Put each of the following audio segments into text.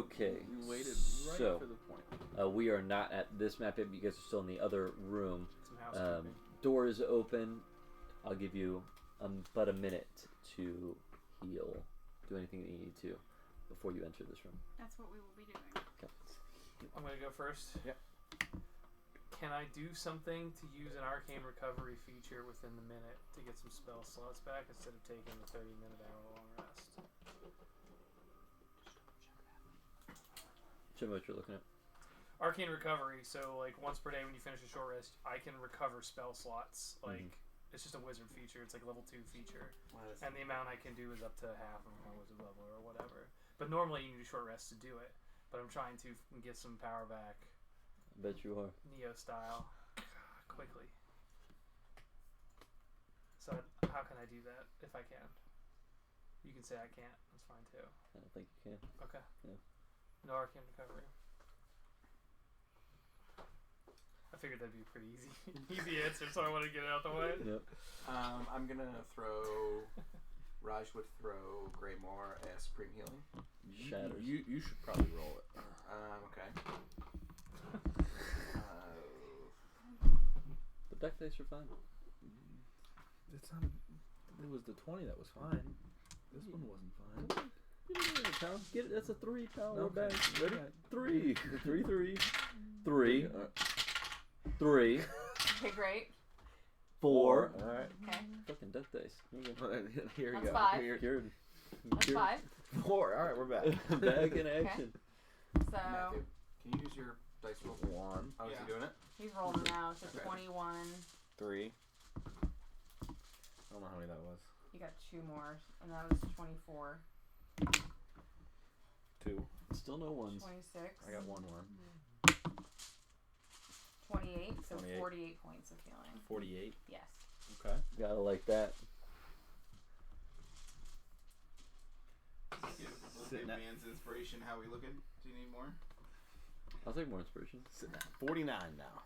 Okay. You waited right for the point. We are not at this map yet. You guys are still in the other room. Some housekeeping. Door is open. I'll give you but a minute to heal. Do anything that you need to before you enter this room. That's what we will be doing. Okay. I'm going to go first. Yep. Can I do something to use an arcane recovery feature within the minute to get some spell slots back instead of taking the 30-minute hour-long rest? Show me what you're looking at. Arcane recovery, so like once per day when you finish a short rest, I can recover spell slots. Like it's just a wizard feature. It's like level 2 feature, and the amount I can do is up to half of my wizard level or whatever. But normally you need a short rest to do it. But I'm trying to get some power back. I bet you are. Neo style, quickly. So how can I do that if I can? You can say I can't. That's fine too. I don't think you can. Okay. Yeah. No arcane recovery. I figured that'd be a pretty easy answer, so I want to get it out the way. Yep. I'm gonna throw. Raj would throw Greymore as Supreme Healing. Shatters. You should probably roll it. Okay. The deck dice are fine. It's not. It was the 20 that was fine. This one wasn't fine. Get it. That's a 3 power Okay. back. Ready? 3. 3, 3. 3. 3. Okay, great. 4. All right. Okay. Fucking death dice. Here you That's go. 5. Here. Cured. That's 5. 4. All right, we're back. Back in action. So Matthew, can you use your dice roll? 1, Oh, is he doing it? he's rolling now. So Okay. 21. 3. I don't know how many that was. You got 2 more, and that was 24. 2. Still no ones. 26. I got 1. 28. So 28. 48 points of healing. 48. Yes. Okay. Gotta like that. Let's take man's inspiration. How we looking? Do you need more? I'll take more inspiration. Sitting at 49 now.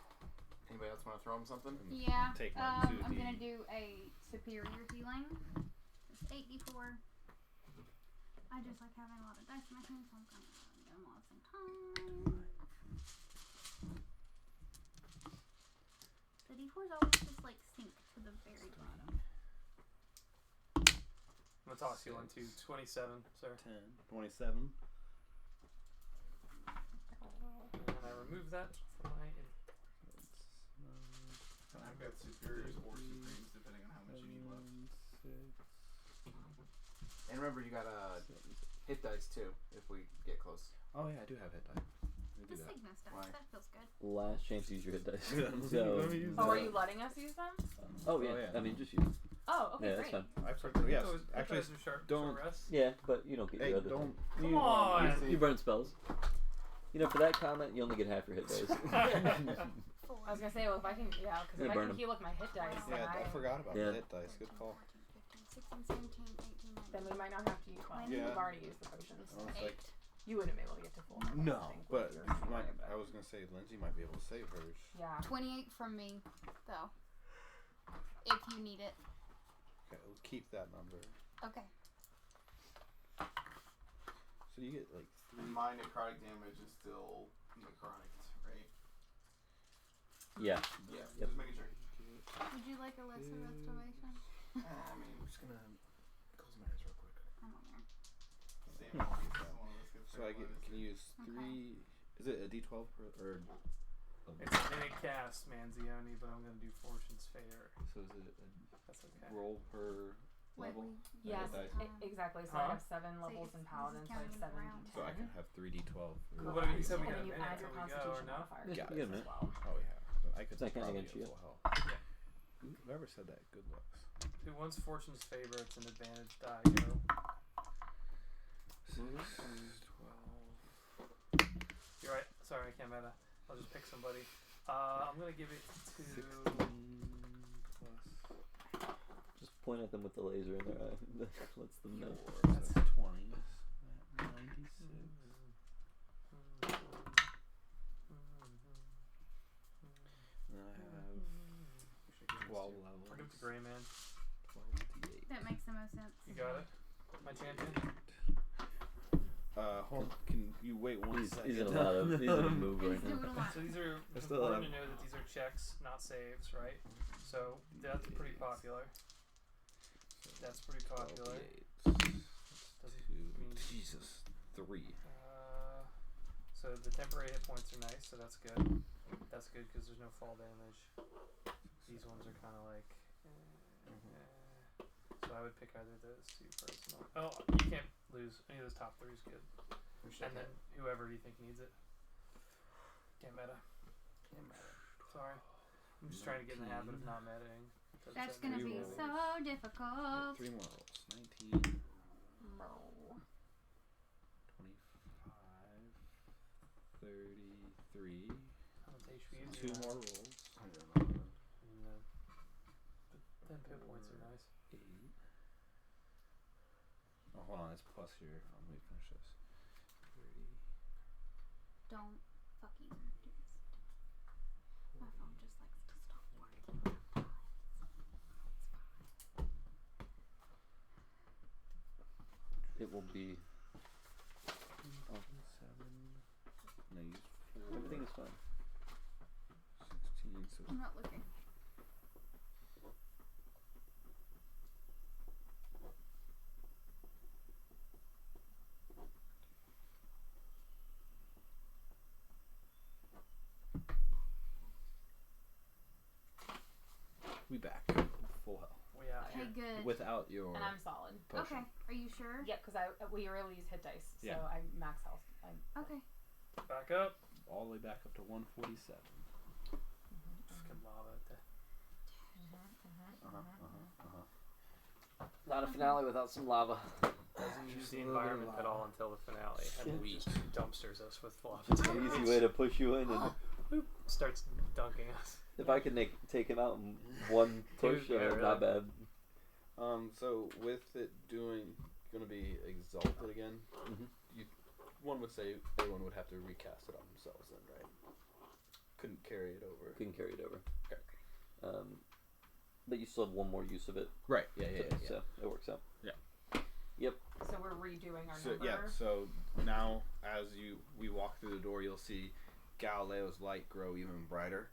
Anybody else want to throw him something? Yeah. Take my I'm 2D. gonna do a superior healing. It's 8d4. I just like having a lot of dice in my hand, so I'm gonna get them all at the same time. The d4s always just like sink to the very bottom. I'm gonna toss you one too. 27, sir. 10. 27. And I remove that from my. I've got superiors or supremes depending on how much you need left. And remember, you got hit dice too. If we get close. Oh yeah, I do have hit die. The sickness dice. Why? That feels good. Last chance to use your hit dice. Let me use Oh, are you letting us use them? Oh yeah. Oh, yeah. I mean, just use them. Oh, okay, Yeah, great. that's fine. I forgot. Yes. Actually, don't- Yeah, but you don't get hey, your other don't. Come you, on! You burn spells. You know, for that comment, you only get half your hit dice. I was gonna say, well, if I can, yeah, because Yeah, if I burn can 'em. heal with my hit dice, Yeah, I then, forgot about Yeah. the hit dice. Good call. 14, 15, 16, 17, 18, 19. then we might not have to use. Well, Yeah. we've already used the potions. I was like, You wouldn't be able to get to full health. I no, don't think, but with your you might, melee, but- I was gonna say Lindsay might be able to save hers. Yeah. 28 from me, though. If you need it. Okay, we'll keep that number. Okay. So you get like And my necrotic damage is still necrotic, right? Yeah. Yeah. Yep. Just making sure. Would you like a lesser restoration? I mean, I'm just gonna close my eyes real quick. I'm on there. same one of us gets So I get paralyzed. can use 3. Is it a D12 or? It's an innate cast, Manzioni, but I'm gonna do Fortune's Favor. So is it That's okay. a roll per Wait, level? Yes, Dice. exactly. So Huh? I have 7 levels it's- in Paladin, this is so I have counting 7 rounds. D10. So I can have 3D12. Well, what if you said we and got then a you minute add your till we go, Constitution or no? modifier Yeah, to you got a this minute. as well. Oh yeah, I could Second probably against get you. full health. Whoever said that, good looks. Dude, once Fortune's Favor, it's an advantage die, yo. 6, 12. You're right. Sorry, I can't meta. I'll just pick somebody. I'm gonna give it to. 16 Just point at them with the laser in their eye. That lets them know. plus 4. That's 20. 96. And I have 12 levels. I'll give it to Gray Man. 12 D8. That makes the most sense. You got it? My champion? Hold. Can you wait 1 second? He's in a lot of. He's in a move He's right doing now. a lot. So these are I it's still important have- to know that these are checks, not saves, right? So that's pretty popular. That's pretty popular. Doesn't mean- Jesus. 3. So the temporary hit points are nice, so that's good. That's good because there's no fall damage. These ones are kind of like. So I would pick either of those two personally. Oh, you can't lose. Any of those top 3 is good. And then whoever you think needs it. Can't meta. Sorry. I'm just trying to get in the habit of not metaing. That's gonna be rolls. so difficult. 3 more rolls. 19. Roll. 25. 33. How much HP is 2 it? more rolls. And the 10 hit points are nice. 8. Oh, hold on. It's plus here. Let me finish this. 30. Don't fucking do this. My phone just likes to stop working. It will be. 7. And I use 4. Everything is fine. 16. So I'm not looking. we back. Full health. We out Okay, here. good. Without your And I'm solid. potion. Okay, are you sure? Yep, because we really use hit dice, so Yeah. I max health. Okay. Back up. All the way back up to 147. Fucking lava. Not a finale without some lava. Doesn't use Just the a little bit of environment at lava. all until the finale, and we just dumpsters us with lava. It's an easy way to push you in, and Starts dunking us. if I can take him out in one push, Yeah, really. not bad. So with it gonna be exalted again, Mhm. one would say everyone would have to recast it on themselves then, right? Couldn't carry it over. Couldn't carry it over. Okay. But you still have one more use of it, Right. Yeah. so it works out. So we're redoing our So number. yeah. So now, as we walk through the door, you'll see Galileo's light grow even brighter,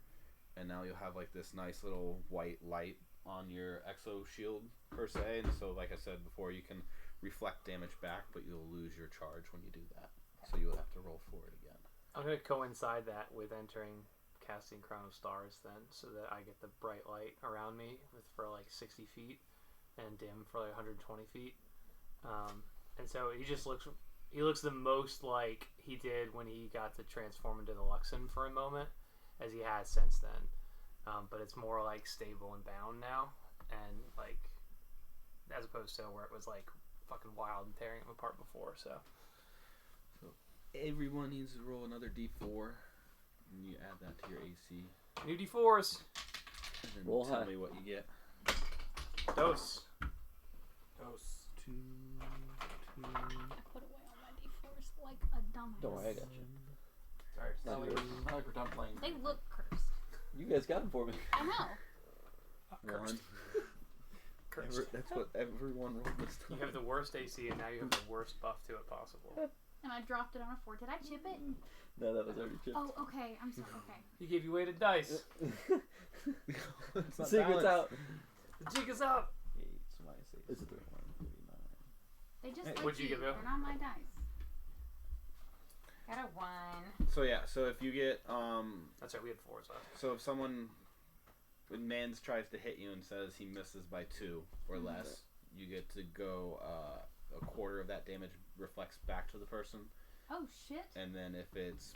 and now you'll have like this nice little white light on your exo shield per se. And so, like I said before, you can reflect damage back, but you'll lose your charge when you do that. So you'll have to roll for it again. I'm gonna coincide that with casting Crown of Stars then, so that I get the bright light around me for like 60 feet, and dim for like 120 feet. And so he looks the most like he did when he got to transform into the Luxon for a moment, as he has since then. But it's more like stable and bound now, and like as opposed to where it was like fucking wild and tearing him apart before. So Everyone needs to roll another D4, and you add that to your AC. new D4s, And then Roll tell high. me what you get. dose. Dose. 2, 2. I put away all my D4s like a dumbass. Don't worry, I got you. Sorry, it's Not not like we're done playing. They look cursed. You guys got him for me. I know. 1. Cursed. That's what everyone rolled this time. You have the worst AC, and now you have the worst buff to it possible. And I dropped it on a 4. Did I chip it? No, that was already chipped. Oh, okay. I'm sorry. Okay. He gave you weighted dice. It's not Secret's balanced. out. The jig is up. 8, so my AC It's is a 3. 39. They just Hey, like what'd you give him? They're not my dice. Got a 1. So yeah, so if you get That's right, we had 4s left. so if someone when Mans tries to hit you and says he misses by 2 or less, you get to go a quarter of that damage reflects back to the person, Oh shit. and then if it's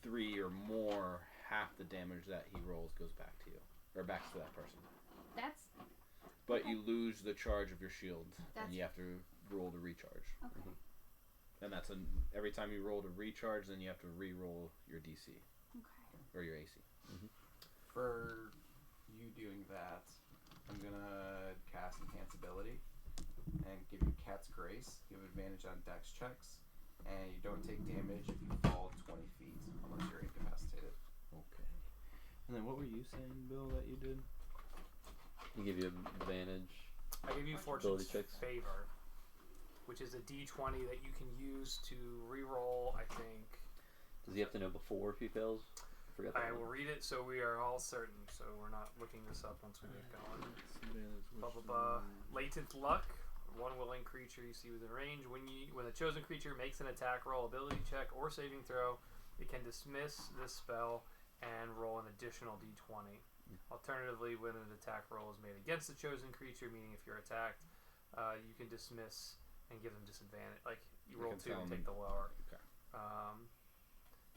3 or more, half the damage that he rolls goes back to you or back to that person. That's But Okay. you lose the charge of your shield, That's- and you have to roll to recharge. okay. And that's every time you roll to recharge, then you have to re-roll your DC Okay. or your AC. For you doing that, I'm gonna cast Enhance Ability and give you Cat's Grace. You have advantage on Dex checks, and you don't take damage if you fall 20 feet unless you're incapacitated. Okay. And then what were you saying, Bill, that you did? He give you advantage. I give you Fortune's Ability checks. favor. which is a D20 that you can use to re-roll, I think. Does he have to know before if he fails? Forget that. I will read it so we are all certain, so we're not looking this up once we get going. Blah, blah, blah. Latent luck. One willing creature you see within range. When the chosen creature makes an attack roll, ability check, or saving throw, it can dismiss this spell and roll an additional d20. Alternatively, when an attack roll is made against the chosen creature, meaning if you're attacked, you can dismiss and give them disadvantage. Like, you roll 2 and take the lower. Okay.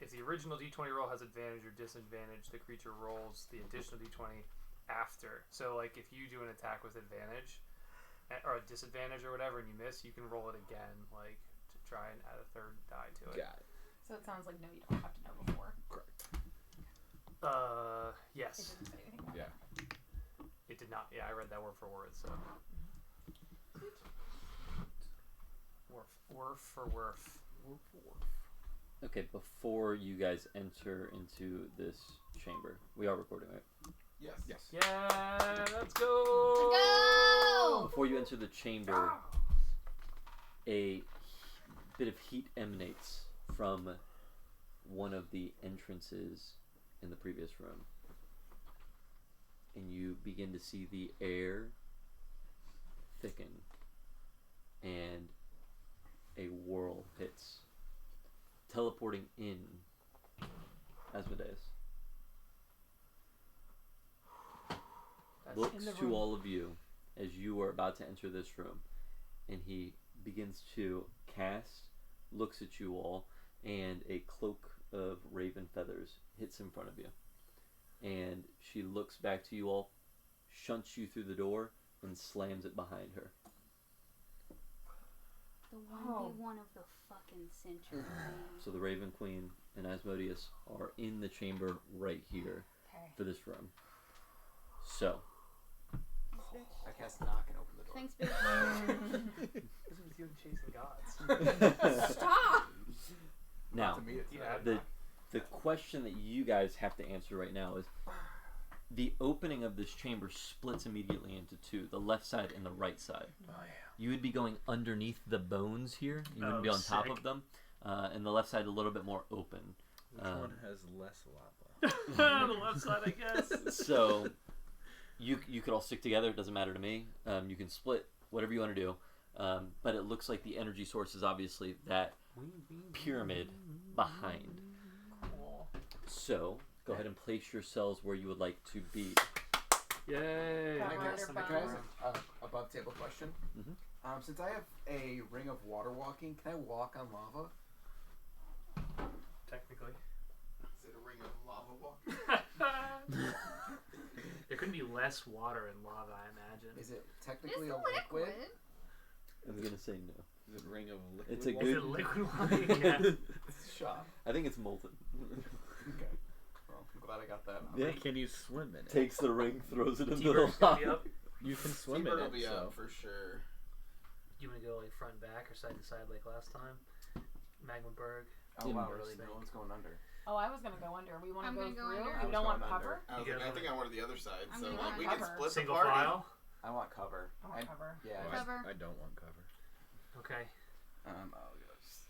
If the original d20 roll has advantage or disadvantage, the creature rolls the additional d20 after. So, like, if you do an attack with advantage, or a disadvantage or whatever, and you miss, you can roll it again, like, to try and add a third die to it. Got it. So it sounds like no, you don't have to know before. Correct. It Yes. didn't say anything about Yeah. It did not. Yeah, I read that word for word, so. Worf for worf. Okay, before you guys enter into this chamber, we are recording, right? Yes. Yes. Yeah, let's go! Go! Before you enter the chamber, a bit of heat emanates from one of the entrances in the previous room. And you begin to see the air thicken, and a whirl hits, teleporting in Asmodeus. Looks to all of you as you are about to enter this room, and he begins to cast, looks at you all, and a cloak of raven feathers hits in front of you. And she looks back to you all, shunts you through the door, and slams it behind her. The 1v1 of the fucking century. So the Raven Queen and Asmodeus are in the chamber right here Okay. for this room. So, I cast knock and open the door. Thanks, bitch. This is you and chasing gods. Stop! now, To me, it's Yeah, the question that you guys have to answer right now is, the opening of this chamber splits immediately into two, the left side and the right side. Oh, yeah. You would be going underneath the bones here. You wouldn't be on top sick. of them. And the left side a little bit more open. Which one has less lava? The left side, I guess. So, you could all stick together. It doesn't matter to me. You can split, whatever you want to do. But it looks like the energy source is obviously that pyramid behind. Cool. So, go ahead and place yourselves where you would like to be. Yay! Can I Can I Right ask or a above table question? Mhm. Since I have a ring of water walking, can I walk on lava? Technically. Is it a ring of lava walk? There couldn't be less water in lava, I imagine. Is it It's technically a liquid. liquid? I'm going to say no. Is it ring of liquid? It's a water? Is good- it liquid water? Yeah. Shot. I think it's molten. Okay. Well, I'm glad I got that. Yeah. Can you swim in it? Takes the ring, throws it into the T-Bird's gonna be lava. up. You can swim T-Bird in will it. be So. up for sure. You want to go like front and back or side to side like last time? Magmaberg. Oh Didn't wow, really really? No think. one's going under. Oh, I was gonna go under. We want to I'm go gonna go through. under. I You was don't want going under. cover? I guys think I wanted the other side. I'm So gonna like, we cover. can split Single the party. file. I want cover. I want cover. Yeah. Oh, Cover. I don't want cover. Okay. Oh yes.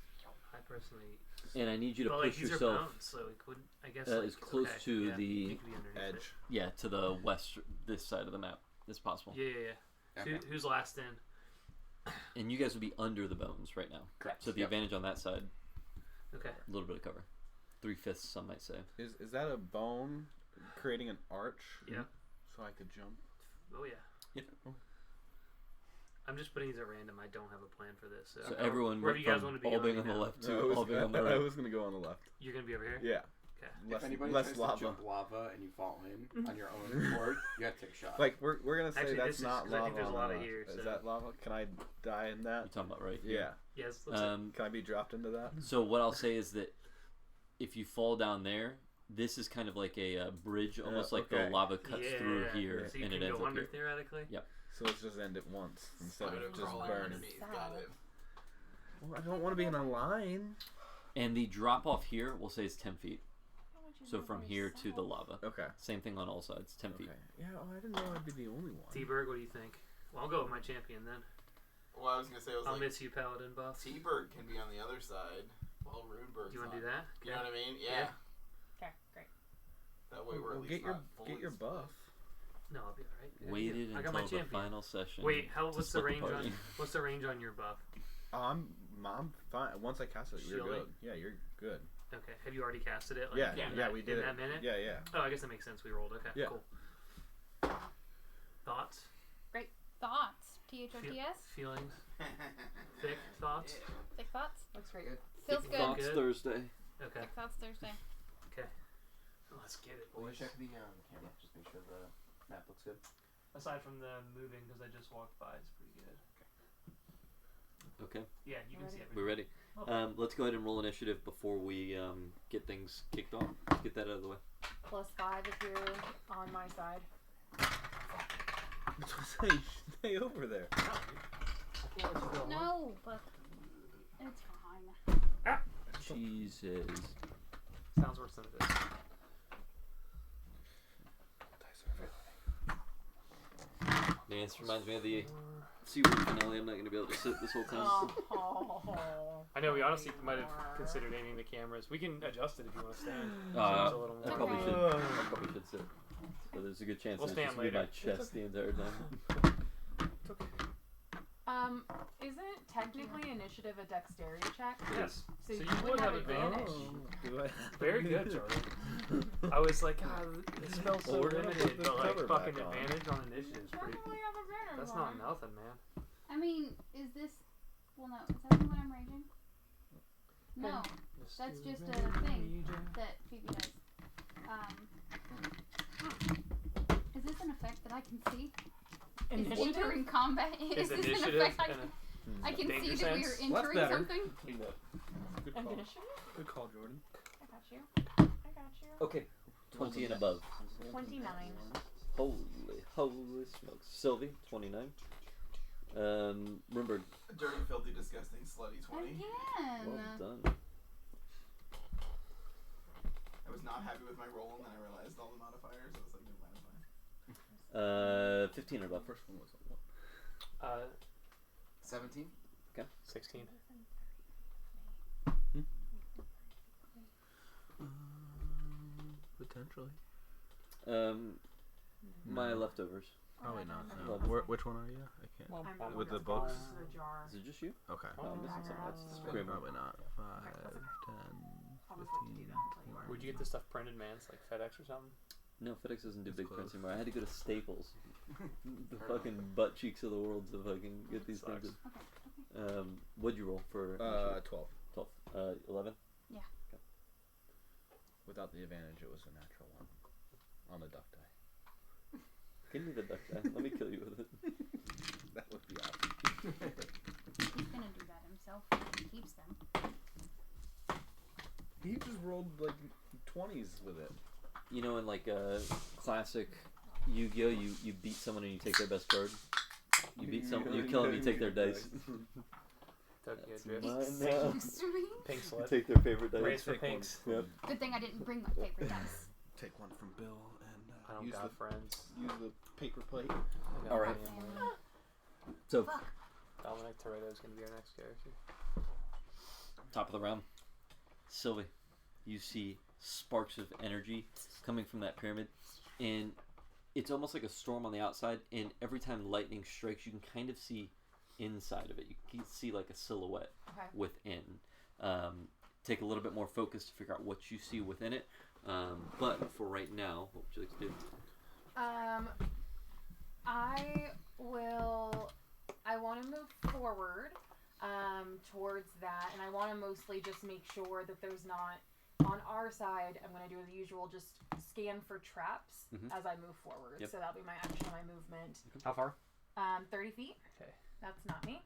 I personally. And I need you to But like push these yourself are bones, so it couldn't. I guess as close okay, to yeah, the you could be underneath Edge. yeah, to the west, this side of the map as possible. it. Yeah. So Okay. who's last in? And you guys would be under the bones right now. Correct. So the Yep. advantage on that side, Okay. a little bit of cover. 3/5, some might say. Is that a bone creating an arch? Yeah. So I could jump. Oh yeah. Yep. I'm just putting these at random. I don't have a plan for this. So everyone wherever went you guys from want to be all being on on the now. left to all being on the I right. was gonna go on the left. You're gonna be over here. Yeah. Okay. Less, If anybody less tries lava. to jump lava and you fall in on your own accord, you have to take a shot. Like we're gonna say Actually, that's this is- not 'cause lava. I think there's a on lot the of left. here, Is so- that lava? Can I die in You're that? talking about right Yeah. here. Yes. Looks like Can I be dropped into that? So what I'll say is that if you fall down there, this is kind of like a bridge, almost like the okay. lava cuts through Yeah. here So you and can it ends go up under here. theoretically. Yep. So let's just end it once instead Spider of just crawling burning. underneath. Got it. Well, I don't want to be in a line. And the drop off here, we'll say is 10 feet. Why don't you So do it from by here to the yourself? lava. Okay. Same thing on all sides, 10 feet. Okay. Yeah. Oh, I didn't know I'd be the only one. T-Berg, what do you think? Well, I'll go with my champion then. Well, I was gonna say, I'll miss you, Paladin buff. T-Bird can be on the other side while Runeberg's Do you want to on. do that? You know what I mean? Yeah. Okay, great. That way we're at least not fully get your split. buff. No, I'll be alright. Waited I got my until the champion. final session. Wait, to what's the split range on? party. What's the range on your buff? I'm fine. Once I cast it, you're Shielding? good. Yeah, you're good. Okay, have you already casted it? Like, Yeah, we did in it. that minute. Yeah. Oh, I guess that makes sense. We rolled. Okay, Yeah. cool. Thoughts, Thoughts. THOTS? feelings, thick thoughts. Thick thoughts? Looks great. Feels Thick good. Thoughts Good. Thursday. Okay, Thick thoughts Thursday. let's get it, Will you boys. check the camera? Just make sure the map looks good. Aside from the moving, because I just walked by, it's pretty good. Okay, Yeah, you can see everything. we're ready. Okay. Let's go ahead and roll initiative before we get things kicked off. Let's get that out of the way. +5 if you're on my side. Stay over there. I can't let you go. No, but it's fine. Jesus. Sounds worse than it is. Man, this reminds me of the SeaWorld finale. I'm not going to be able to sit this whole time. Oh. I know we honestly might have considered aiming the cameras. We can adjust it if you want to stand. Uh, Seems a little I more- probably should. I probably should sit. So there's a good chance We'll it's stand just gonna be my later. chest the entire time. It's okay. Isn't technically initiative a dexterity check? Yes. So, So you you would have advantage. Do I? Very good, Jordan. I was like, God, the spell's so Well, we're gonna limited, put the but like cover fucking back on. advantage on initiative is pretty. Technically have advantage That's on not it. nothing, man. I mean, is this. Well, no. Is that when I'm raging? No. That's just a thing that Phoebe does. Is this an effect that I can see? Is Initiative? entering combat? Is this an initiative effect and I can danger see that we sense? are Well, that's entering better. something? Good call. Initiative? Good call, Jordan. I got you. I got you. Okay, 20 and above. 29. Holy smokes. Sylvie, 29. Remember, Dirty, filthy, disgusting, slutty 20. Again. well done. I was not happy with my roll, and then I realized all the modifiers. I was like, never mind, it's fine. 15 and above. First one was a 1. 17. 16. Potentially. My leftovers. Probably not. No. Which one are you? I can't. I'm With the the books? The jar. Is it just you? Okay. Oh, I'm missing something. That's Grim. Probably not. 5, 10, I'll just let you do 15. that until you are. Where'd you get this stuff printed, man? It's like FedEx or something? No, FedEx doesn't do It's big close. prints anymore. I had to go to Staples. The fucking butt cheeks of the world to fucking get these Sucks. printed. Okay. What'd you roll for? 12. 12. 11? Without the advantage, it was a natural 1 on the duck die. Give me the duck die. Let me kill you with it. That would be awesome. He's gonna do that himself. He keeps them. He just rolled like 20s with it. You know, in like a classic Yu-Gi-Oh, you beat someone and you take their best card. You beat someone, you kill them, you take their dice. Tokyo That's Drift. mine now. Pink You slip. take their favorite dice. Race for Take one. pinks. Yep. Good thing I didn't bring my favorite dice. Take one from Bill and I don't use got friends. use the paper plate. I got Alright. family. So, Dominic Toretto is going to be our next character. top of the round. Sylvie, you see sparks of energy coming from that pyramid, and it's almost like a storm on the outside, and every time lightning strikes, you can kind of see inside of it. You can see like a silhouette Okay. within. Take a little bit more focus to figure out what you see within it. But for right now, what would you like to do? I want to move forward towards that, and I want to mostly just make sure that there's not, on our side, I'm going to do the usual, just scan for traps as I move forward. Yep. So that'll be my action, my movement. How far? 30 feet. Okay. That's not me.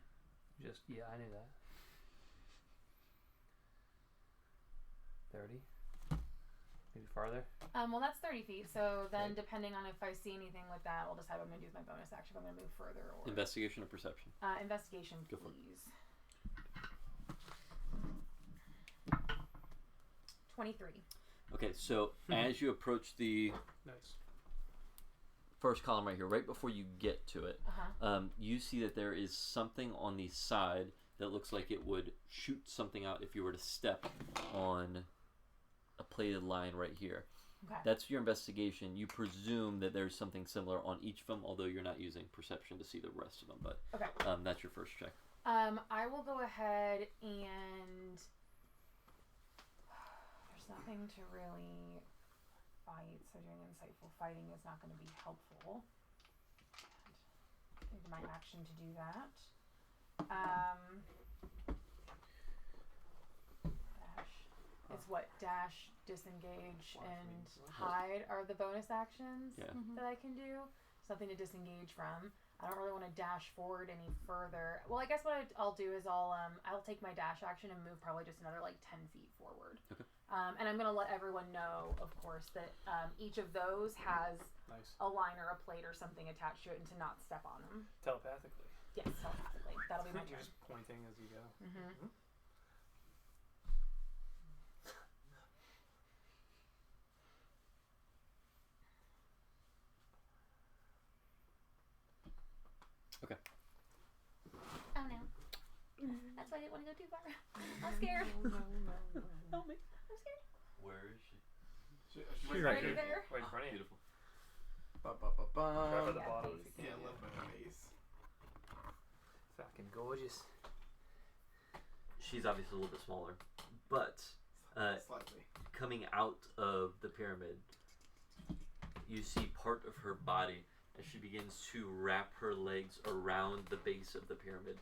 Yeah, I knew that. 30? Maybe farther? Well, that's 30 feet, so then Okay. depending on if I see anything like that, I'll decide what I'm going to do with my bonus action, if I'm going to move further or... Investigation or perception? Investigation, Go for it. please. 23. Okay, so as you approach the Nice. first column right here, right before you get to it, Uh-huh. you see that there is something on the side that looks like it would shoot something out if you were to step on a plated line right here. Okay. That's your investigation. You presume that there's something similar on each of them, although you're not using perception to see the rest of them. But Okay. That's your first check. I will go ahead and there's nothing to really fight, so doing insightful fighting is not going to be helpful. Use my action to do that. Dash. It's what? Dash, disengage, and hide are the bonus actions Yeah. that I can do. Something to disengage from. I don't really want to dash forward any further. Well, I guess what I'll do is I'll take my dash action and move probably just another like 10 feet forward. Okay. And I'm gonna let everyone know, of course, that each of those has Nice. a line or a plate or something attached to it, and to not step on them. Telepathically. Yes, telepathically. That'll be my You're turn. just pointing as you go. Mm-hmm. Okay. Oh no. That's why I didn't want to go too far. I'm scared. Help me. I'm scared. Where is she? She's right here. There. Right in front of you. Beautiful. Grab at the Yeah, bottom face. if you Yeah, can. I love my face. Fucking gorgeous. She's obviously a little bit smaller, but Slightly. coming out of the pyramid, you see part of her body as she begins to wrap her legs around the base of the pyramid.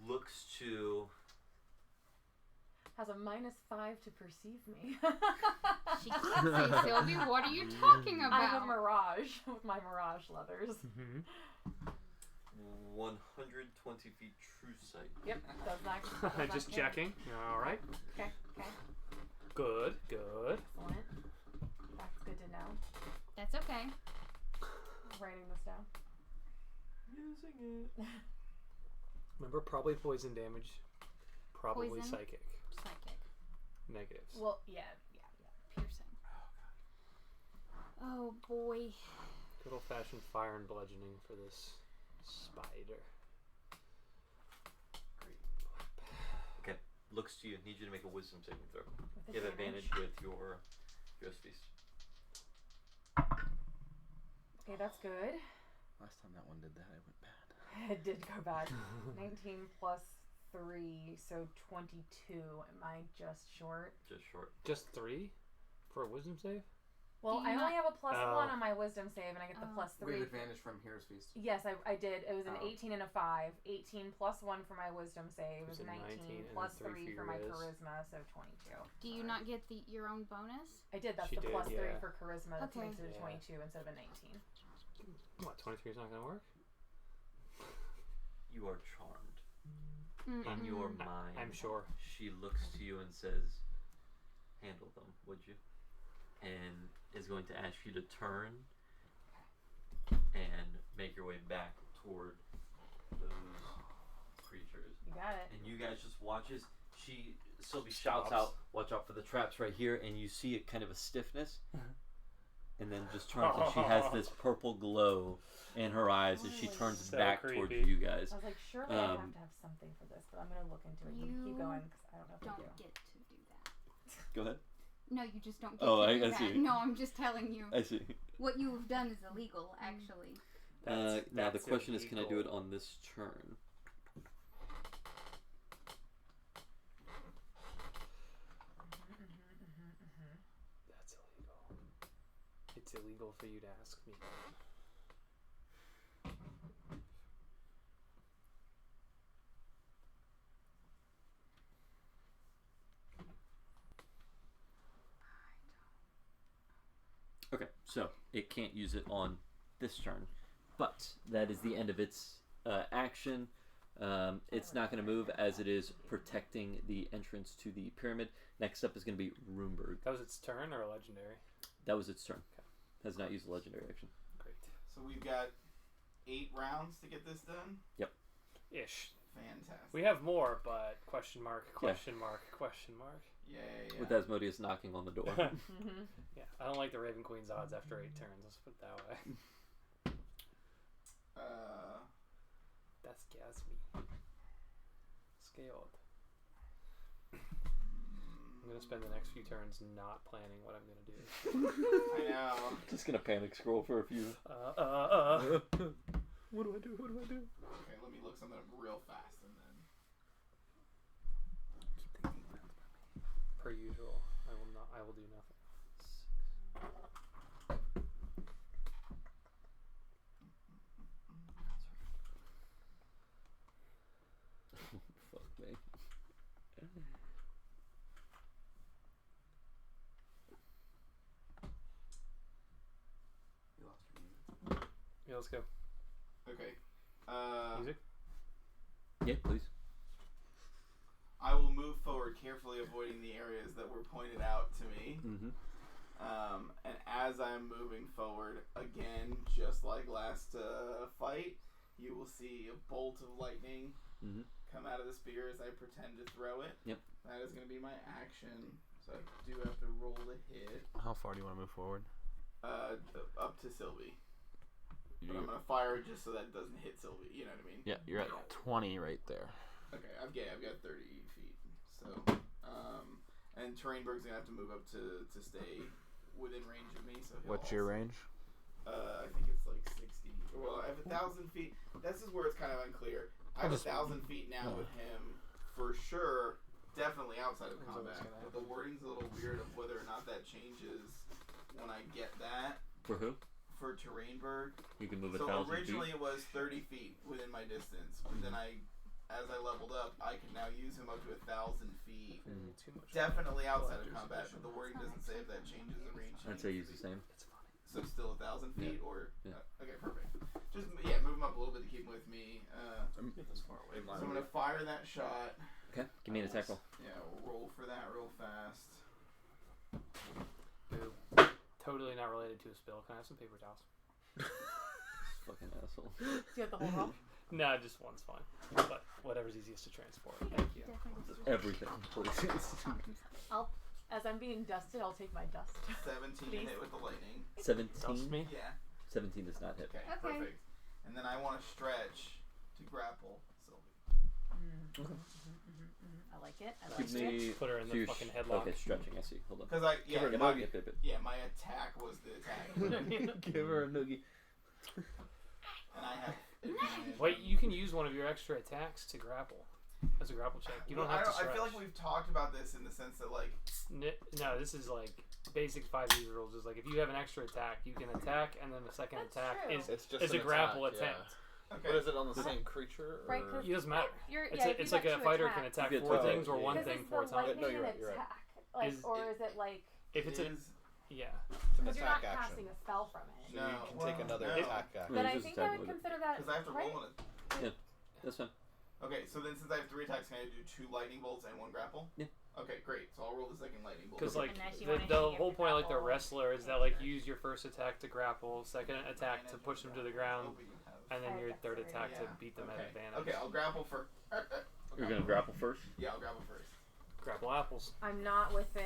Looks to... Has a -5 to perceive me. She can't say, Sylvie, what are you talking I have a about? mirage with my mirage leathers. Mm-hmm. 120 feet true sight. Yep, does not. Just checking. All right. Okay. Good. Excellent. That's good to know. That's okay. Writing this down. Using it. Remember, probably poison damage. Probably Poison? psychic. Psychic. Negatives. Well, yeah. Piercing. Oh boy. Good old fashioned fire and bludgeoning for this spider. Okay, looks to you. Need you to make a wisdom saving throw. With You have advantage with your Ghost Feast. Okay, that's good. Last time that one did that, it went bad. It did go bad. 19 plus 3, so 22. Am I just short? Just short. Just 3 for a wisdom save? Well, Do you I only not- have a plus Oh. 1 on my wisdom save, and I get the Oh. plus We 3. have advantage from Hero's Feast. Yes, I did. It was an Oh. 18 and a 5. 18 plus 1 for my wisdom save It was was a 19, 19, and plus then 3 3 for for my your charisma, so 22. Do you not get your own bonus? I did. That's She the did, plus 3 yeah. for charisma. That Okay. makes it a Yeah. 22 instead of a 19. What, 23 is not going to work? You are charmed. Mm-mm. In your mind, I'm sure. she looks to you and says, handle them, would you? And is going to ask you to turn and make your way back toward those creatures. You got it. And you guys just watch as Sylvie shouts out, watch out for the traps right here, and you see a kind of a stiffness. And then just turns and she has this purple glow in her eyes as she turns So back towards creepy. you guys. I was like, surely I have to have something for this, but I'm going to look into it. You Keep going, because I don't know if I Don't do. get to do that. Go ahead. No, you just don't get Oh, to I do that. see. No, I'm just telling you. I see. What you've done is illegal, actually. Now the That's question is, can I do it illegal. on this turn? That's illegal. It's illegal for you to ask me that. Okay, so it can't use it on this turn, but that is the end of its action. It's not going to move as it is protecting the entrance to the pyramid. Next up is going to be Roomberg. That was its turn or a legendary? That was its turn. Has not used a legendary action. Great. So we've got 8 rounds to get this done. Ish. Fantastic. We have more, but question mark, question mark, question mark. Yeah. With Asmodeus knocking on the door. Yeah, I don't like the Raven Queen's odds after 8 turns. Let's put it that way. That scares me. Scared. I'm gonna spend the next few turns not planning what I'm gonna do. I know. Just gonna panic scroll for a few. What do I do? What do I do? Okay, let me look something up real fast and then. Keep thinking about me. Per usual, I will not. I will do nothing. Fuck me. You lost your music. Yeah, let's go. Okay. Music. Yeah, please. I will move forward, carefully avoiding the areas that were pointed out to me. Mm-hmm. And as I'm moving forward, again, just like last fight, you will see a bolt of lightning come out of the spear as I pretend to throw it. Yep. That is going to be my action. So I do have to roll to hit. How far do you want to move forward? Up to Sylvie. But I'm going to fire just so that it doesn't hit Sylvie. You know what I mean? Yeah, you're at 20 right there. Okay, I've got 30 feet. So, and Terrainberg's going to have to move up to stay within range of me. So What's your range? I think it's like 60. Well, I have 1,000 feet. This is where it's kind of unclear. I have 1,000 feet now with him for sure. Definitely outside of combat. But the wording's a little weird of whether or not that changes when I get that. For who? For Terrainberg. You can move 1,000 So feet. originally it was 30 feet within my distance. But then as I leveled up, I can now use him up to 1,000 feet. Too much. Definitely outside of combat, but the wording doesn't say if that changes the range. I'd say use the same. So still 1,000 feet, or Yeah. Okay, perfect. Just move him up a little bit to keep him with me. This far away. So I'm gonna fire that shot. Okay, give me an attack roll. Yeah, we'll roll for that real fast. Boo. Totally not related to a spill. Can I have some paper towels? Fucking asshole. Do you have the whole roll? No, just one's fine. But whatever's easiest to transport. Thank you. Everything, please. As I'm being dusted, I'll take my dust. 17 to Please. hit with the lightning. 17? Me? Yeah. 17 does not hit. Okay, perfect. And then I want to stretch to grapple Sylvie. I like it. I Give like it. me... Put her in so the you're fucking headlock. Okay, stretching, I see. Hold on. Because Give her a my, noogie. my attack was the attack. Give her a noogie. And I have advantage. Wait, you can use one of your extra attacks to grapple. As a grapple check. You don't have to stretch. I feel like we've talked about this in the sense that, like... No, this is like basic 5e rules. Is like if you have an extra attack, you can attack, and then the second That's attack true. is a grapple attempt. Okay. But is it on the same creature? Or? Right, 'cause It doesn't matter. You're, It's like a fighter can attack You get 4 to- things or yeah. one 'cause thing it's 4 the times. lightning No, you're and right, you're right. attack. Like, Is or is it like If it's a Is- yeah, It's an because you're not attack action. casting a spell from it? So No. you can take another No. attack action. Then Yeah, I just think attack I would with it. consider that Because I have to right. roll on it. That's fine. Okay, so then since I have 3 attacks, can I do 2 lightning bolts and 1 grapple? Yeah. Okay, great. So I'll roll the second lightning bolt. because like Unless you the wanna shoot whole your point of like the grapple. wrestler is that like use your first attack to grapple, second attack to push them to the ground, and then your third attack to beat them at Okay. advantage. Okay, I'll grapple for. You're gonna grapple first? Yeah, I'll grapple first. Grapple apples. I'm not within.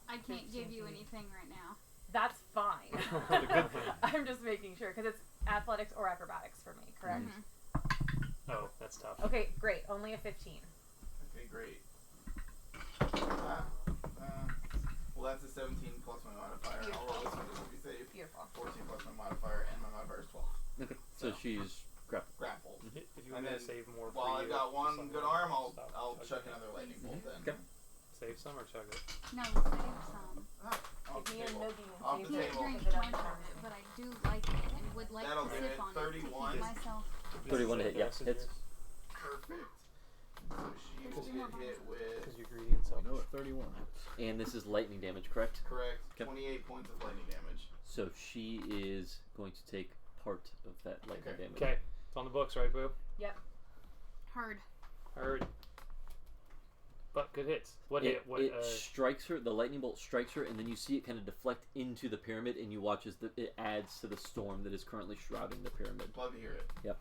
I can't give you anything right now. That's fine. The good thing. I'm just making sure because it's athletics or acrobatics for me, correct? Oh, that's tough. Okay, great. Only a 15. Okay, great. Well, that's a 17 plus my modifier. I'll roll this one just to be safe. Beautiful. 14 plus my modifier, and my modifier is 12. Okay. So she's grappled. Grappled. If you And want to then, save more for While you, I've got just one something good like arm, that. I'll Stop chuck chugging another lightning bolt then. Okay. Save some or chug it. No, save some. Off the Give me a table. noogie and Off save the it. Can't table. drink Because much of it, but I do like it and would like That'll to do sip it. on it to 31. keep myself. 31 to hit, yeah. Hits. Perfect. So she will get hit with, Because you're greedy and selfish. No, at 31. And this is lightning damage, correct? correct, Okay. 28 points of lightning damage. So she is going to take part of that lightning Okay. damage. Okay, it's on the books, right, Boo? Heard. Heard. But good hits. What It, hit? What? it strikes her, the lightning bolt strikes her, and then you see it kind of deflect into the pyramid, and you watch as it adds to the storm that is currently shrouding the pyramid. Love to hear it. Yep.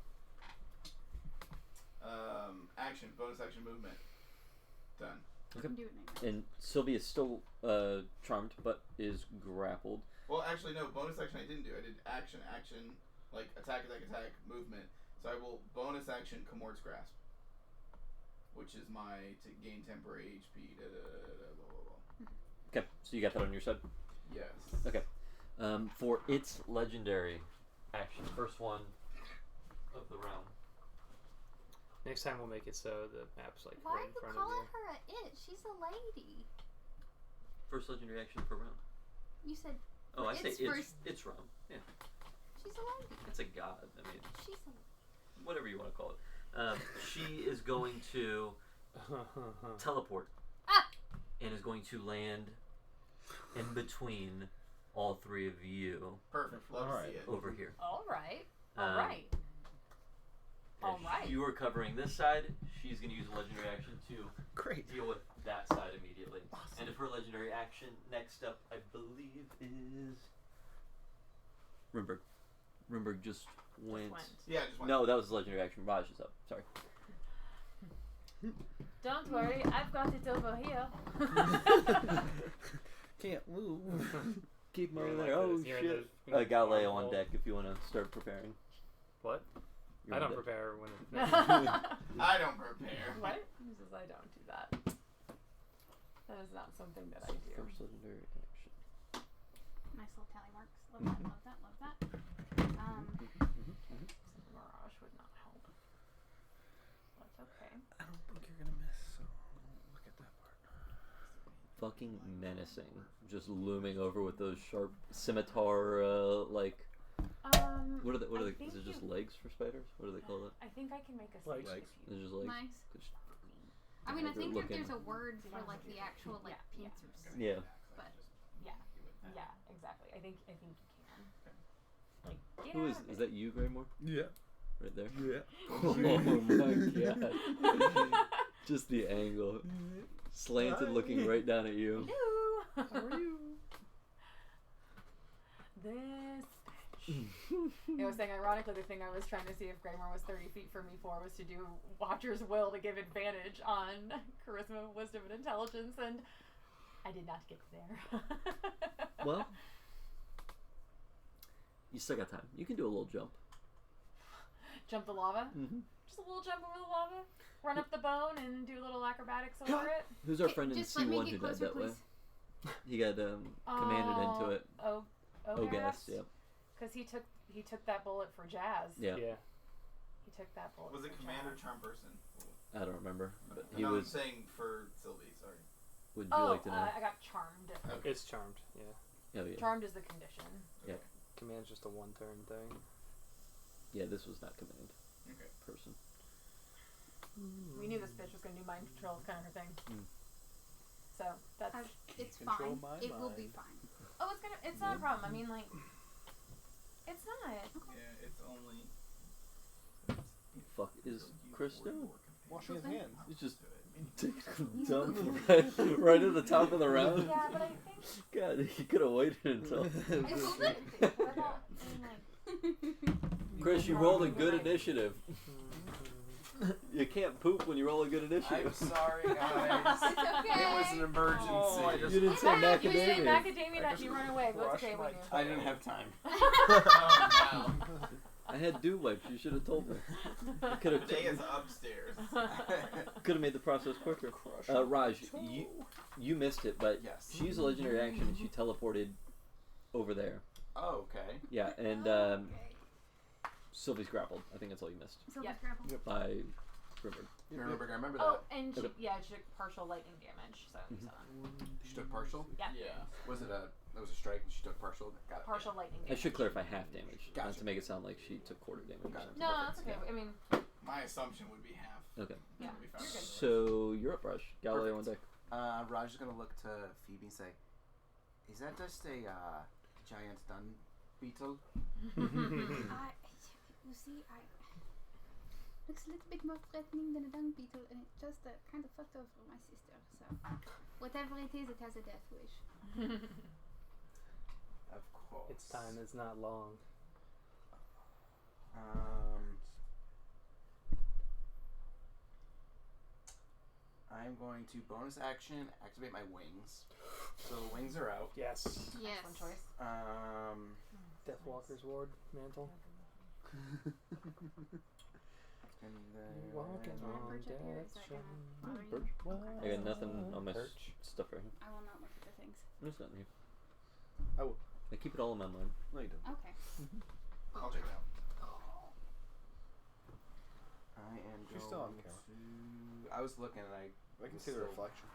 Action, bonus action movement. Done. You can do it now. And Sylvia is still charmed, but is grappled. Well, actually, no. Bonus action I didn't do. I did action, like attack, movement. So I will bonus action Comort's Grasp, which is my to gain temporary HP. Blah, blah, blah. Okay, so you got that on your side? Yes. Okay. For its legendary action, first one of the round. Next time we'll make it so the map's like Why right are in you front calling of you. her a it? She's a lady. First legendary action per round. You said Oh, I say It's it's first. it's round. Yeah, she's a lady. it's a god. I mean, She's a whatever you want to call it. She is going to teleport and is going to land in between all three of you Perfect. Love to see it. over here. All right. Um, All right. All As right. you are covering this side, she's going to use a legendary action to Great. deal with that side immediately. Awesome. And if her legendary action next up, I believe, is Rimberg. Rimberg just went. Yeah, just one. No, that was his legendary action. Raj is up. Sorry. Don't worry, I've got it over here. Can't move. Keep him You're over in there. like Oh this- you're in shit! the- Galileo arm on hole. deck if you want to start preparing. What? You're I on don't deck. prepare when it. I don't prepare. What? He says I don't do that. That is not something that I do. First legendary action. nice little tally marks. Love that. Love that. Love that. Mirage would not help. That's okay. I don't think you're gonna miss. So look at that part. Fucking menacing, just looming over with those sharp scimitar like. What are they? What are I they? think Is it just you- legs for spiders? What do they call that? I think I can make a Legs. switch if you. It's just legs. Nice. Just- I mean, I they're think that looking- there's a word for like the actual like Yeah, yeah. pincers. Yeah. But Yeah, exactly. I think you can. Like, get Who out is? of Is it. that you, Graymore? Yeah. Right there. Yeah. Oh my god! Just the angle, slanted, looking right down at you. Hello. How are you? This. I was saying, ironically, the thing I was trying to see if Graymore was 30 feet from me for was to do Watcher's Will to give advantage on Charisma, Wisdom, and Intelligence, and I did not get there. Well, you still got time. You can do a little jump. Jump the lava? Mm-hmm. Just a little jump over the lava? Run up the bone and do a little acrobatics over it? Who's our friend in Just let me C1 get who died closer, that way? please. He got commanded into it. Oh, Ogas, yep. Because he took that bullet for Jazz. Yeah. Yeah. He took that bullet. Was it for Commander Jazz. Charm Person? I don't remember, but he No, was. I'm saying for Sylvie. Sorry. Would you like to know? I got charmed. Okay. It's charmed. Yeah. Oh yeah. Charmed is the condition. Command's just a one-turn thing. Yeah, this was not command Okay. person. We knew this bitch was gonna do mind control, kind of her thing. Mm. So that's. It's Control fine. my It will be mind. fine. Oh, it's gonna. It's not a problem. I mean, like, it's not. Yeah, it's only. Fuck is Chris doing? Washing his hands. He's just taking a dump right at the top of the round. Yeah, but I think. God, he could have waited until. What about? I mean, like, Chris, you rolled a good initiative. You can't poop when you roll a good I'm initiative. sorry, guys. It's okay. It was an emergency. Oh, I just- You didn't say yeah, you say macadamia. macadamia I nut, just you run away, but it's crushed okay my when you. I didn't have time. Oh, no. I had dew wipes. You should have told me. Could have Day is upstairs. could have made the process quicker. Raj, you missed it, but Yes. she used a legendary action and she teleported over there. Oh, okay. Yeah, and Okay. Sylvie's grappled. I think that's all you missed Sylvie's Yeah. grapple. by River. I remember Oh, that. and she, Okay. yeah, she took partial lightning damage, so She took partial? yeah, Was it that was a strike and she took partial? Got it. partial lightning I damage. should clarify half damage, not Gotcha. to make it sound like she took quarter damage. or Got it. something. No, that's okay. I mean, My assumption would be half. Okay. yeah. Would be fine. So you're up, Raj. Galileo on deck. Raj is gonna look to Phoebe and say, "Is that just a giant dung beetle?" You see, looks a little bit more threatening than a dung beetle, and it just kind of fucked over my sister. So, whatever it is, it has a death wish. Of course. Its time is not long. I'm going to bonus action activate my wings. So wings are out. Yes. Yes. Excellent choice. Deathwalker's Ward mantle. And then Walking Can I on perch up here? Is death's that gonna shore. bother you? I got nothing on my Perch. stuff right here. I will not look at the things. I'm just letting you. I will. I keep it all in my mind. No, you don't. Okay. I'll check it out. I am going She's still on to. camera. I was looking and I can was see the still- reflection.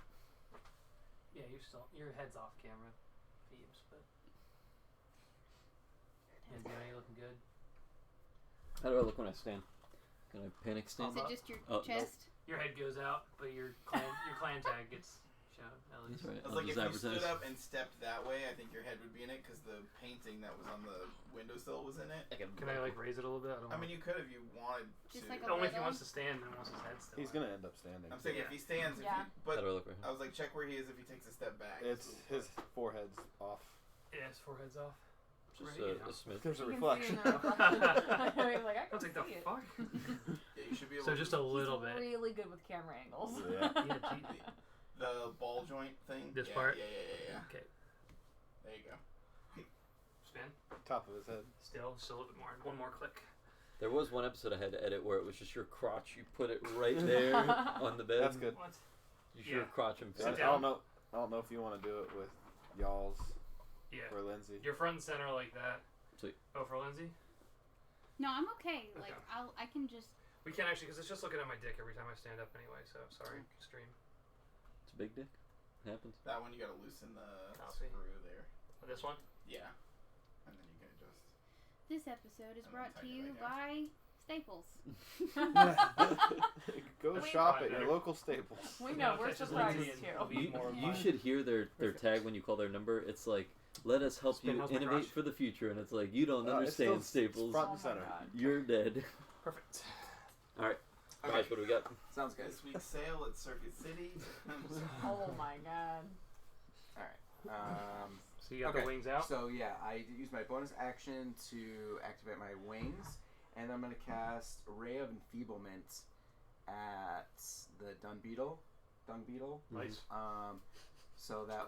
Yeah, your head's off camera, Phoebes, but and you looking good. How do I look when I stand? Can I panic stand? Is it just your Oh, chest? Your head goes out, but your clan tag gets shown at least. That's right. I was I'll like, if just you advertise. stood up and stepped that way, I think your head would be in it because the painting that was on the windowsill was in it. Can I like raise it a little bit? I don't I know. mean, you could if you wanted Just to. like a Only if he little? wants to stand and wants his head still. He's gonna end up standing. I'm saying if Yeah. he stands, Yeah. but How do I look right I here? was like, check where he is if he takes a step back. It's his forehead's off. Yeah, his forehead's off. Just Right, a smidge. There's a You can see reflection. in the reflection. I was like, I I'll can take the see it. fuck. Yeah, you should be able So to. just a little He's bit. really good with camera angles. Yeah. Yeah, gee. The ball joint thing. This yeah, part? Yeah. Okay, There you go. spin. Top of his head. Still, just a little bit more. One more click. There was one episode I had to edit where it was just your crotch. You put it right there on the bed. That's good. What? You should Yeah. crotch and I Sit fit. down. don't know if you want to do it with y'all's Yeah. or Lindsay. You're front and center like that. Sweet. Oh, for Lindsay? No, I'm okay. Like Okay. I can just. We can't actually, because it's just looking at my dick every time I stand up anyway, so sorry, stream. It's a big dick. It happens. That one you gotta loosen the Copy. screw there. This one? Yeah. And then you can adjust. This episode is I'm brought to tighten it you right by Staples. Go Wait, shop fine, at your better. local Staples. We know, No, we're catches surprised Lindsay and too. will be You, more you fun. should hear their tag when you call their number. It's like, let us help Spin you how's my innovate crotch? for the future. And it's like, you don't It's understand still Staples. front Oh and my center. God. You're dead. Perfect. Raj, what do we got? Sounds good. This week's sale at Circuit City. Oh my god. Alright. So you got Okay. the wings out? So yeah, I use my bonus action to activate my wings, and I'm gonna cast Ray of Enfeeblement at the Dung Beetle. Nice. So that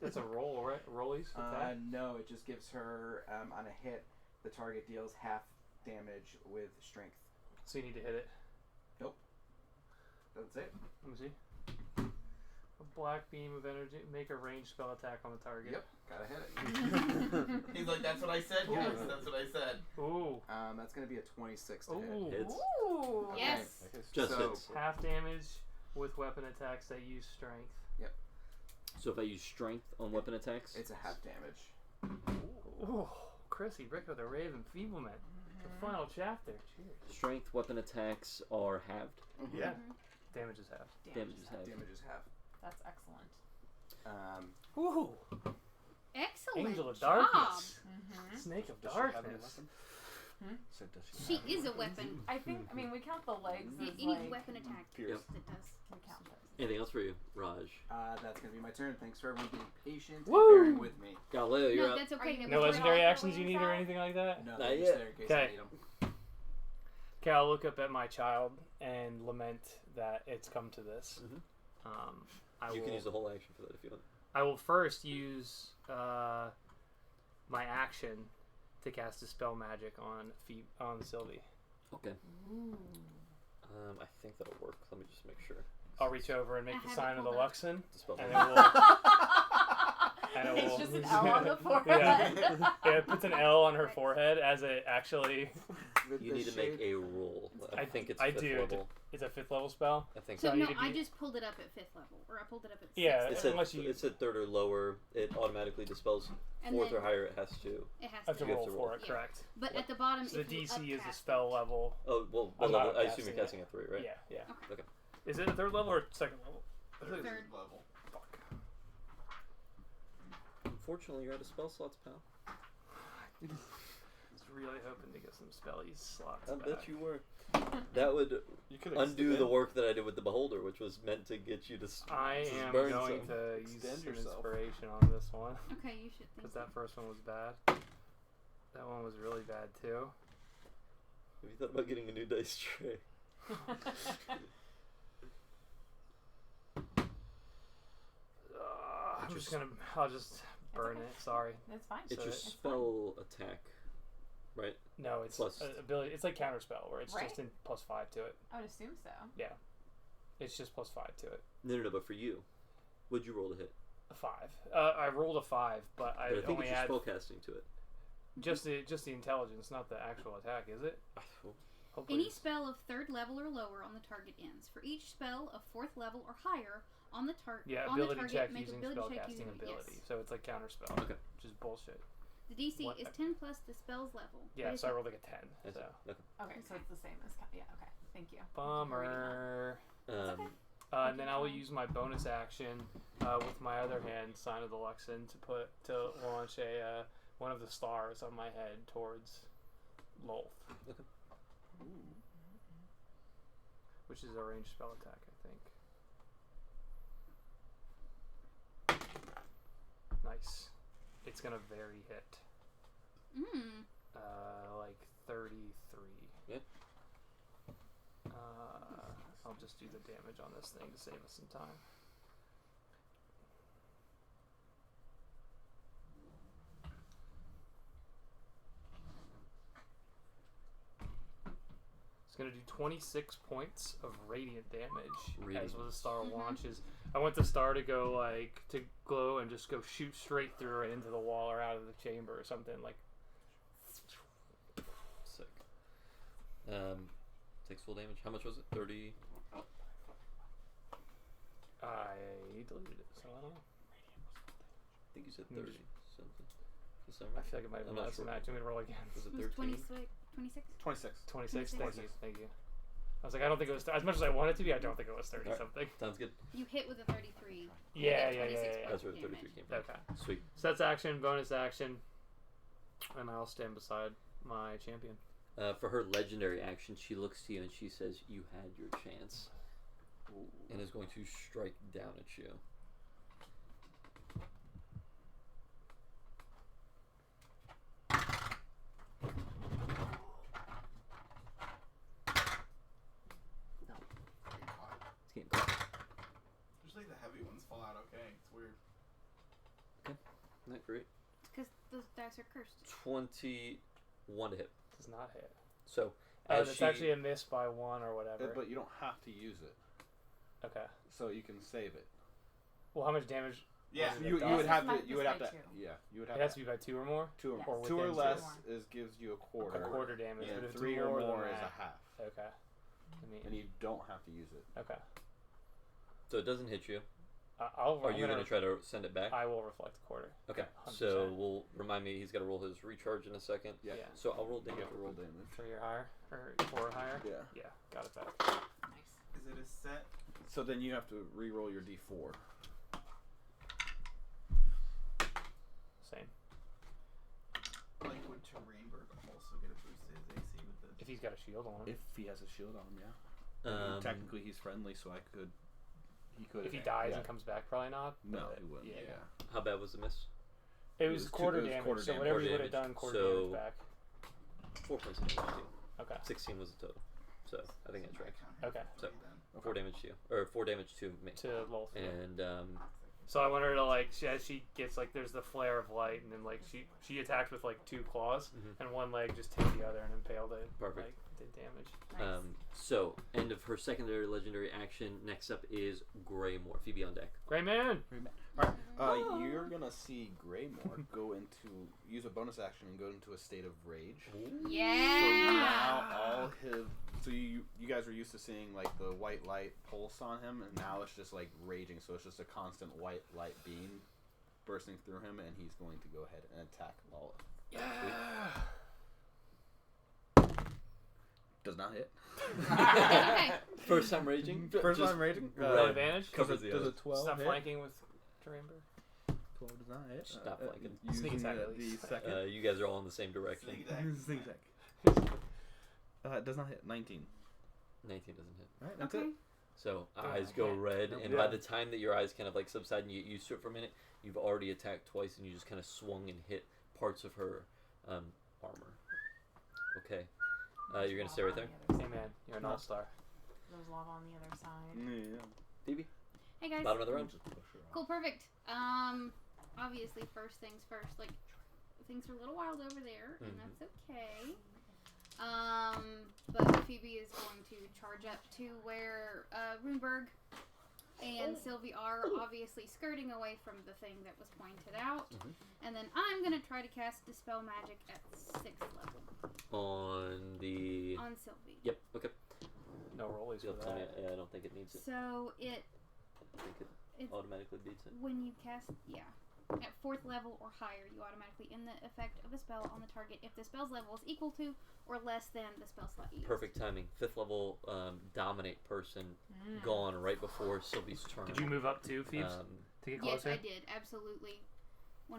That's a roll, right? Rollies with that? no, it just gives her on a hit, the target deals half damage with strength. So you need to hit it. That's it. Let me see. A black beam of energy. Make a ranged spell attack on the target. Yep, gotta hit it. He's like, that's what I said, guys. That's what I said. Ooh. That's gonna be a 26 to hit. Ooh. Hits. Ooh. Okay. Yes. Just So- hits. Half damage with weapon attacks that use strength. So if I use strength on weapon attacks, It's a half damage. Ooh. Chrissy, Rick with a ray of enfeeblement. The final chapter. Cheers. strength weapon attacks are halved. Yeah. Damage is half. Damage is halved. Damage is half. That's excellent. Ooh. Excellent Angel of job. Darkness. Mm-hmm. Snake of Does she have any Darkness. weapon? Hmm? So does She have any is a weapons? weapon. I think, I mean, we count the legs as Any like... weapon attack. Pierce. It does. We count those. Anything else for you, Raj? That's gonna be my turn. Thanks for everyone being patient Woo! and bearing with me. Galileo, you're No, up. that's Are okay. you No Before legendary all the actions you wings need or out? anything like that? No, Not they're yet. just there in case I Okay. need them. Okay, I'll look up at my child and lament that it's come to this. Mhm. I You can use the whole action for that if you want. I will first use my action to cast a spell magic on Sylvie. Okay. Ooh. I think that'll work. Let me just make sure. I'll reach over and make I the have sign it of the pulled up. Luxon, Dispel and magic. it will. And it It's will- just an L on the forehead. Yeah. Yeah, it puts an L on her forehead as it actually. With You the need to make shape- a roll. I think it's I fifth do. level. It's a 5th level spell. I think So So I no, need to I be- just pulled it up at 5th level, or I pulled it up at 6th. Yeah, It's unless at, you it's at 3rd or lower. It automatically dispels. And 4th then or higher, it has to. it has have to to. You have roll to for roll. it, Yeah. correct? But Yeah. at the bottom, So the if you DC is the upcast spell it- level. Oh, well, I'm level, not I assume you're casting casting at 3, right? Yeah, yeah. Okay. Is it a 3rd level or 2nd level? I think it's- Third level. Fuck. Unfortunately, you're out of spell slots, pal. I was really hoping to get some spellies slots I back. bet you were. That would You could undo the work that I did with the Beholder, which was meant to get you to I just am burn going some. to use Extend some yourself. inspiration on this one. Okay, you should think. Because that first one was bad. That one was really bad too. Have you thought about getting a new dice tray? I'm just gonna. I'll just burn okay. it. Sorry. That's fine. It's So your it's spell attack, right? No, it's Plus- ability. It's like counterspell, where it's Right. just in +5 to it. I would assume so. Yeah, it's just +5 to it. No, but for you, what'd you roll to hit? A 5. I rolled a 5, but I, But I think only it's your add spellcasting to it. just the intelligence, not the actual attack, is it? Hopefully Any it's- spell of 3rd level or lower on the target ends. For each spell of 4th level or higher on the target, Yeah, on the ability target, check make using ability check spellcasting using ability. Yes. So it's like counterspell. Okay. Which is bullshit. The DC What- is 10 plus the spell's level. Yeah, It is so I rolled like a 10. That's So. it. Okay. Okay, so it's the same as. Yeah. Okay. Thank you. Bummer. Um, And then I will use my bonus action with my other hand, Sign of the Luxon, to launch a one of the stars on my head towards Lolth. Okay. Which is a ranged spell attack, I think. Nice. It's gonna vary hit. Like 33. Yeah. I'll just do the damage on this thing to save us some time. It's going to do 26 points of radiant damage as the star launches. I want the star to go to glow and just go shoot straight through it into the wall or out of the chamber or something like. Sick. Takes full damage. How much was it? 30. I deleted it, so I don't know. I think you said 30 something. Does that sound I right? feel like it might have I'm been not less than sure. that. Do you want me to roll again? Was it It was 13? 26? 26. 26. 26. Thank you. I was like, I don't think it was as much as I want it to be. I don't think it was 30 Alright. something. Sounds good. You hit with a 33. Yeah. 26 That's where the damage. 33 came from. Okay. Sweet. So that's action, bonus action, and I'll stand beside my champion. For her legendary action, she looks to you and she says, "You had your chance," and is going to strike down at you. It's getting caught. Just like the heavy ones fall out okay. It's weird. Not great. It's because those dice are cursed. 21 to hit. Does not hit. So Oh, as that's she actually a miss by 1 or whatever. But you don't have to use it, Okay. so you can save it. Well, how much damage? Yeah. was it? You Yes, would have it's to. You would have by to. 2. Yeah. You would have It has to. to be by 2 or more. Two or, Yes. Or two or within less two. gives you a quarter. A quarter damage. Yeah, but if it's 3 or more more than is that, a half, Okay. I mean, and you don't have to use it. okay. So it doesn't hit you. I'll. Are I'm you going to try to send it back? I will reflect a quarter. Okay. 100%. So we'll remind me he's got to roll his recharge in a second. Yeah. Yeah. So I'll roll You damage. have to roll damage. 3 or higher, or 4 or higher. Yeah. Yeah, got it back. Nice. Is it a set? So then you have to re-roll your d4. Same. Like, would Terrainberg also get a boost to his AC with this? If he's got a shield on him. If he has a shield on him, yeah. Technically, he's friendly, so I could. He could. If he dies yeah. and comes back, probably not. No, but he wouldn't. Yeah. How bad was the miss? It was quarter it was damage. quarter So damage. whatever Quarter you would have damage. done, quarter So- damage back. 4 points of damage to you. Okay. 16 was the total. So I think that's right. Okay. So 4 damage to you, or 4 damage to me. To Lolth. And So I want her to as she gets there's the flare of light, and then she attacked with 2 claws, Mhm. and one leg just hit the other and impaled it. Perfect. Did damage. Nice. So end of her secondary legendary action. Next up is Greymore. Phoebe on deck. Great man. Alright, you're gonna see Greymore use a bonus action and go into a state of rage. So now you guys were used to seeing the white light pulse on him, and now it's just raging. So it's just a constant white light beam bursting through him, and he's going to go ahead and attack Lolth. Yeah. Does not hit. First time raging. First Just time raging. No advantage. Covers the does other. a 12 Stop hit? flanking with Terrainberg. 12 does not hit. Stop flanking. Sneak Using attack, at the least. second. You guys are all in the same direction. Sneak attack. It does not hit. 19. 19 doesn't hit. Alright, that's Okay. it. So Oh, eyes go okay. red, Nope. and by the time that your eyes kind of subside and you get used to it for a minute, you've already attacked twice, and you just kind of swung and hit parts of her armor. Okay. You're gonna stay right there. Hey man, you're an all-star. There's lava on the other side. Yeah. Phoebe, Hey guys. bottom of the round. Just push her Cool, perfect. Obviously, first things first. Like, things are a little wild over there, and that's okay. But Phoebe is going to charge up to where Runeberg and Sylvie are obviously skirting away from the thing that was pointed out. And then I'm going to try to cast Dispel Magic at 6th level. On Sylvie. Yep, okay. No rollies for Tell me, that. yeah, I don't think it needs it. So I think it automatically beats it. when you cast, at 4th level or higher, you automatically end the effect of a spell on the target if the spell's level is equal to or less than the spell slot used. Perfect timing. 5th level dominate person gone right before Sylvie's turn. Did you move up too, Phoebes? To get closer? Yes, I did. Absolutely. 100%.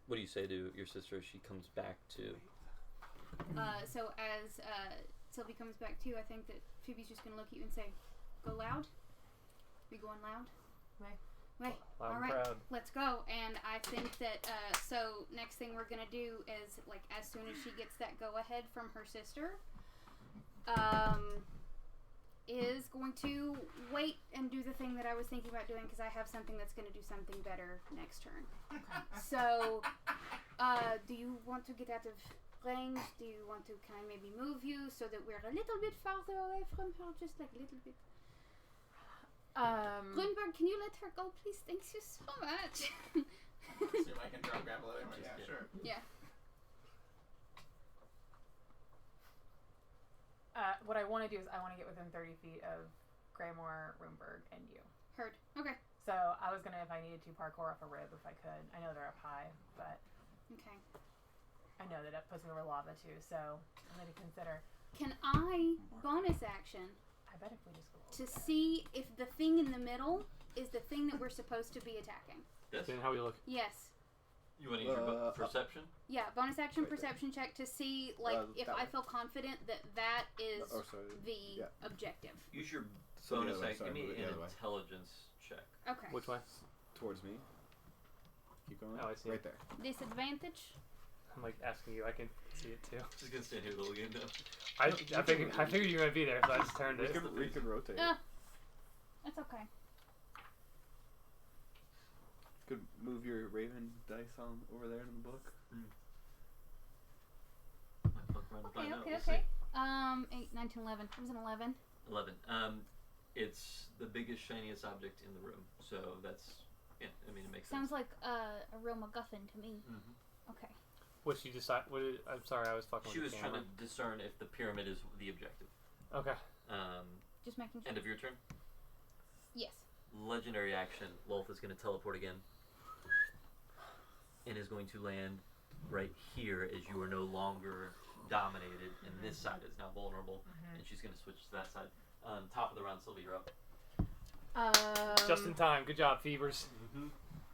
What do you say to your sister as she comes back to? So as Sylvie comes back too, I think that Phoebe's just going to look at you and say, go loud. We going loud? Right. Loud All and right. proud. Let's go. And I think that, so next thing we're going to do is, like, as soon as she gets that go-ahead from her sister, is going to wait and do the thing that I was thinking about doing because I have something that's going to do something better next turn. So, do you want to get out of range? Do you want to, can I maybe move you so that we're a little bit farther away from her? Just like a little bit. Grunberg, can you let her go, please? Thank you so much. See if I can drop grapple it. Yeah, sure. Yeah. What I want to do is I want to get within 30 feet of Graymore, Runeberg, and you. Heard. Okay. So I was gonna, if I needed to, parkour off a rib if I could. I know they're up high, but Okay. I know that it puts me over lava too, so I'm gonna consider. Can I bonus action I bet if we just go to see if the thing in the middle is the thing that we're supposed to be attacking? Yes. Then how we look? Yes. You want to use your perception? Yeah, bonus action Right there. perception check to see, like, if that I one. feel confident that that is sorry. the Yeah. objective. Use your So the bonus other way, action. sorry, Give me move it the an other way. intelligence check. Okay. Which way? Towards me. Keep going. Oh, I see. Right there. Disadvantage? I'm like asking you. I can see it too. Just gonna stand here the whole game now. I figured you were gonna be there, so I just turned We it. could rotate. That's okay. Could move your Raven dice on over there in the book. Okay. 8, 9, 10, 11. It was an 11. 11. It's the biggest, shiniest object in the room. So that's, yeah, I mean, it makes Sounds sense. like a real MacGuffin to me. Okay. What she decide? I'm sorry, I was fucking. She with was the trying camera. to discern if the pyramid is the objective. Okay. Just making sure. End of your turn. Yes. Legendary action. Lolth is going to teleport again. And is going to land right here as you are no longer dominated, and this side is now vulnerable. And she's going to switch to that side. Top of the round, Sylvie, you're up. Just in time. Good job, Fevers.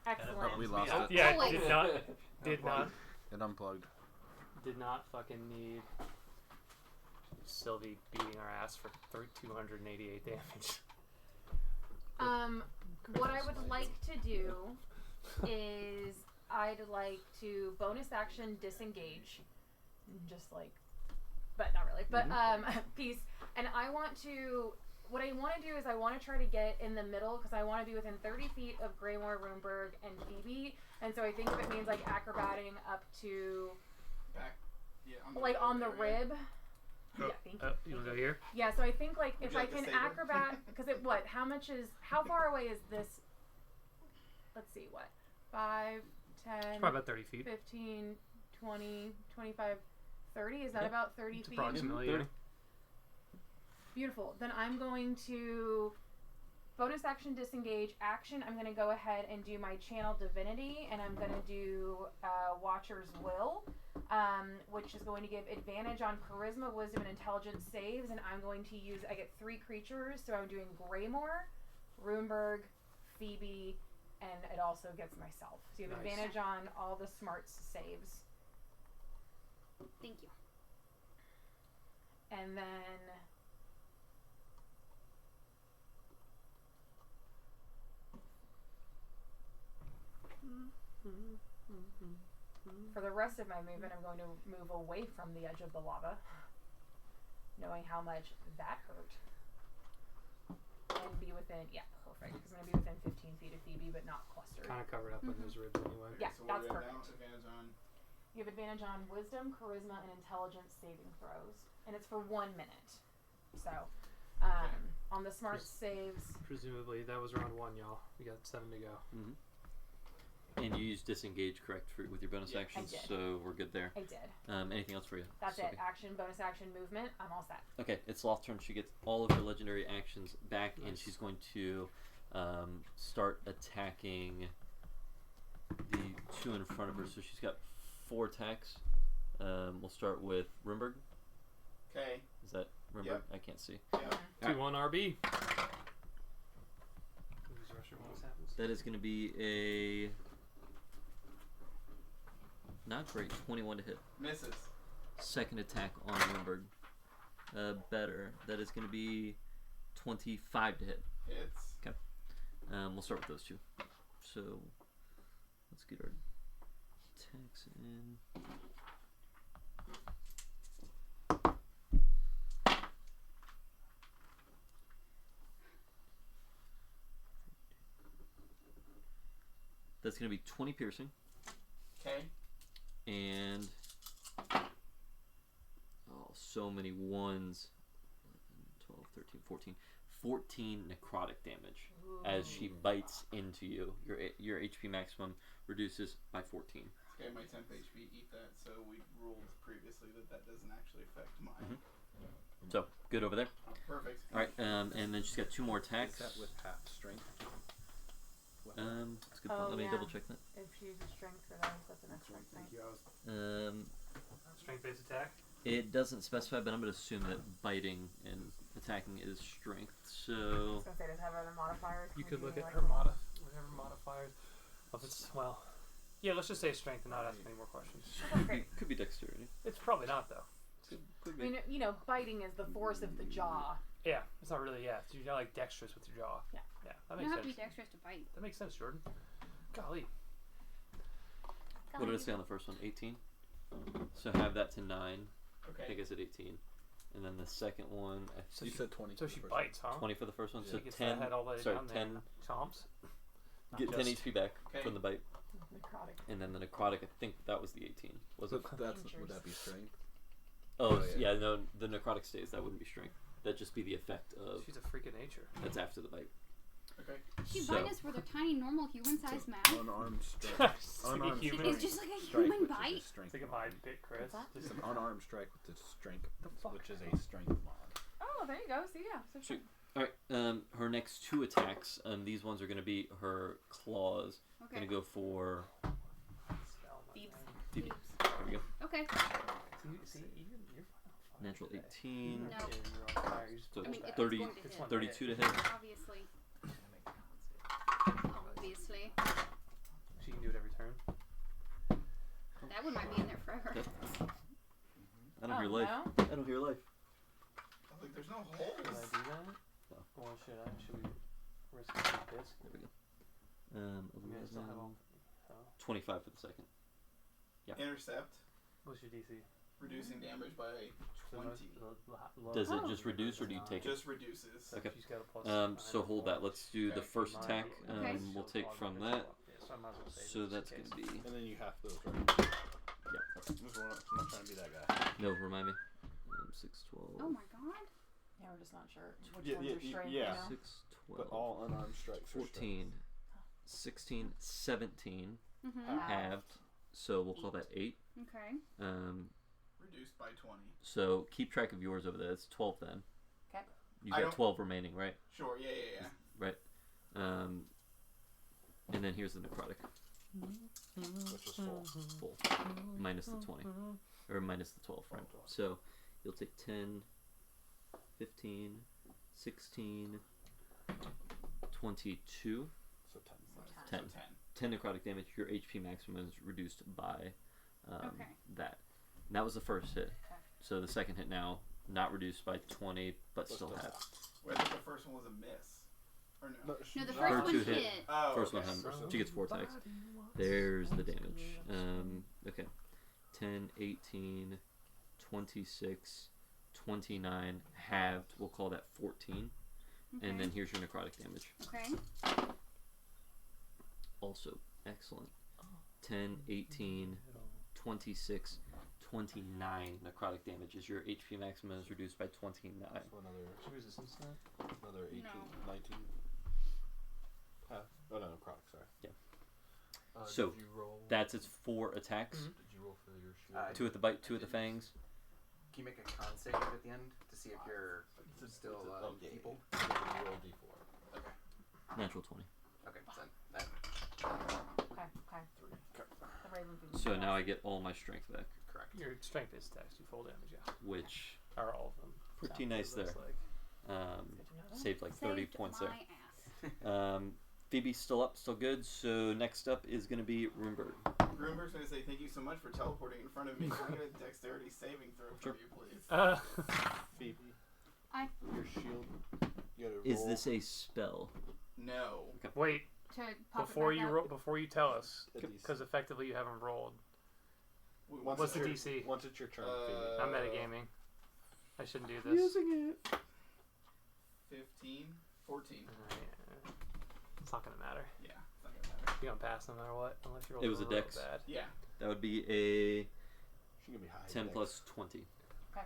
Excellent. We lost it. Yeah, Oh, wait. did not It unplugged. did not fucking need Sylvie beating our ass for 288 damage. What I would like to do is I'd like to bonus action disengage, just like, but not really, but piece. And I want to. What I want to do is I want to try to get in the middle because I want to be within 30 feet of Graymore, Runeberg, and Phoebe. And so I think if it means like acrobating up to Back. Yeah. on the area. rib. Yeah, thank you. You wanna go here? Yeah, so I think like Would if you I like the can saber? acrobat, because it what? How far away is this? Let's see, what? 5, 10, It's probably about 30 feet. 15, 20, 25, 30? Is that Yeah. about 30 It's feet? approximately. Yeah. Beautiful. Then I'm going to bonus action disengage action. I'm going to go ahead and do my channel divinity, and I'm going to do Watcher's Will, which is going to give advantage on charisma, wisdom, and intelligence saves. And I'm going to use. I get 3 creatures, so I'm doing Graymore, Runeberg, Phoebe, and it also gets myself. So you have Nice. advantage on all the smarts saves. Thank you. And then for the rest of my movement, I'm going to move away from the edge of the lava, knowing how much that hurt, and be within, yeah, perfect, because I'm going to be within 15 feet but not clustered. Kind of covered up in those ribs anyway. Yeah, So what that's do we have now? perfect. Advantage on. You have advantage on wisdom, charisma, and intelligence saving throws, and it's for 1 minute. So, on the smart saves. Presumably that was round 1, y'all. We got 7 to go. Mm-hmm. And you use disengage, correct, with your bonus actions, I did. so we're good there. I did. Anything else for you? That's Okay. it. Action, bonus action, movement. I'm all set. Okay, it's Lolth's turn. She gets all of her legendary actions back, and she's going to start attacking the 2 in front of her. So she's got 4 attacks. We'll start with Rimberg. Okay. Is that Rimberg? Yep. I can't see. Yep. 2-1 RB. Whose rush or bonus happens? That is going to be a not great 21 to hit. Misses. Second attack on Rimberg. Better. That is going to be 25 to hit. Hits. We'll start with those 2. So let's get our attacks in. That's going to be 20 piercing. Okay. And so many ones. 11, 12, 13, 14. 14 necrotic damage as she bites into you. Your HP maximum reduces by 14. Okay, my temp HP, eat that. So we ruled previously that doesn't actually affect mine. So good over there. Perfect. All right, and then she's got 2 more attacks. Is that with half strength? That's a good point. Let me double check that. If she uses strength for those, that's an extra Thank thing. you. I was Strength-based attack. It doesn't specify, but I'm going to assume that biting and attacking is strength. I So was gonna say, does it have other modifiers? You Can could we look do, at like, her whatever modifiers. If it's yeah. Let's just say strength and not ask any more questions. Okay, great. could be dexterity. It's probably not though. Could I mean, biting is the force of the jaw. Yeah, it's not really. Yeah, you're not like dexterous with your jaw. Yeah. Yeah, that You makes don't have to be sense. dexterous to bite. That makes sense, Jordan. Golly. What did I say on the first one? 18. So have that to 9. I Okay. think I said 18. And then the second one, So You she, said 20. so she bites, huh? 20 for the first one. Yeah. So She gets 10. that head all the way Sorry, down 10. there. Chomps. Not Get 10 just- HP back Okay. from the bite. Necrotic. And then the necrotic, I think that was the 18. Was it? Would that be strength? Oh, Oh, yeah. yeah. No, the necrotic stays. That wouldn't be strength. That'd just be the effect of. She's a freak of nature. That's after the bite. Okay. She's So- biting us with a tiny, normal human-sized mouth. Unarmed strike. Unarmed human. It's just like a strike, human which is bite. a strength Think of mod. my bit, Chris. What's that? It's an unarmed strike with the strength, The fuck? which is a strength mod. Oh, there you go. See, yeah. So Sweet. All right. Her next 2 attacks. These ones are going to be her claws. Okay. Going to go for. Spell, my Thieves. man. Thieves. There we go. Okay. See, you're fine. Natural today. 18. No. Yeah, you're on fire. You just So push I mean, back. it's 30, going to It's hit. one 32 to hit. Obviously. Obviously. She can do it every turn. That one might be in there forever. I don't hear life. No? I don't hear life. I think there's no Should I holes. do that? No. Or should we risk a disc? There we go. I mean, I still have 11, all. Oh. 25 for the second. Yeah. Intercept. What's your DC? Reducing damage by So 20. Does it Oh. just reduce or do you take it? Just reduces. Okay. She's got a plus. So hold that. Let's do the Okay. first attack. Okay. We'll take from that. Yeah, so I might as well save So it just that's in going case. to be. And then you have those, right? Yep. I'm not trying to be that guy. No, remind me. 6, 12. Oh my god. Yeah, we're just not sure which Yeah, ones yeah, are strength. yeah. You know? 6, 12. But all unarmed strikes are 14, 16, 17. Mm-hmm. Halved. So we'll call that 8. Okay. Reduced by 20. So keep track of yours over there. It's 12 then. Okay. You I got don't- 12 remaining, right? Sure, yeah. Right. And then here's the necrotic. Which is full. Full. Minus the 20. Or minus the 12, right? So you'll take 10, 15, 16, 22, So 10. 10. So 10. 10 necrotic damage. Your HP maximum is reduced by Okay. that. And that was the first hit. So the second hit now, not reduced by 20, but still still half. Wait, I think the first one was a miss. Or no? No, the First first one two hit. hit. Oh, First okay. one, she gets 4 attacks. There's the damage. Okay. 10, 18, 26, 29, halved. We'll call that 14. Okay. And then here's your necrotic damage. Okay. also excellent. 10, 18, 26, 29 necrotic damage as your HP maximum is reduced by 29. So another resistance to that? another 18, No. 19. Oh no, necrotic. Sorry. Yeah. So did you roll? That's its 4 attacks. Did you roll for your shield? 2 at the bite, 2 at the fangs. Can you make a con save at the end to see if you're still feeble? You roll D4. Okay. Natural 20. Okay. So that. Okay. The Raven food. So now I get all my strength back, Correct. Your strength is attacks, you full damage, yeah. which Or all of them. pretty Sounds nice what it there. looks like. Good to know that. Saved like 30 Saved points my there. ass. Phoebe's still up, still good. So next up is going to be Runeberg. Groomberg's gonna say thank you so much for teleporting in front of me. Can I get a dexterity saving throw from you, please? Phoebe. Aye. Your shield. You gotta Is roll. this a spell? No. Wait, To pop before it back you up. roll, before you tell us, The DC. because effectively you haven't rolled. Once What's the it's your- DC? Once it's your turn, Phoebe. I'm metagaming. I shouldn't do this. Using it. 15, 14. It's not gonna matter. Yeah, it's not gonna matter. You're gonna pass no matter what, unless you roll It was a real dex. bad. Yeah. That would be a She's gonna be high. 10 dex. plus 20. Okay.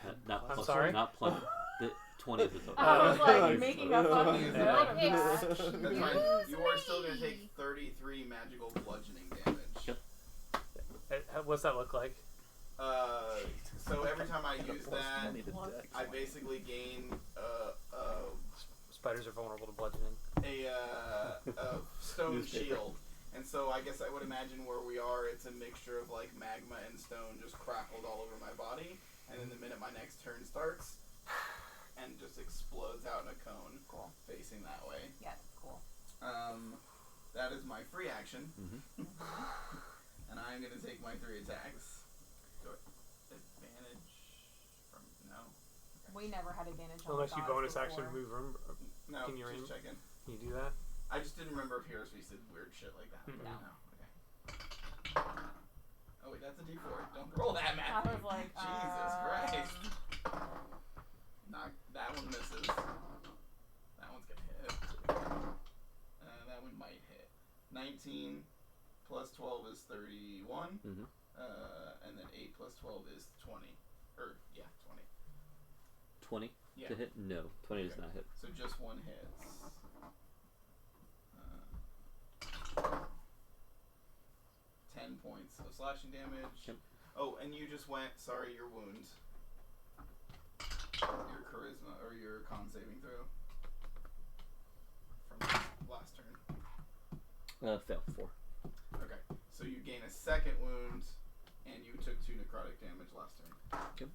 10 Not I'm plus, sorry? Not plus. The 20 is the total. I was Oh. like making a fucking Yeah. note of It's that. That's Excuse fine. You are still gonna me. take 33 magical bludgeoning damage. Yep. What's that look like? So every time I And a use plus that, 20 to dex. I basically gain Spiders are vulnerable to bludgeoning. a stone Newspaper. shield. And so I guess I would imagine where we are, it's a mixture of like magma and stone just crackled all over my body. And then the minute my next turn starts, and just explodes out in a cone, Cool. facing that way. Yeah, cool. That is my free action, Mhm. and I'm gonna take my 3 attacks. Do I advantage from no? We never had advantage on Unless the you gods bonus before. action move room. No, Can you just aim? checking. Can you do that? I just didn't remember if Heroes Feast did weird shit like that. But No. no. Okay. Oh wait, that's a D4. Don't roll that, I Matthew. was like, Jesus Christ. Knock. That one misses. That one's gonna hit. That one might hit. 19 plus 12 is 31. Mhm. And then 8 plus 12 is 20. Or, yeah, 20. 20 Yeah. to hit? No. 20 does Okay. not hit. So just one hits. 10 points of slashing damage. Yep. Oh, and you just went, sorry, your wound. Your charisma, or your con saving throw. From last turn. Fail. 4. Okay, so you gain a second wound, and you took 2 necrotic damage last turn. Okay.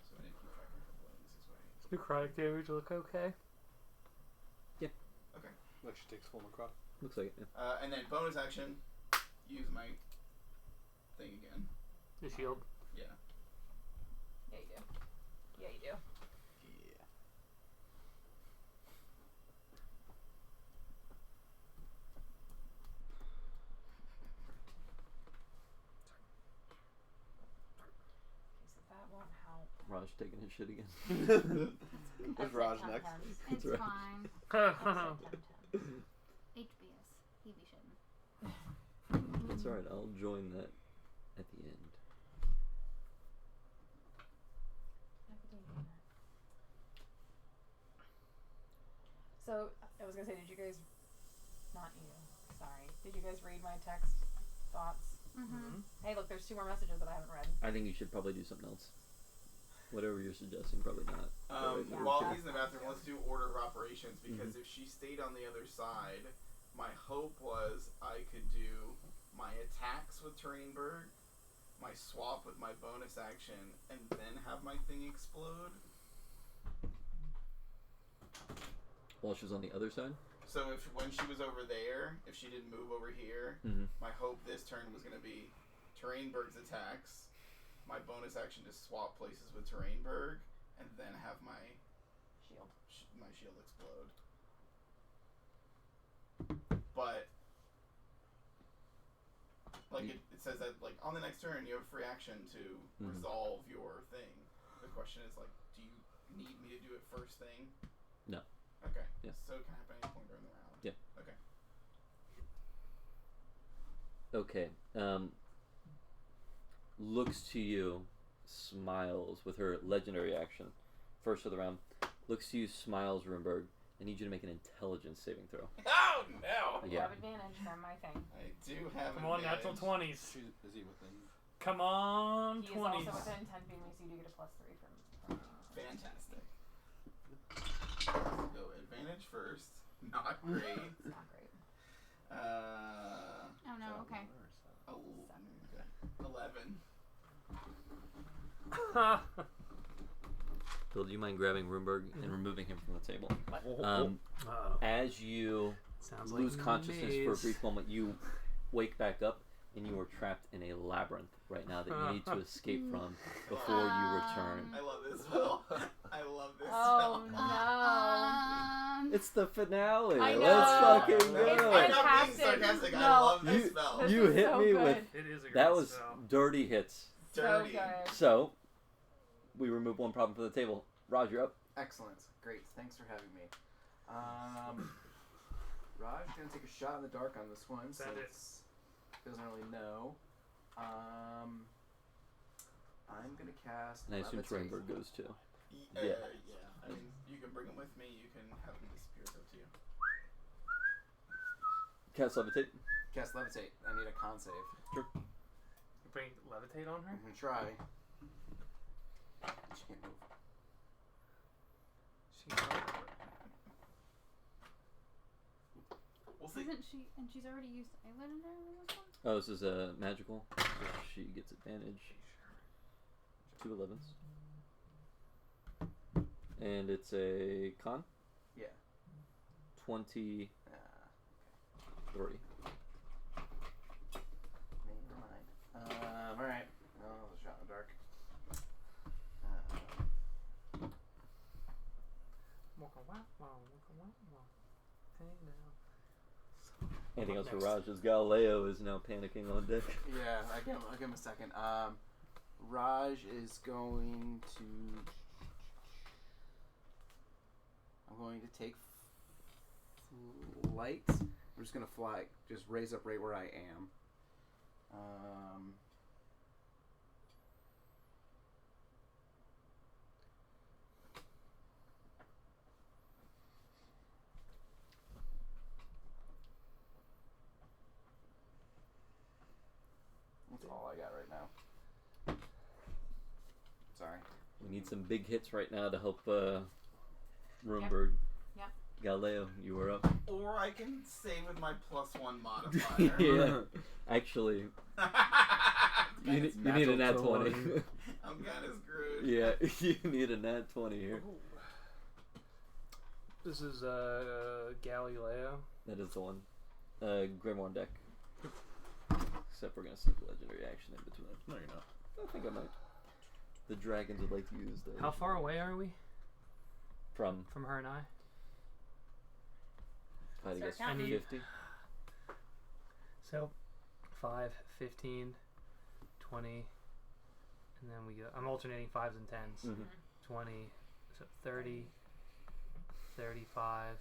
So I didn't keep track of the wounds this way. Necrotic damage look okay. Okay. Like she takes full necrotic. Looks like it. Yeah. And then bonus action, use my thing again. The shield. Yeah. Yeah, you do. Yeah, you do. Yeah. Okay, so that won't help. Raj taking his shit again. Is Raj next? It's right. fine. Temp. HBS. He be shitting. That's alright. I'll join that at the end. So, I was gonna say, did you guys, not you, sorry, did you guys read my text thoughts? Mm-hmm. Hey, look, there's 2 more messages that I haven't read. I think you should probably do something else. Whatever you're suggesting, probably not. Yeah. While he's in the bathroom, let's do order of operations, because if she stayed on the other side, my hope was I could do my attacks with Terrainberg, my swap with my bonus action, and then have my thing explode. While she was on the other side? So if when she was over there, if she didn't move over here, Mm-hmm. my hope this turn was going to be Terrainberg's attacks, my bonus action to swap places with Terrainberg, and then have my Shield. my shield explode. But like it says that like on the next turn you have free action to resolve your thing. The question is like, do you need me to do it first thing? No. Okay. Yeah. So it can happen at any point during the round. Yeah. Okay. Okay. Looks to you, smiles with her legendary action. First of the round. Looks to you, smiles, Runeberg. I need you to make an intelligence saving throw. Oh no! You Yeah. have advantage from my thing. I do have. Come on, natural advantage. 20s. Is he within? Come on, He is 20s. also within 10 feet of me, so you do get a +3 from me. Fantastic. Let's go advantage first. Not great. It's not great. Oh no. Okay. 11. Bill, do you mind grabbing Runeberg and removing him from the table? Uh-oh. As you Sounds lose like consciousness for a maze. brief moment, you wake back up and you are trapped in a labyrinth right now that you need to escape from before you return. I love this spell. I love this Oh spell. no. It's the finale. I know. Let's fucking It's go. I'm not being fantastic. sarcastic. I No. love this You- spell. This You is hit so me good. with It is a great that was spell. dirty hits. Dirty. So good. So we remove one problem from the table. Raj, you're up. Excellent. Great. Thanks for having me. Raj gonna take a shot in the dark on this one Send it. since he doesn't really know. I'm gonna cast. And I assume Levitate. Trainberg goes too. Yeah. Yeah. I mean, you can bring him with me. You can have him disappear. It's up to you. Cast levitate. Cast levitate. I need a con save. You bring levitate on her? I'm gonna try. She can't move. We'll see. Isn't she? And she's already used eyeliner on this one. Oh, this is a magical. So she gets advantage. 2 11s. And it's a con. Yeah. 23. Never mind. All right. Oh, a shot in the dark. Anything else for Raj? As Galileo is now panicking on deck. Yeah, I'll give him a second. Raj is going to. I'm going to take flight. I'm just gonna fly. Just raise up right where I am. That's all I got right now. Sorry. We need some big hits right now to help Runeberg. Yep. Galileo, you were up. Or I can save with my +1 modifier. Yeah. Actually, you need a nat 20. I'm kind of screwed. Yeah, you need a nat 20 here. This is Galileo. That is the one. Grimoire deck. Except we're going to sneak a legendary action in between. No, you're not. I think I might. The dragons would like to use the. How far away are we From, from her and I? I Start guess, counting. 50. So 5, 15, 20, and then we go. I'm alternating 5s and 10s. Mhm. 20, so 30, 35,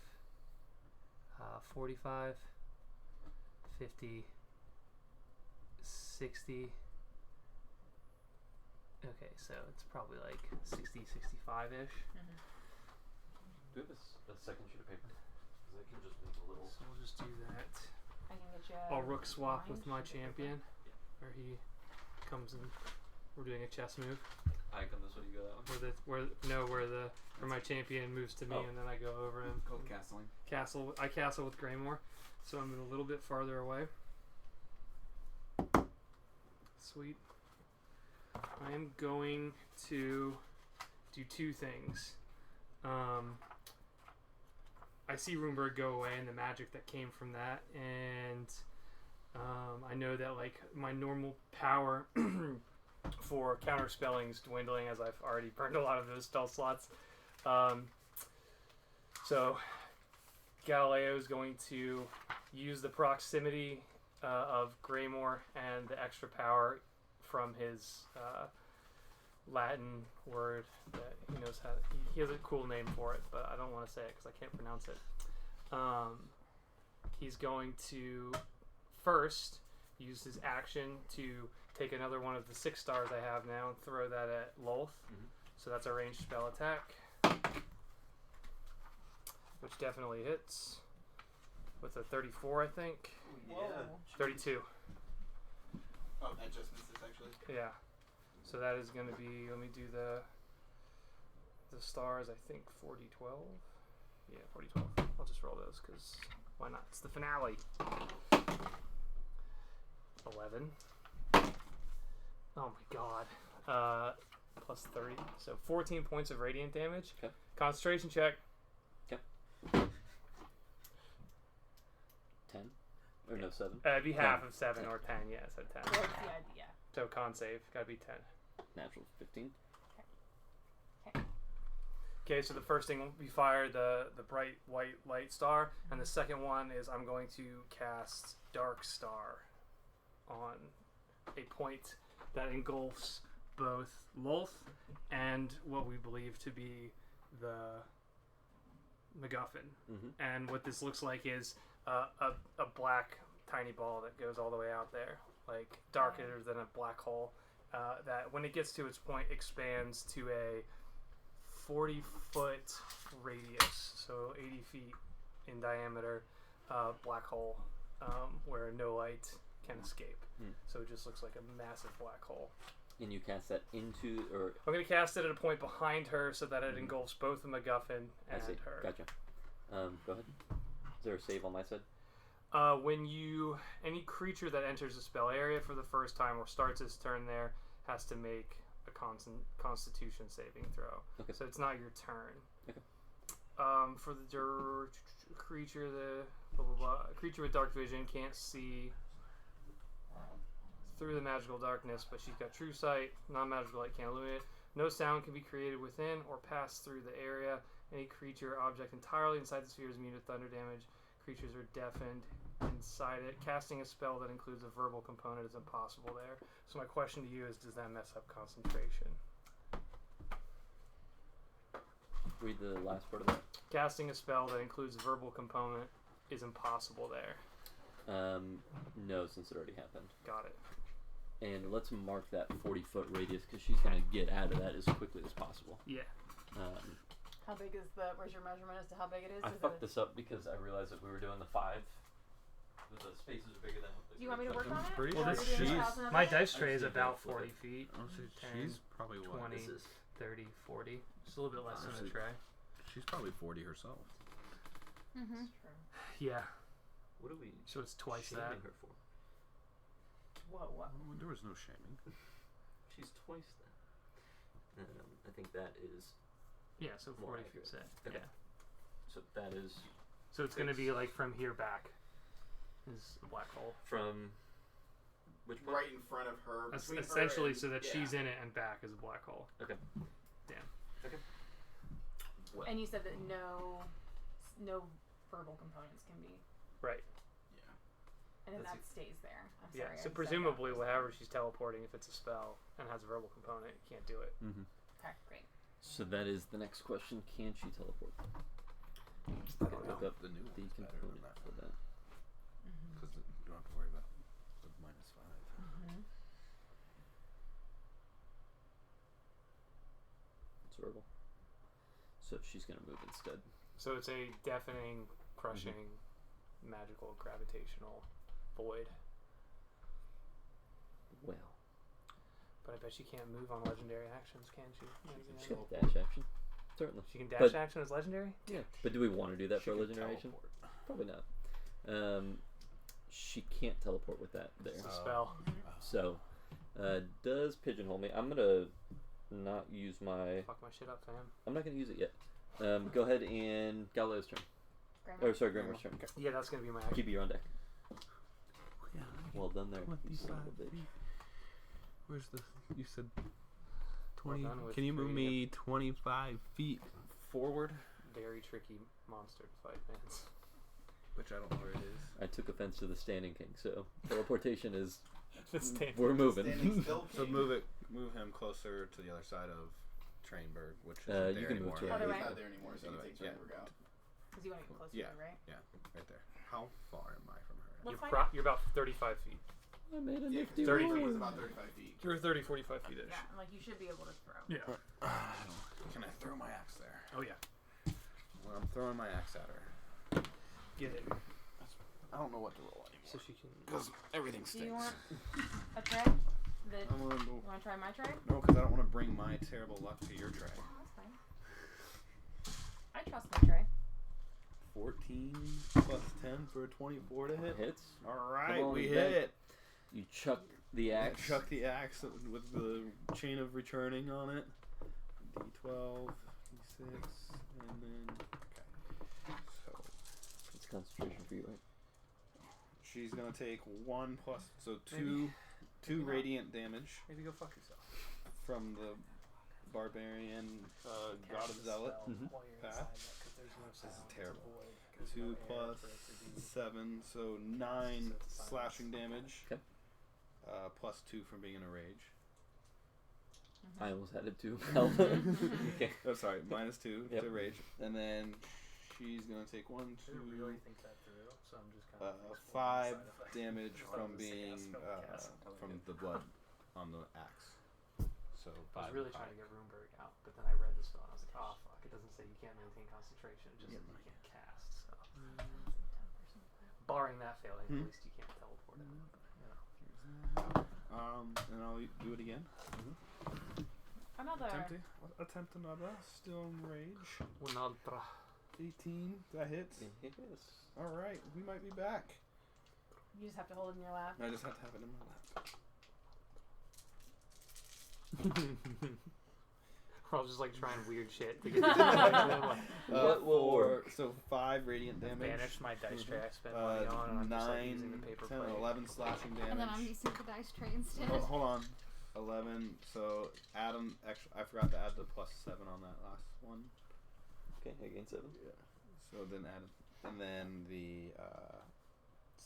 45, 50, 60. Okay, so it's probably like 60, 65-ish. Do you have a second sheet of paper? Because I can just make a little. So we'll just do that. I can get you. I'll rook swap with my orange. champion, where he comes in. We're doing a chess move. I come this way, you go that way. Where my champion moves to me Oh. and then I go over him. Called castling. I castle with Greymoor, so I'm a little bit farther away. Sweet. I am going to do 2 things. I see Runeberg go away and the magic that came from that, and I know that like my normal power for counterspelling is dwindling as I've already burned a lot of those spell slots. So Galileo is going to use the proximity of Greymoor and the extra power from his Latin word that he knows how. He has a cool name for it, but I don't want to say it because I can't pronounce it. He's going to first use his action to take another one of the 6 stars I have now and throw that at Lolth. So that's a ranged spell attack, which definitely hits with a 34, I think. Whoa. 32. Oh, that just misses actually. Yeah. So that is going to be, let me do the stars, I think 40-12. Yeah, 40-12. I'll just roll those because why not? It's the finale. 11. Oh my god. Plus 30. So 14 points of radiant damage. Okay. Concentration check. 10? Or no, 7? It'd be half of 7 or 10. Yeah, I said 10. Well, that's the idea. So con save. Gotta be 10. Natural 15. Okay, so the first thing will be fire, the bright white light star, and the second one is I'm going to cast Dark Star on a point that engulfs both Lolth and what we believe to be the MacGuffin. And what this looks like is a black tiny ball that goes all the way out there, like darker than a black hole, that when it gets to its point expands to a 40-foot radius, so 80 feet in diameter, black hole where no light can escape. So it just looks like a massive black hole. And you cast that into, or... I'm going to cast it at a point behind her so that it engulfs both the MacGuffin and her. Gotcha. Go ahead. Is there a save on my side? When any creature that enters the spell area for the first time or starts its turn there has to make a Constitution saving throw. Okay. So it's not your turn. Okay. For the creature, creature with dark vision can't see through the magical darkness, but she's got true sight. Non-magical light can't illuminate it. No sound can be created within or pass through the area. Any creature or object entirely inside the sphere is immune to thunder damage. Creatures are deafened inside it. Casting a spell that includes a verbal component is impossible there. So my question to you is, does that mess up concentration? Read the last part of that. Casting a spell that includes a verbal component is impossible there. No, since it already happened. Got it. And let's mark that 40-foot radius because she's going to get out of that as quickly as possible. Yeah. How big is where's your measurement as to how big it is? I fucked this up because I realized that we were doing the 5. The spaces are bigger than what Do you want me to work on it? Pretty Well, sure my dice tray is about 40 feet. Honestly, 10, she's probably 20, This is, 30, 40. Just a little bit less than a Honestly, tray. she's probably 40 herself. Mm-hmm. Yeah. What are we So it's twice shaming that. her for? What? Oh, there was no shaming. She's twice that. I think that is... Yeah, so More 40 accurate. feet set. Okay. Yeah. So that is... So it's going to be like from here back is a black hole. From... Which point? Right in front of her. between her Essentially and- so that yeah. she's in it and back is a black hole. Okay. Damn. Okay. Well, And you said that no verbal components can be, Right. Yeah. and then That's that stays there. I'm Yeah. sorry. I So said presumably that. whatever she's teleporting, if it's a spell and has a verbal component, you can't do it. Okay, great. So that is the next question. Can she teleport? I Look don't know. up The new the one's better than component that. for that. Because you don't have to worry about the -5. It's verbal. So she's going to move instead. So it's a deafening, crushing, magical, gravitational void. Well. But I bet she can't move on legendary actions, can she? She's got dash action. Certainly. She can dash But- action as legendary? Yeah. But do we want to do that She for a could legendary action? teleport. Probably not. She can't teleport with that there. It's a spell. So, does pigeonhole me. I'm gonna not use my. Fuck my shit up, fam. I'm not gonna use it yet. Go ahead and Galileo's turn. Grandma? Or sorry, Grimmer's turn. Yeah, that's gonna be my action. Keep you on deck. Yeah. Well done there. you son of a 25 bitch. feet. Where's the? You said Well 20. done with Can you move creative. me 25 feet forward? Very tricky monster to fight, man. Which I don't know where it is. I took offense to the standing king, so teleportation is. The stand- We're Standing moving. still So king. move him closer to the other side of Trainberg, which is You there can move anymore. to Yeah, Other he's way. not there anymore, so you Other can way, take yeah. Trainberg out. Because you want to get closer Yeah. to her, right? Right there. How far am I from her? Let's You're, find out. you're about 35 feet. I made a Yeah, nifty 30 roll. feet. It's about 35 feet. You're 30, 45 feet ish. Yeah, like you should be able to throw. Yeah. Can I throw my axe there? Oh yeah. Well, I'm throwing my axe at her. Get it. I don't know what to roll anymore. So she can. Because everything Do stinks. you want a tray? I'm gonna You want to try my tray? No, because I don't want to bring my terrible luck to your tray. Oh, that's fine. I trust my tray. 14 plus 10 for a 24 to hit. Hits. Alright, Come on, we you hit bet. it. You chuck the axe. Chuck the axe with the chain of returning on it. D12, D6, and then. Okay. So It's concentration for you, right? she's gonna take 1 plus. So 2 radiant damage Maybe go fuck yourself. from the barbarian god of zealot. While you're path. inside that, 'cause there's no This sound, is it's a terrible. void, 'cause 2 no air plus for it to be- 7, so 9 So it's a slashing silence. damage. Okay. Plus 2 from being in a rage. I almost had it too. Help. Okay. Oh, sorry, minus 2 Yep. to rage. And then she's going to take 1, I didn't 2, really think that through, so I'm just kind of 5 damage from being spellcast. from the blood on the axe. So 5. I was really trying to get Runeberg out, but then I read the spell and I was like, oh fuck, it doesn't say you can't maintain concentration, it just says you can't cast. So. Barring that failing, at least you can't teleport it. And I'll do it again. Another. Attempt another. Still in rage. Un'altra. 18. That hits. Yes. All right, we might be back. You just have to hold it in your lap. I just have to have it in my lap. We're all just like trying weird shit to get to What will work? So 5 radiant damage. Banish my dice tray I spent money on, and I'm just like using the 9, paper 10, plate. 11 slashing damage. And then I'm using the dice tray instead. Hold on. 11. So add an extra. I forgot to add the plus 7 on that last one. Okay, I gain 7. Yeah. So then add, and then the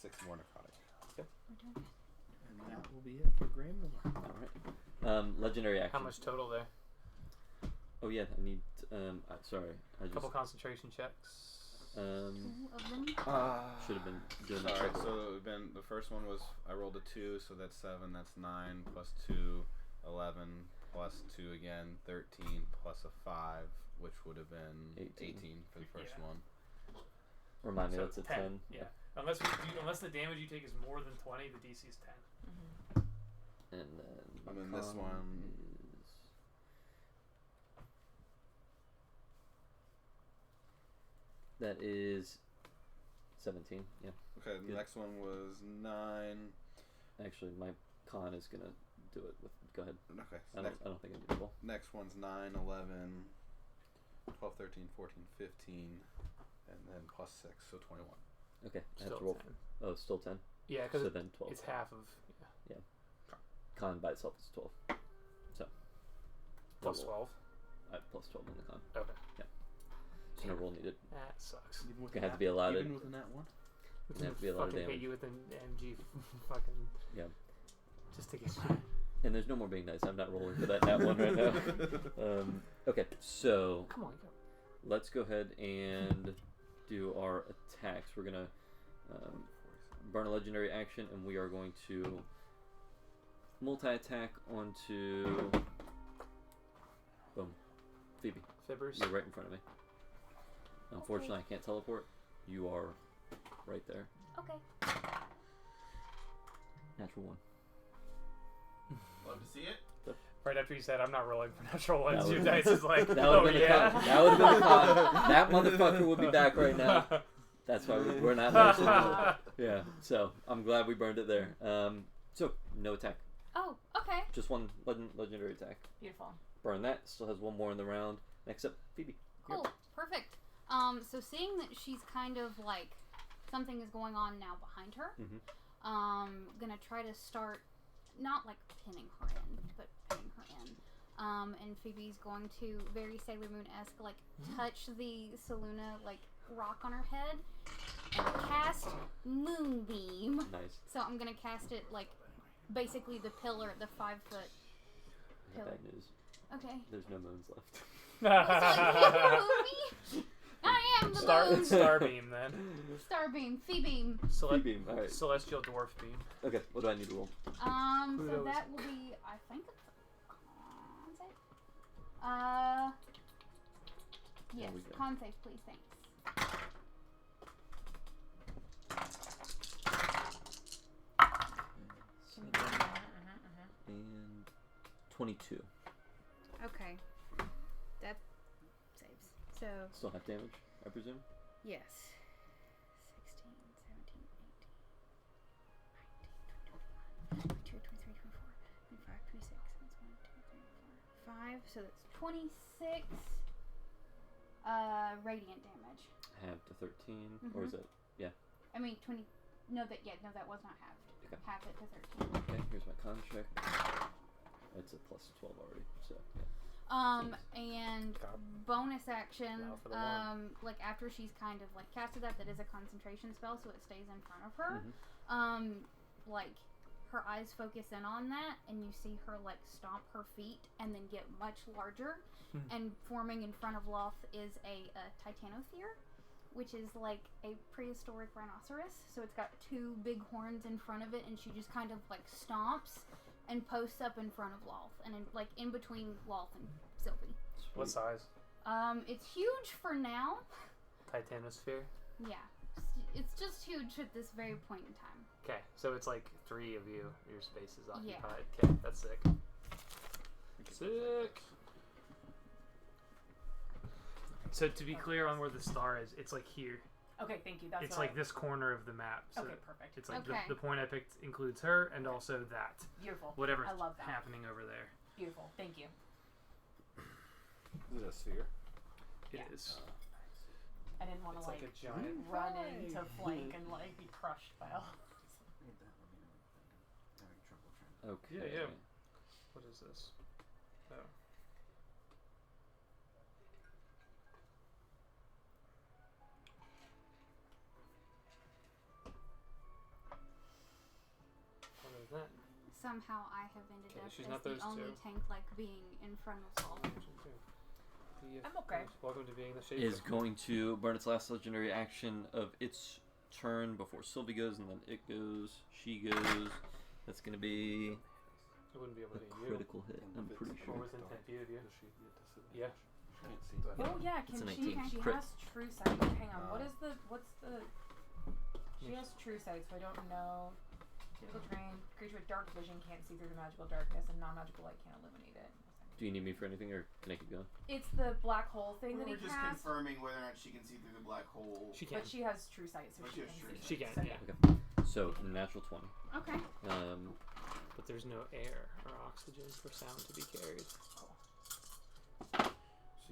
6 more necrotic. Okay. And that will be it for Grandmore. All right. Legendary action. How much total there? Oh yeah, I need. Sorry, I A just couple concentration checks. Two of them. should have been doing that. Alright, separate. so then the first one was I rolled a 2, so that's 7. That's 9 plus 2, 11 plus 2 again, 13 plus a 5, which would have been 18 for the first Yeah. one. Remind me, So that's a 10. Yeah. Unless the damage you take is more than 20, the DC is 10. And then this con one- is that is 17. Yeah. Okay, the Good. next one was 9. Actually, my con is gonna do it with. Go ahead. Okay, so I don't think I do well. next one's 9, 11, 12, 13, 14, 15, and then plus 6, so 21. Okay, I have Still to roll. 10. Oh, still 10. Yeah, So because then 12. it's half of Con by itself is 12. So. plus roll. 12. I have plus 12 on the con. Okay. So no roll needed. That sucks. Even with Gonna have to be allowed Even it. with a nat 1? Gonna have to be a lot of fucking hit damage. you with an MG fucking. Yeah. Just to get. And there's no more being nice. I'm not rolling for that one right now. Okay, so Come on, go. let's go ahead and do our attacks. We're gonna burn a legendary action, and we are going to multi-attack onto. Boom, Phoebe. Fibbers. You're right in front of me. Unfortunately, I can't teleport. You are right there. Okay. Natural 1. Love to see it. Right after you said, I'm not rolling for natural ones, That your would- dice is like, That would oh have been yeah. the con. That would have been the con. That motherfucker would be back right now. That's why we're not nice. Yeah. So I'm glad we burned it there. So no attack. Oh, okay. Just one legendary attack. Beautiful. Burn that. Still has one more in the round. Next up, Phoebe. Cool. Perfect. So seeing that she's kind of like something is going on now behind her, gonna try to start not like pinning her in, but pinning her in. And Phoebe's going to very Sailor Moon-esque like touch the Saluna like rock on her head and cast Moonbeam. Nice. So I'm gonna cast it like basically the pillar, the 5-foot pillar. Bad news. Okay. There's no moons left. So, like, I am the Star moon. Starbeam then. Starbeam, Phoebeam. Beam. All right. Celestial dwarf beam. Okay. What do I need to roll? So Pluto that will be, I think it's a con save. Yes, we go. con save, please, thanks. And 22. Okay. That saves. So, Still have damage, I presume. yes. 16, 17, 18, 19, 20, 22, 23, 24, 25, 26. That's 1, 2, 3, 4, 5. So that's 26 radiant damage. Half to 13, or is it? I mean, 20. No, that was not halved. Okay. Half it to 13. Okay, here's my con check. It's a plus 12 already, so yeah. And bonus action, Allow for the one. like after she's kind of like casted that is a concentration spell, so it stays in front of her. Like her eyes focus in on that, and you see her like stomp her feet and then get much larger. And forming in front of Lolth is a Titanosphere, which is like a prehistoric rhinoceros. So it's got two big horns in front of it, and she just kind of like stomps and posts up in front of Lolth, and like in between Lolth and Sylvie. What size? It's huge for now. Titanosphere. Yeah, it's just huge at this very point in time. Okay, so it's like 3 of you. Your space is Yeah. occupied. Okay, that's sick. Sick. So to be clear on where the star is, it's like here. Okay, thank you. That's It's what like this corner of the map. So Okay, perfect. it's like Okay. the point I picked includes her and also that. Beautiful. Whatever's I love that. happening over there. Beautiful. Thank you. Is it a sphere? It Yeah. is. I didn't want to It's like a like giant. run into flank and like be crushed by all. Need that, let me know. I'm having trouble trying to. Okay. Yeah. What is this? Oh. What is that? Somehow I have ended Okay, up she's as not the those only two. tank like being in front of Lolth. I'm okay. Welcome to being the shaper. Is going to burn its last legendary action of its turn before Sylvie goes, and then it goes, she goes. That's going to be I wouldn't be able a to hit you. critical hit, I'm pretty Or sure. within 10 feet of you. Does she get disadvantage? Yeah. She can't see. Oh yeah, It's can an she? 18. She Crit. has true sight. Hang on. What's the? She has true sight, so I don't know. Typical terrain. Creature with dark vision can't see through the magical darkness, and non-magical light can't illuminate it. Do you need me for anything, or can I keep going? It's the black hole thing We that he were just cast. confirming whether or not she can see through the black hole. She can. But she has true sight, so But she she can has true see. She can, So, yeah. Okay. So, natural 20. Okay. But there's no air or oxygen for sound to be carried. So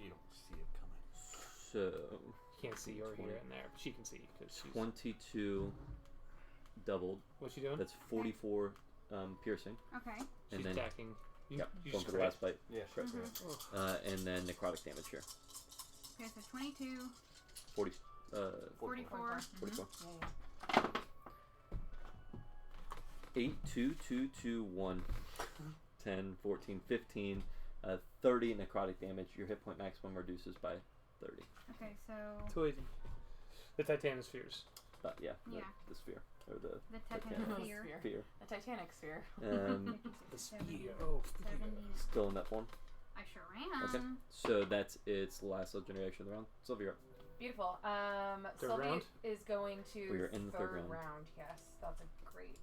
you don't see it coming. So, You can't see or hear in there, but she can see because she's. 22 doubled. What's she doing? That's 44 piercing. Okay. She's And then, attacking. You, yep, you going just for the last bite. Yeah, Sure. And then necrotic damage here. Okay, so 22, 40, 44. 44. Yeah, 8, 2, 2, 2, 1, 10, 14, 15, 30 necrotic damage. Your hit point maximum reduces by 30. Okay, so Toity. The Titanospheres. But yeah, Yeah. the sphere. Or the the Titanic. Titanosphere. Sphere. sphere. The Titanic sphere. The 70, sphere. Oh, 70. Still in that form. I sure am. Okay. So that's its last legendary action of the round. Sylvia, you're up. Beautiful. Third Sylvie round? is going to We are in the third round. Yes, that's a great.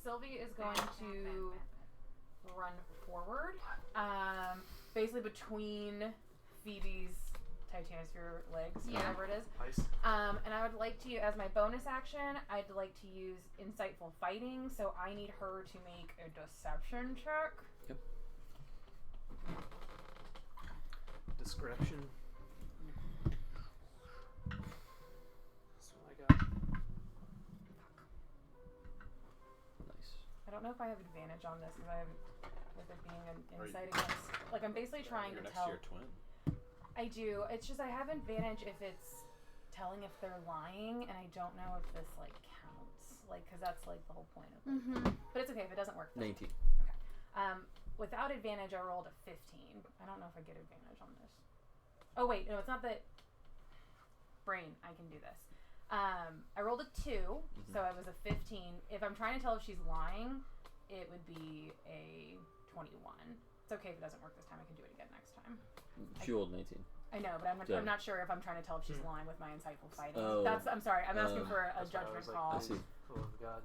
Sylvie is going to run forward, basically between Phoebe's Titanosphere legs, Yeah. whatever it is. Nice. And I would like to, as my bonus action, I'd like to use Insightful Fighting, so I need her to make a Deception check. Yep. Description. That's what I got. Nice. I don't know if I have advantage on this because I haven't, with it being an Are insight against. Like, I'm basically trying You're to next tell. to your twin. I do. It's just I have advantage if it's telling if they're lying, and I don't know if this like counts. Like, because that's like the whole point of it. But it's okay if it doesn't work. 19. Without advantage, I rolled a 15. I don't know if I get advantage on this. Oh wait, no, it's not that. brain, I can do this. I rolled a 2, so it was a 15. If I'm trying to tell if she's lying, it would be a 21. It's okay if it doesn't work this time. I can do it again next time. She rolled 19. I know, but I'm not sure if I'm trying to tell if she's lying with my insightful fighting. Oh. I'm sorry. I'm asking for a judgment call. I see. Oh God.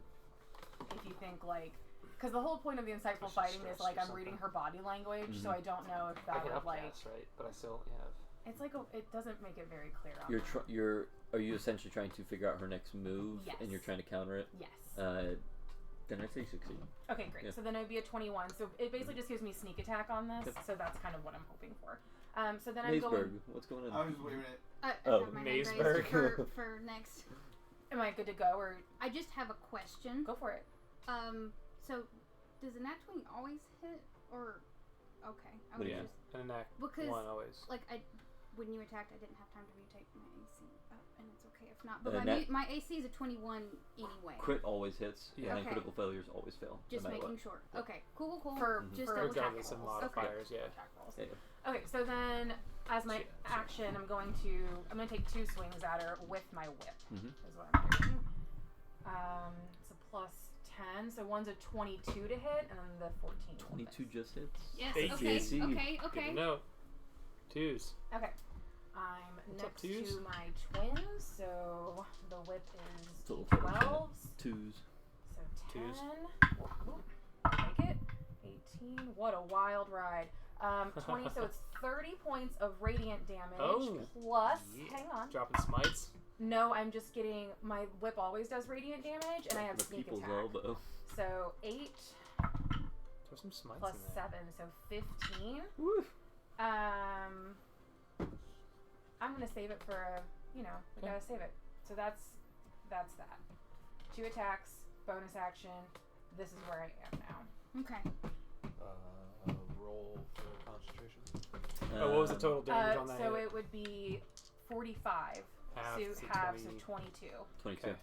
If you think like, because the whole point of the insightful fighting is like I'm reading her body language, so I don't know if I that can would like. upcast, right? But I still have. It's like it doesn't make it very clear. On Are you essentially trying to figure out her next move, Yes. and you're trying to counter it? Yes. Then I say succeed. Okay, great. Yeah. So then it would be a 21. So it basically just gives me sneak attack on this. So that's kind of what I'm hoping for. So then I'm Mazeberg, going. what's going I on? was just waving it. I Oh. have my hand raised Mazeberg. for next. Am I good to go or I just have a question. go for it? So does a nat 20 always hit, or okay? I What do was you just And an because one always. like when you attacked, I didn't have time to retake my AC up, and it's okay if not. Uh, But nat- my AC is a 21 anyway. Crit always hits, Yeah. and then Okay. critical failures always fail. Just no matter making what. sure. Okay, cool. For just for double check. Regardless of rolls. modifiers, yeah. Attack rolls. Yeah. Okay, so then as my action, I'm going to take 2 swings at her with my whip. Mhm. Is what I'm doing. It's a plus 10, so one's a 22 to hit, and then the 14. 22 just hits. Yes. Hey, Okay. AC. Okay. No. Twos. Okay. I'm What's up, next twos? to my twins, so the whip is Total 12. Twos. So 10. Twos. Ooh, take it. 18. What a wild ride. 20, so it's 30 points of radiant damage. Oh, Plus, yeah. hang on. Dropping smites. No, I'm just getting, my whip always does radiant damage, and I have the sneak people's attack. elbow. So 8 Throw some smites plus in there. 7, so 15. Woo. I'm gonna save it for we gotta save it. So that's that. 2 attacks, bonus action. This is where I am now. Okay. Roll for concentration. Oh, what was the total damage on that? So hit? it would be 45. Half, so so half, 20. so 22. 22.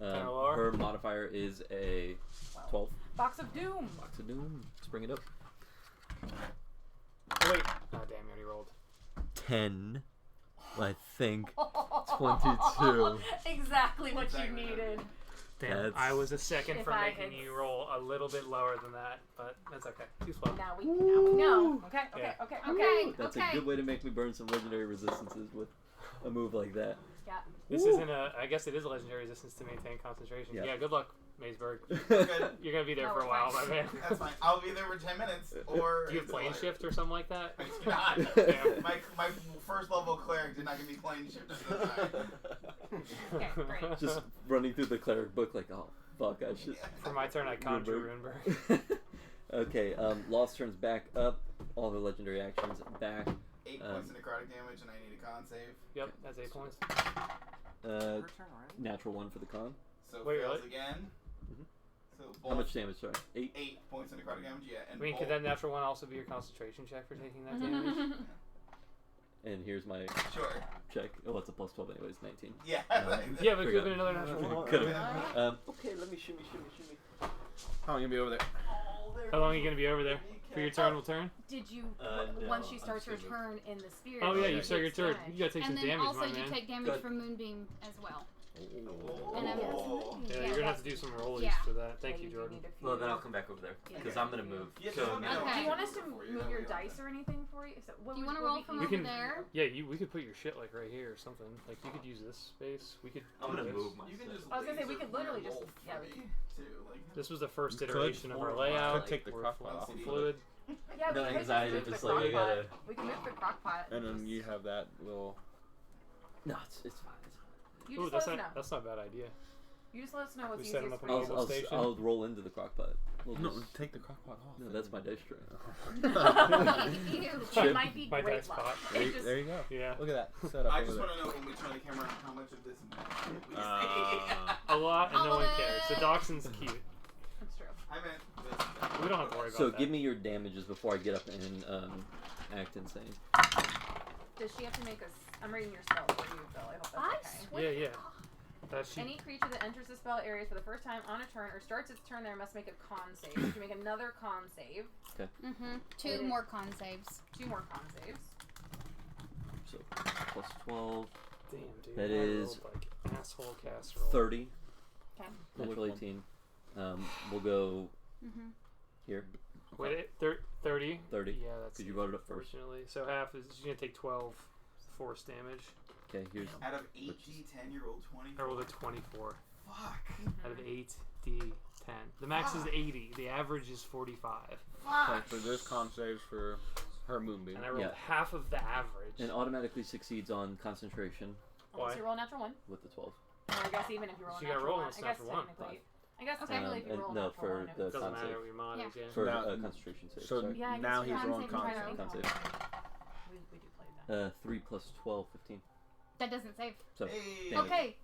Kinda lower? Her modifier is a 12. Box of Doom. Box of Doom. Let's bring it up. Oh, wait. Oh, damn, you already rolled. 10. I think. 22. Exactly what you Exactly. needed. Damn, That's- I was a second If from I making had- you roll a little bit lower than that, but that's okay. Too slow. Now we know. Okay. Yeah. Okay. That's a good way to make me burn some legendary resistances with a move like that. Yeah. This isn't a. I guess it is a legendary resistance to maintain concentration. Yeah. Yeah. Good luck, Mazeberg. Good. You're gonna be there No, for a it's while, fine. my man. That's fine. I'll be there for 10 minutes. Or Do you have plane shift or something like that? I do not. Damn. My first level cleric did not give me plane shift at the time. Okay, great. Just running through the cleric book like, oh, fuck, I should. For my turn, I conjure Runeberg. Runeberg. Okay, Lost turns back up. All the legendary actions back. 8 points of necrotic damage, and I need a con save. Yep, that's 8 points. Her turn already? Natural 1 for the con. So Wait, fails really? again. Mhm. So How much damage? Sorry, 8. 8 points of necrotic damage, yeah. I And mean, could bolt- that natural one also be your concentration check for taking that damage? And here's my Sure. check. Oh, it's a plus 12 anyways, 19. Yeah. Yeah, but it could have been another natural one. Could've. Okay, let me shimmy. How long you gonna be over there? How long are you gonna be over there? For your turn will turn? Did you No, once she I'm starts her just gonna turn in the sphere? Oh, yeah, it you start your takes turn. damage. You gotta take some And then damage, also my you man. take damage Good. from Moonbeam as well. Oh. And I'm- Yeah, you're gonna have to do some rollies Yeah. for that. Thank Yeah, you, do Jordan. need a few. Well, then I'll come back over there Yeah. because I'm gonna move. Yeah, So just let me know. Okay. Do you want us to Before you move know your we are. dice or anything for you? So what Do you would- want to what roll would from We over can- there? Yeah, we could put your shit like right here or something. Like you could use this space. We could. I'm do gonna this. move my You can just I was gonna say, we laser could literally flare just- bolt yeah, for we me, could. too. Like, This was the first You could. iteration of our Or layout. Could take the We're crock pot off. fluid. Yeah, No we could anxiety, just move just the like, I crock pot. gotta- We can move the crock pot. And then just- you have that little. No, it's fine. You Ooh, just let us that's not know. that's not a bad idea. You just let us know what's We set 'em easiest up for in you. a little station. I'll roll into the crock pot. We'll No, just- take the crock pot off. no, that's my dice tray. Ew. It might be My great dice luck. pot. There, It you, just- there you go. Yeah. Look at that setup I over just there. want to know when we turn the camera how much of this we A lot, and no one Holiday. cares. The dachshund's cute. That's true. I meant this. We don't have to worry about So that. give me your damages before I get up and act insane. Does she have to make a? I'm reading your spell for you, Phil. I hope that's okay. Yeah. That's she. Any creature that enters the spell area for the first time on a turn or starts its turn there must make a con save. You can make another con save. Mm-hmm. 2 more con saves. 2 more con saves. So plus 12. Damn, dude. That I is rolled, like asshole casserole. 30. Okay. Natural 18. We'll go Mm-hmm. here. Wait, 30? 30. Yeah, that's Because you brought it up first. Unfortunately. So half is she's gonna take 12 force damage. Okay, here's. Out of 8d10, you rolled 20. I rolled a 24 Fuck. out of 8d10. The max is 80. The average is 45. Okay, so there's con saves for her moonbeam. And I rolled Yeah. half of the average. And automatically succeeds on concentration Unless Why? you roll a natural 1. with the 12. Or I guess even if you roll a So you gotta natural roll 1. a I guess natural 1. technically. I guess Okay. technically if you And roll a no, natural for 1. the Doesn't con matter save. what your mod is, yeah. For Now- concentration save. So sorry. Yeah, I guess now you he's can rolling save con entirely save. Con save. We do play that. 3 plus 12, 15. That doesn't save. So, Hey. damage. Okay.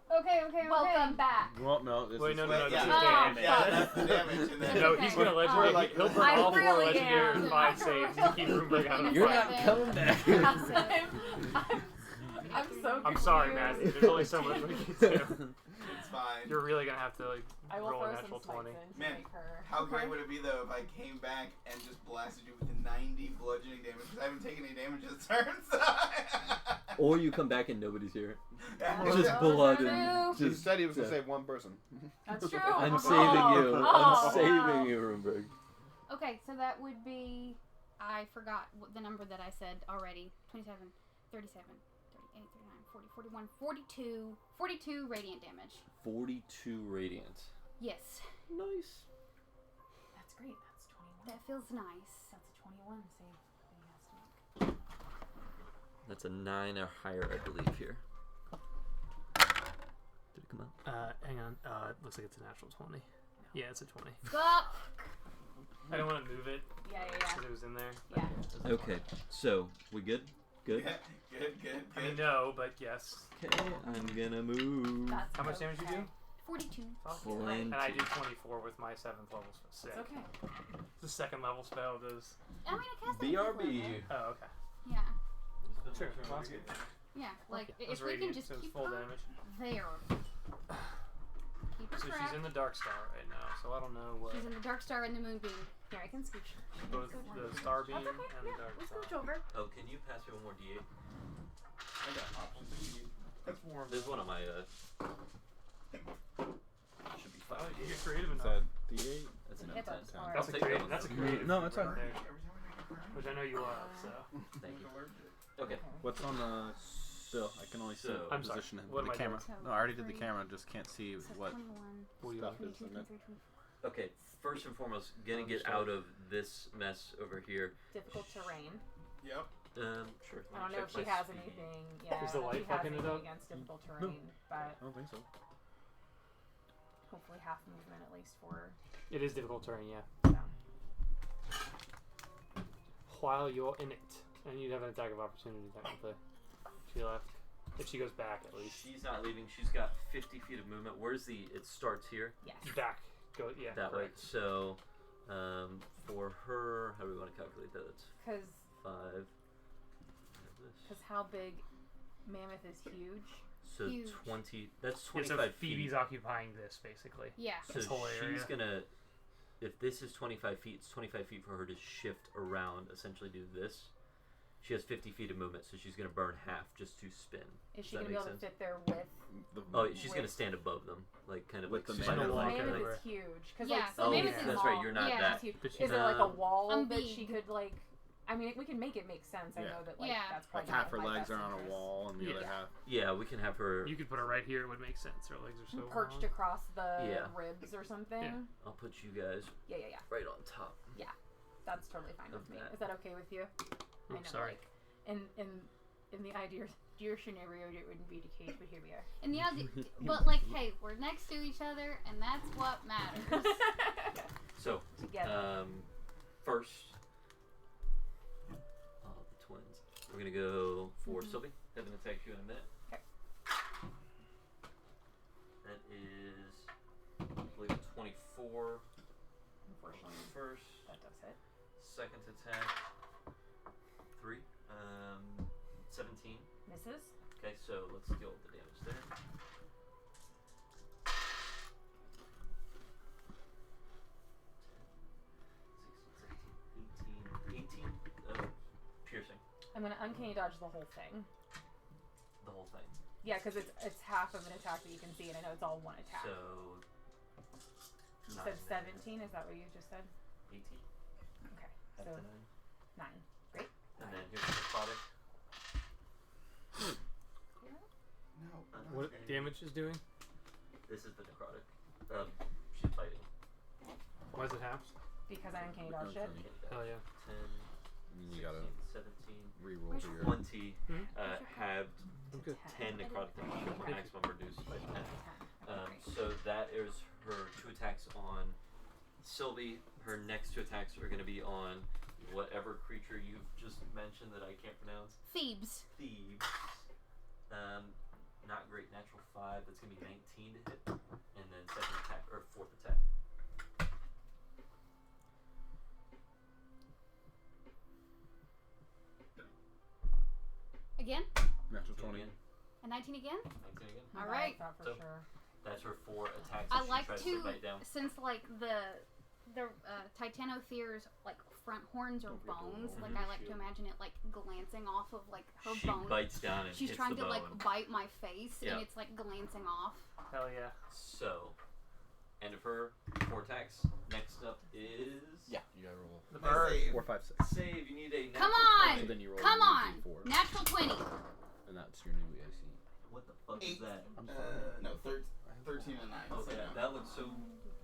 Welcome back. Well, no, this Wait, is no, Wait, this yeah, is yeah, damage. yeah, that's the damage. And then No, Okay. he's gonna legendary. Like- He'll burn I all 4 really legendary am. 5 saves to keep Runeberg out of the You're fight. not coming back. I'm so I'm sorry, confused. Matthew. There's only so much we can do. it's fine. You're really gonna have to I will roll a throw natural some 20. smites in to Man, make her. How great would it be though if I came back and just blasted you with 90 bludgeoning damage because I haven't taken any damage this turn. So Or you come back and nobody's here. Yeah. Just Oh, blood true. and He just. said he was going yeah. to save one person. That's true. I'm Oh, saving you. oh, I'm saving wow. you, Runeberg. Okay, so that would be. I forgot the number that I said already. 27, 37, 38, 39, 40, 41, 42. 42 radiant damage. 42 radiant. Yes. Nice. That's great. That's 21. That feels nice. That's a 21 save that he has to make. That's a 9 or higher, I believe, here. Did it come out? Hang on. It looks like it's a natural 20. Yeah, it's a 20. Fuck! I don't want to move it Yeah. because it was in there. Yeah. Okay, so, we good? Good? Yeah, good. I mean, no, but yes. Okay, I'm gonna move. That's How much damage you do? 42. Plenty. And I do 24 with my 7th level spell. It's okay. The 2nd level spell does. I mean, I cast it at fifth BRB. level. Oh, okay. Yeah. Sure. Well, that's good. Yeah. Like, That was if we can radiant, just so it's keep full her damage. there. Keep her So trapped. she's in the Dark Star right now, so I don't know what. She's in the Dark Star and the Moonbeam. Here, I can scooch. Both the Star Beam That's okay. and the Yeah, Dark we Star. scooch over. Oh, can you pass me one more D8? I got options if you need. That's warm. There's one on my, should be Oh, 5. you get creative Is enough. that D8? That's an Hit M10. us. Alright. That's a I'll take creative. that That's a one. creative. No, it's right alright. there, Every time we make a burn, which I know you love. So Thank you. allergic. Okay. What's on the bill? I can only see So- I'm sorry, position what the am I camera. doing? No, I already did the Three. camera. Just can't see So what 21, what do you stuff like? is 22, in it. 23, 24. Okay, first and foremost, gonna Oh, get sorry. out of this mess over here. Difficult terrain. Yep. Sure. I don't know if she has anything. Yeah. Is the I don't know if light she has fucking it anything up? against difficult terrain, but I don't think so. hopefully half movement at least for. It is difficult terrain, yeah. So. While you're in it, and you'd have an attack of opportunity technically. She left. If she goes back, at least. She's not leaving. She's got 50 feet of movement. Where's the? It starts here. Yes. Back. Go. Yeah. That way. correct. So, for her, how do we want to calculate that? That's Because 5. how big Mammoth is huge. So Huge. 20. That's Yeah, 25 so feet. Phoebe's occupying this basically. Yeah. So this whole area. she's gonna. If this is 25 feet, it's 25 feet for her to shift around. Essentially, do this. She has 50 feet of movement, so she's gonna burn half just to spin. Is she Does gonna that be make able sense? to fit there with? Oh, she's gonna With- stand above them, like kind of With like the spider Mammoth. like. Mammoth Mammoth or- is huge. Cause Yeah, like, so Oh, Mammoth yeah, is that's small. right. You're not Yeah. that. Huge. But Is she's there like a wall I'm that big. she could like? I mean, we can make it make sense. I Yeah. know that like Yeah. that's Like probably half not her in my legs best are on a interest. wall, and the Yeah. other half. Yeah, we can have her. You could put her right here. It would make sense. Her legs are so Perched long. across the Yeah. ribs or something. Yeah. I'll put you guys Yeah. right on top. That's totally fine with Of me. that. Is that okay with you? I know, sorry. like, in the ideal scenario, it wouldn't be the case, but here we are. And the other, but like, hey, we're next to each other, and that's what matters. So, Together. first, the twins. We're gonna go for Sylvie. Devin attacks you in a minute. Okay. That is, I believe, a 24 Unfortunately, first. that does hit. Second attack, 3. 17. Misses. Okay, so let's deal with the damage there. 18 piercing. I'm gonna uncanny dodge the whole thing. The whole thing. Yeah, because it's half of an attack that you can see, and I know it's all one attack. So. You said 17. Is that what you just said? 18. Okay. Half So to 9. 9. Great. And then here's the product. No. What damage is doing? This is the necrotic. She's fighting. Why is it half? Because I uncanny dodge it. Hell yeah. 10, You gotta 16, 17, reroll for your. 20, Hmm? halved, Good. 10 necrotic damage, or maximum reduced by 10. 10. So that is her 2 attacks on Sylvie. Her next 2 attacks are going to be on whatever creature you've just mentioned that I can't pronounce. Thebes. Thebes. Not great. Natural 5. That's going to be 19 to hit. And then 2nd attack, or 4th attack. Again? Natural 20. Again. A 19 again? 19 again. All right. That's for So- sure. That's her 4 attacks. I She like tries to, bite down. since like the Titanothere's like front horns are bones, like I like to imagine it like glancing off of like her She bone. bites down and She's hits trying the to bone. like bite my face, Yeah. and it's like glancing off. Hell yeah. So, end of her 4 attacks. Next up is Yeah, you gotta roll. The bird. Save. 4, 5, 6. save. You need a natural Come on! 20. And then you roll Come your on! D4, Natural 20. and that's your new AC. What the fuck is 8. that? I'm sorry. No, 13 and 9. Okay, So no. that looks so.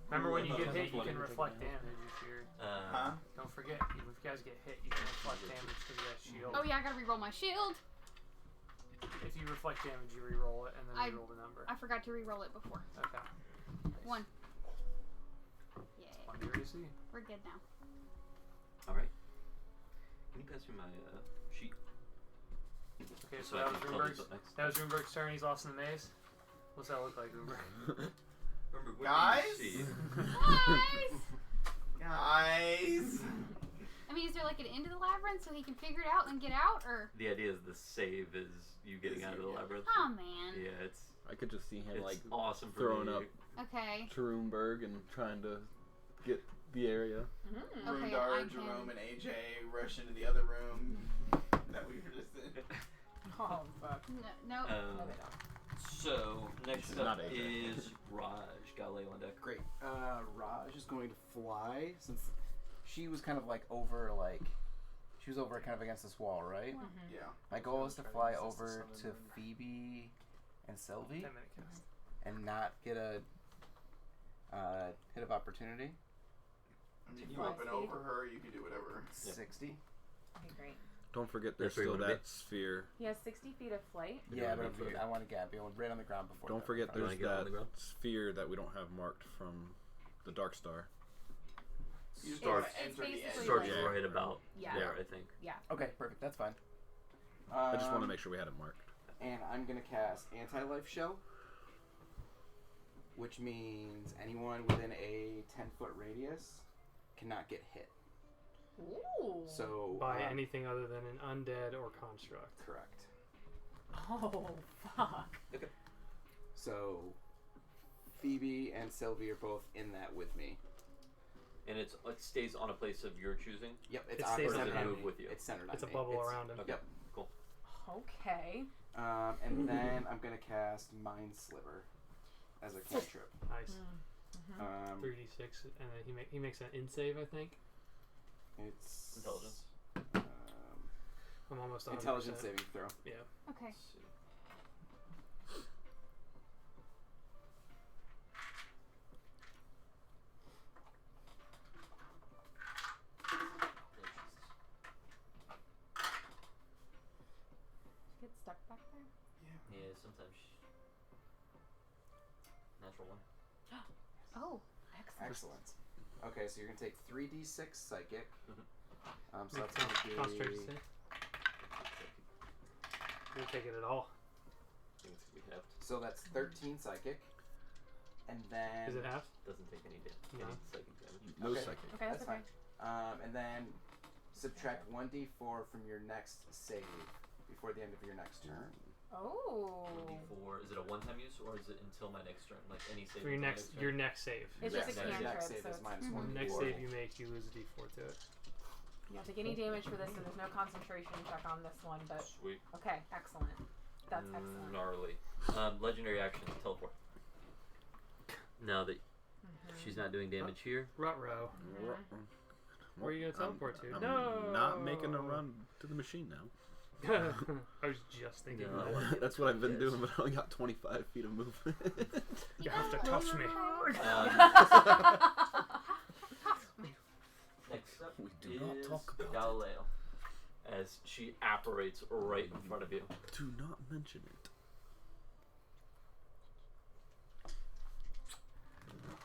Remember when you cool. get I thought hit, it you was can 20. reflect damage if you're. Huh? Don't forget, if you guys get hit, you can reflect damage because you got shield. Oh yeah, I gotta reroll my shield. If you reflect damage, you reroll it and then I- reroll the number. I forgot to reroll it before. Okay. 1. Yay. On your AC. We're good now. Alright. Can you pass me my sheet? Okay, so I that can was tell Runeberg's. what's up next. That was Runeberg's turn. He's lost in the maze. What's that look like, Runeberg? Remember, when Guys? do you see? Guys! I mean, is there like an end to the labyrinth so he can figure it out and get out, or? The idea is the save is you getting out of the labyrinth. Oh man. Yeah, it's I could just see him it's like awesome for throwing me. up Okay. Shroomberg and trying to get the area. Mm. Okay, Rundar, I can- Jerome, and AJ rush into the other room that we were just in. Oh, fuck. No. No, they don't. So next Not up AJ. is Raj Galileo on deck. Great. Raj is going to fly since she was kind of like over she was over kind of against this wall, right? Mm-hmm. Yeah. My goal is to fly over to Phoebe and Sylvie 10 minute cast. and not get a hit of opportunity. I mean, you Fly up and speed. over her, you can do whatever. 60. Okay, great. Don't forget there's That's where you still wanna that sphere. He has 60 feet of flight. You Yeah, wanna but be further. I want to get right on the ground before. Don't that. forget You wanna there's get on that the ground? sphere that we don't have marked from the Dark Star. You just Starts- gotta it's enter the edge. basically Starts like- right about Yeah. there, I think. Yeah. Okay, perfect. That's fine. I just want to make sure we had it marked. And I'm gonna cast Anti-Life Shell, which means anyone within a 10-foot radius cannot get hit. Ooh. So By anything other than an undead or construct. correct. Oh, fuck. So Phoebe and Sylvie are both in that with me. And it stays on a place of your choosing. Yep, It it's stays centered on on move me. with you. It's centered It's a on me. bubble It's- around him. Okay. Yep. Okay. And then I'm gonna cast Mind Sliver as a cantrip. Nice. 3d6, 3d6, and then he makes an in save, I think. It's Intelligence. I'm almost 100%. Intelligence saving throw. Yeah. Okay. Let's see. Get stuck back there. Yeah, sometimes. Natural 1. Oh, excellent. Excellent. Okay, so you're gonna take 3d6 psychic. So Make that's gonna concentration be save. You don't take it at all. I think it's gonna be halved. so that's 13 psychic, and then Is it half? Doesn't take any No. psychic damage. No Okay. psychic. Okay, that's, That's okay. fine. And then subtract 1d4 from your next save before the end of your next turn. Oh. 1d4. Is it a one-time use or is it until my next turn? Like any save? For your until my next, turn? your next save. It's Yes, just a your cantrip, next save so is it's minus Mhm. 1d4. Next save you make, you lose a d4 to it. You don't take any damage for this, and there's no concentration check on this one, but Sweet. okay, excellent. That's excellent. Gnarly. Legendary action, teleport. Now that she's not doing damage here. Ruh-roh. Where are you going to teleport to? I'm No! not making a run to the machine now. I was just thinking No, that. I wanna That's what I've been Yes. doing, but I only got 25 feet of movement. You have to touch me. Next up We do is not talk about Galileo, as she apparates right in front of you. Do not mention it.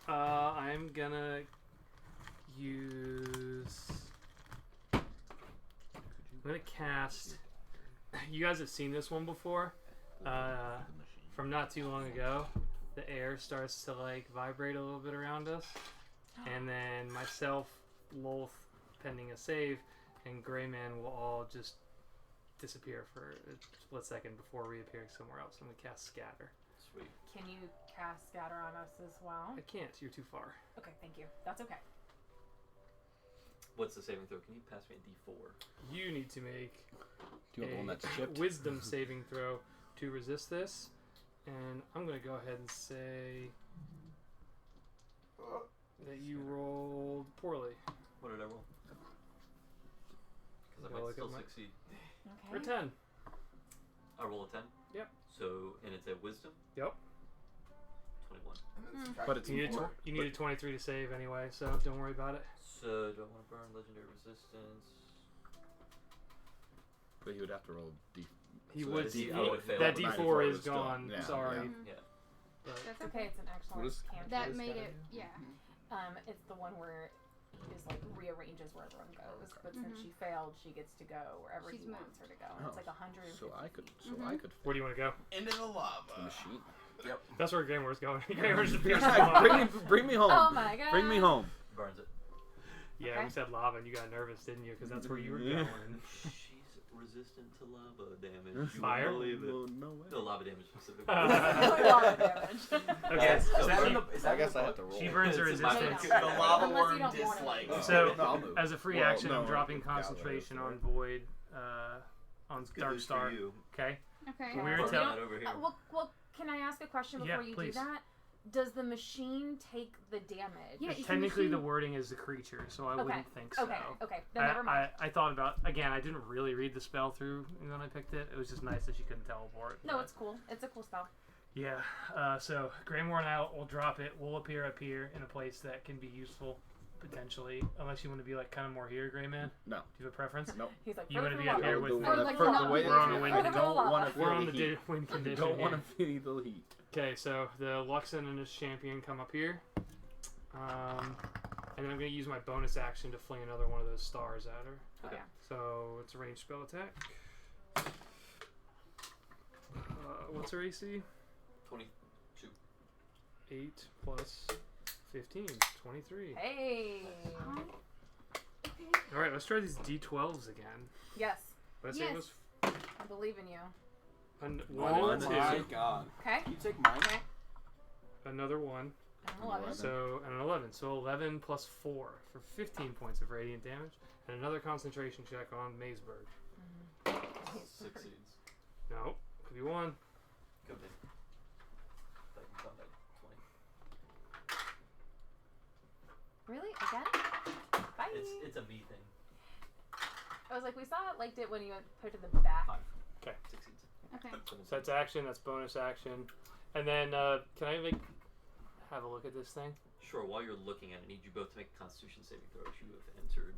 I'm gonna use. I'm gonna cast. You guys have seen this one before. From not too long ago, the air starts to like vibrate a little bit around us, and then myself, Lolth, pending a save, and Greyman will all just disappear for a split second before reappearing somewhere else, and we cast Scatter. Sweet. Can you cast Scatter on us as well? I can't. You're too far. Okay, thank you. That's okay. What's the saving throw? Can you pass me a D4? You need to make Do you want the one that's chipped? Wisdom saving throw to resist this, and I'm going to go ahead and say that you rolled poorly. What did I roll? Because I Well, might look still at my- succeed. For Okay. 10. I roll a 10? Yep. So, and it's a wisdom? Yep. 21. But it's You needed, more. you needed 23 to save anyway, so don't worry about it. So, do I want to burn legendary resistance? But he would have to roll D. He So would. that D- I would fail. That the D4 is 94 still- gone. yeah, Sorry. yeah. Yeah. But That's It's okay, it's an excellent What is- cantrip. That is made that? it, yeah. It's the one where he just like rearranges where everyone goes, but since she failed, she gets to go wherever She's he wants her to go. And Oh, it's like 150 So I could. feet. I could. where do you want to go? Into the The lava. machine. That's where Greymore's going. Greymore's just bring me home. Oh my god! Bring me home. Burns it. Yeah, Okay. we said lava and you got nervous, didn't you? Because that's where you were Yeah. going. She's resistant to lava damage. You Fire? won't believe it. Well, no way. No, lava damage specifically. Lava damage. Okay, Yes, so is that she, in the- I guess I have to roll. she burns her It's my resistance. fault. The lava Unless you worm don't want it. dislikes. So, No, I'll move. as a free Well, action, I'm no, dropping Galileo, concentration so- on Void, on Good Dark news Star. for you. Okay? Okay. We were Burn tell- that over here. Well, can I ask a question Yeah, before you please. do that? Does the machine take the damage? Yeah, it's a Technically, the machine. wording is the creature, so I Okay. wouldn't think so. Okay. Then never mind. I thought about, again, I didn't really read the spell through when I picked it. It was just nice that she couldn't teleport. No, but- it's cool. It's a cool spell. Yeah, so Greymore and I will drop it. We'll appear up here in a place that can be useful, potentially. Unless you want to be like kind of more here, Greyman. No. Do you have a preference? Nope. He's like, You want to be "Further up here lava." with Or me? like For not the way be we're on here. the wind. I Further don't lava. want to We're feel on the the heat. wind I condition. don't want yeah. to feel the heat. Okay, so the Luxon and his champion come up here. And then I'm going to use my bonus action to fling another one of those stars at her. Oh, yeah. So it's a ranged spell attack. What's her AC? 22. 8 plus 15. 23. Hey. Alright, let's try these D12s again. Yes, Let's say it Yes. was I believe in you. one, Oh two, my god. Okay. You take mine? Okay. another 1. And 11. So, and an 11. So 11 plus 4 for 15 points of radiant damage. And another concentration check on Maysburg. Succeeds. No, could be 1. Could be. That can come back 20. Really? Again? Bye. It's a me thing. I was like, we saw it, liked it when you put it to the back. 5. Okay. Succeeds. Okay. So that's action, that's bonus action. And then, can I have a look at this thing? Sure, while you're looking at it, I need you both to make Constitution saving throws. You have entered.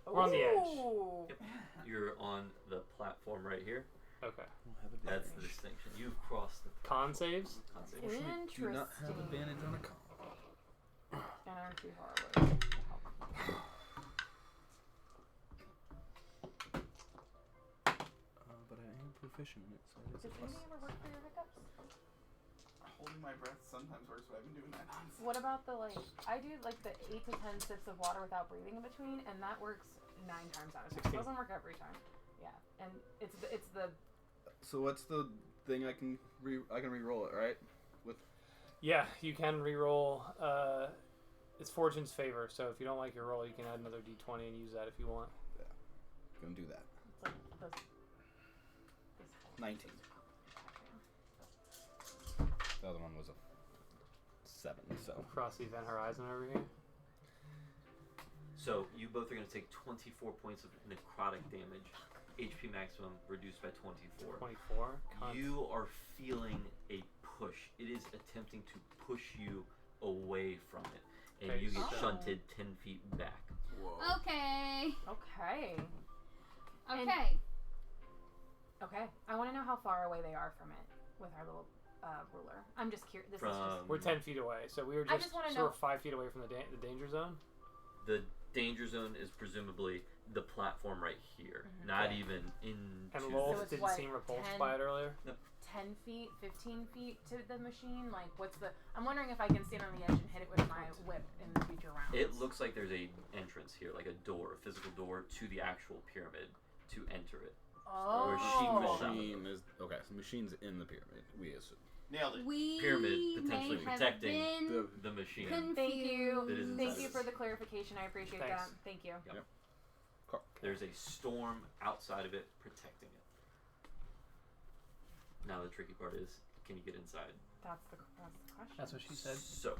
We're on the edge. Ooh. Yep. You're on the platform right here. Okay. That's the distinction. You've crossed the Con saves? con save. Interesting. Do not have advantage on a con. And I'm too far away. But I am proficient in it, so it is Does a plus. anything ever work for your hiccups? Holding my breath sometimes works, but I've been doing that nonsense. What about the I do like the 8 to 10 sips of water without breathing in between, and that works 9 times out of 10. It 16. doesn't work every time. Yeah, and it's the So what's the thing I can re-roll it, right? Yeah, you can re-roll. It's Fortune's favor, so if you don't like your roll, you can add another d20 and use that if you want. Gonna do that. it's like this 19. The other one was a 7. So Across the event horizon over here. So you both are going to take 24 points of necrotic damage. HP maximum reduced by 24. 24. You are feeling a push. It is attempting to push you away from it, and you get shunted 10 feet back. whoa. Okay. Okay. Okay. Okay. I want to know how far away they are from it with our little ruler. I'm just curious. This is just. We're 10 feet away, so we were I just, just wanna so we're know- 5 feet away from the danger zone. The danger zone is presumably the platform right here, not even in. And So Lolth it's didn't what, seem repulsed 10? by it earlier. 10 feet, 15 feet to the machine? Like, what's the... I'm wondering if I can stand on the edge and hit it with my whip in the future rounds. It looks like there's a entrance here, like a door, a physical door to the actual pyramid to enter it. Oh. Where she crawled out. Machine is okay. So machine's in the pyramid. We assume. Nailed it. We Pyramid potentially may have protecting been the machine. confused. Thank you. That is Thank inside you of for it. the clarification. I appreciate Thanks. that. Thank you. There's a storm outside of it protecting it. Now the tricky part is, can you get inside? That's the question. That's what she said. So,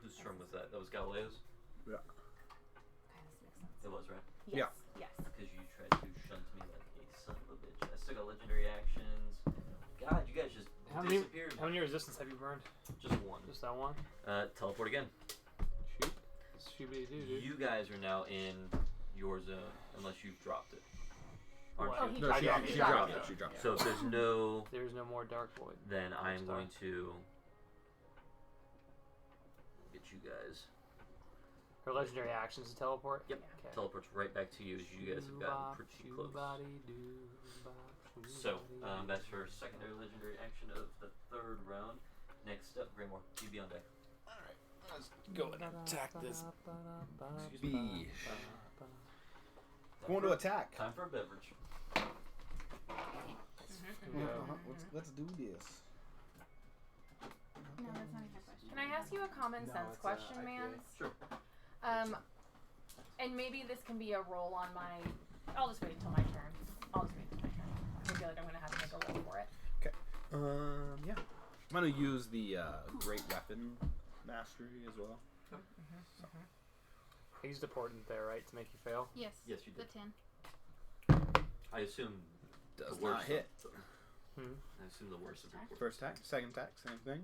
whose turn was that? That was Galileo's? Yeah. Okay, this makes sense. It was, right? Yes. Yes. Because you tried to shunt me like a son of a bitch. I still got legendary actions. God, you guys just How many disappeared. resistance have you burned? Just one. Just that one? Teleport again. Shoot. Shoot-be-doo, dude. You guys are now in your zone, unless you've dropped it. Aren't What? Oh, you? he No, she dropped it. dropped it. She dropped it. So if there's no, There's no more Dark Void. then I'm Star. going to get you guys. Her legendary actions to teleport? Yep. Okay. Teleports right back to you as you guys have gotten pretty close. So, that's her secondary legendary action of the third round. Next up, Greymoor, you be on deck. Alright, let's go and attack this. me. Going to attack. Time for a beverage. Let's do this. No, that's not even a question. Can I ask you a common sense question, man? Sure. And maybe this can be a roll on my... I'll just wait until my turn. I feel like I'm going to have to make a roll for it. Okay. Yeah. I'm gonna use the great weapon mastery as well. I used a portent there, right, to make you fail? Yes. Yes, you The did. 10. I assume Does the not worst hit. Hmm. I assume the worst of your First attack, second attack, same thing.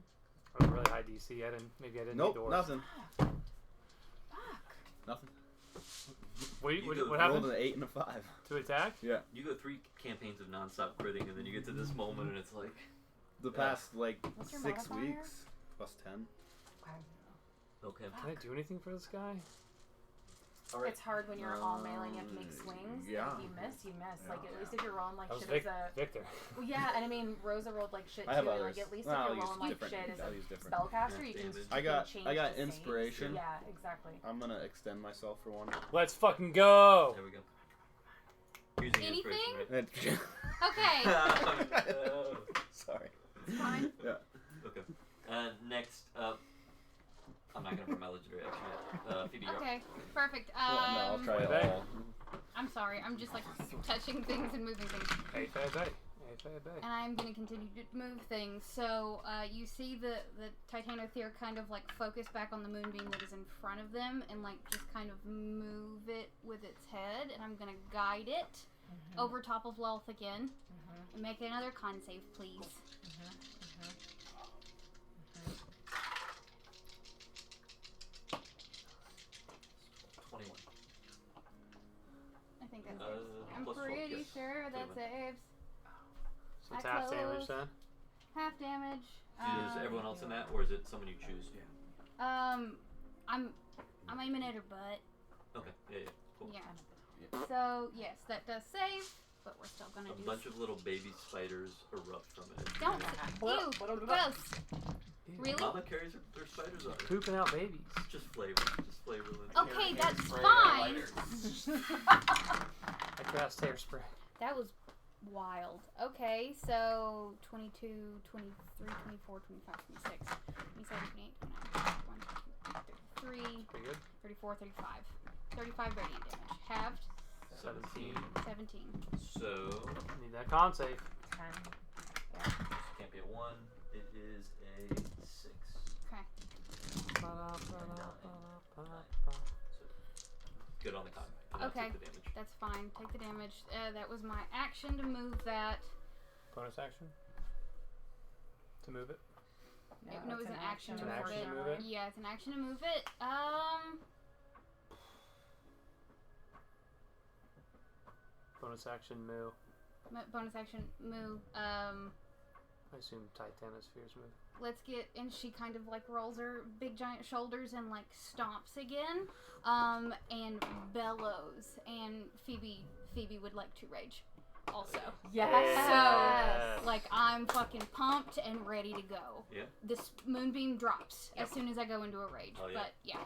I was really high DC. I didn't need Nope, doors. nothing. Fuck. Nothing. What You what go what Rolled happened? an 8 and a 5. To attack? Yeah. You go 3 campaigns of non-stop critting, and then you get to this moment, and it's like, The past like What's your 6 modifier? weeks plus 10. okay. Can I do anything for this guy? All right. It's hard when you're all melee and you have to make swings. yeah. And if you miss, you miss. Yeah. Like, at least if you're rolling like That was shit as a... Victor. Well, yeah, and I mean, Rosa rolled like shit too. I have And, others. like, at least No, if I'll you're use rolling like different. shit as I'll a use different. spellcaster, Yeah, you can damage. just I got change the inspiration. saves. Yeah, exactly. I'm gonna extend myself for one. Let's fucking go! There we go. Using Anything? inspiration, Okay. right? Oh, Sorry. It's fine. Yeah. okay. Next up, I'm not gonna put my legendary action yet. Phoebe, you're up. Okay. Perfect. Well, no, I'll try it Okay. all. I'm sorry. I'm just like touching things and moving things. Hey, hey. And I'm going to continue to move things. So you see the Titanothere kind of like focus back on the moonbeam that is in front of them and like just kind of move it with its head. And I'm going to guide it over top of Lolth again. And make another con save, please. 21. I think that saves. I'm plus 12, pretty yes. sure that 21. saves. So it's I half damage close. then? Half damage. Is everyone else in that, or is it someone you choose? I'm aiming at her butt. Okay. Yeah. Cool. Yeah. So yes, that does save, but we're still gonna A do. bunch of little baby spiders erupt from it. Don't. Ew. Gross. Really? Mama carries their spiders on her. Pooping out babies. Just flavor. Okay, that's Spray fine. I cast hairspray. That was wild. Okay, so 22, 23, 24, 25, 26, 27, 28, 29, 31, 33, Pretty good. 34, 35. 35 radiant damage. Halved. 17. 17. So Need that con save. 10. can't be a 1. It is a 6. Okay. So, good on the con. Do not Okay. take the damage. That's fine. Take the damage. That was my action to move that. Bonus action? To move it? No, it's an action It's to an move action it. to move it? Yeah, it's an action to move it. Bonus action moo. Bonus action move. I assume Titanosphere's move. Let's get, and she kind of like rolls her big giant shoulders and like stomps again, and bellows. And Phoebe would like to rage, also. Yes. So like I'm fucking pumped and ready to go. Yeah. This moonbeam drops as soon as I go into a rage. Oh, yeah. But yeah,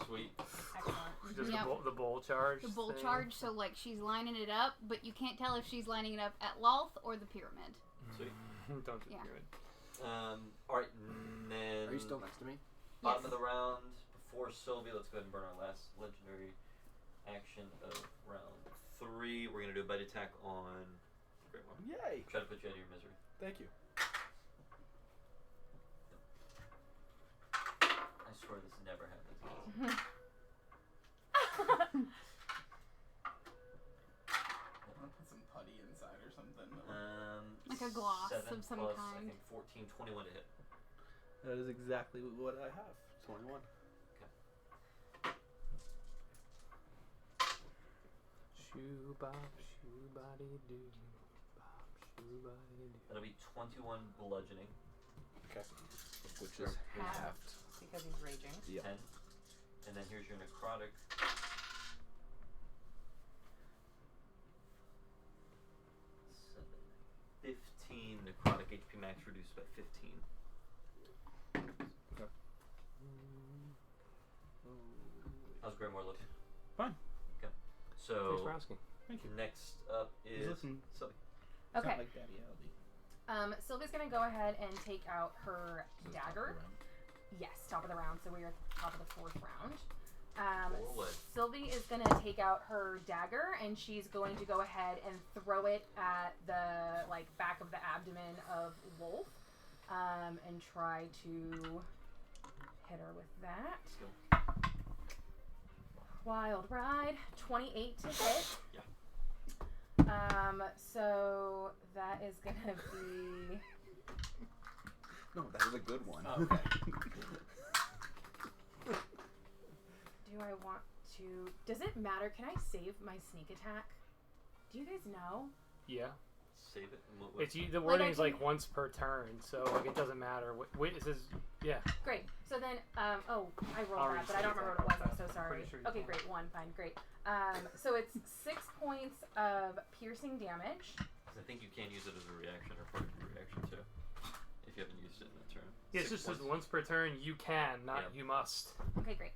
Sweet. Excellent. She does Yep. the bull charge. the bull thing. charge. So like she's lining it up, but you can't tell if she's lining it up at Lolth or the pyramid. Sweet. Don't do Yeah. it. Alright, and then... Are you still next to me? Bottom of the round, before Sylvia, let's go ahead and burn our last legendary action of round 3. We're going to do a bite attack on Great One. Yay! Try to put you out of your misery. Thank you. I swear this never happens. I want to put some putty inside or something. Like a gloss 7 of some plus, kind. I think 14, 21 to hit. That is exactly what I have. 21. Shoo bop, shoo body doo. Bop, shoo body doo. That'll be 21 bludgeoning. Okay. Which is Half. Because he's raging. Yep. 10. And then here's your necrotic. 15 necrotic HP max reduced by 15. Okay. How's Grimoire looking? Fine. Okay. Thanks So for asking. Thank you. next up is Listen. Sylvie. It's Okay. not like Daddy Aldi. Sylvia's gonna go ahead and take out her dagger. Yes, top of the round. So we're at the top of the 4th round. Forward. Sylvie is going to take out her dagger and she's going to go ahead and throw it at the back of the abdomen of Lolth, and try to hit her with that. Skill. Wild ride, 28 to hit. Yeah. So that is going to be. No, that was a good one. Oh, okay. Do I want to? Does it matter? Can I save my sneak attack? Do you guys know? Yeah. Save it. And It's the wording is can- like once per turn, so like it doesn't matter. Wait, it says yeah. Great. So then, I rolled Already that, but I don't remember what it was. I'm so sorry. Pretty sure you Okay, can. great. 1, fine, great. So it's 6 points of piercing damage. 'Cause I think you can use it as a reaction or part of your reaction too, if you haven't used it in that turn. Yeah, it's 6 just says points. once per turn. You can, not Yeah. you must. Okay, great.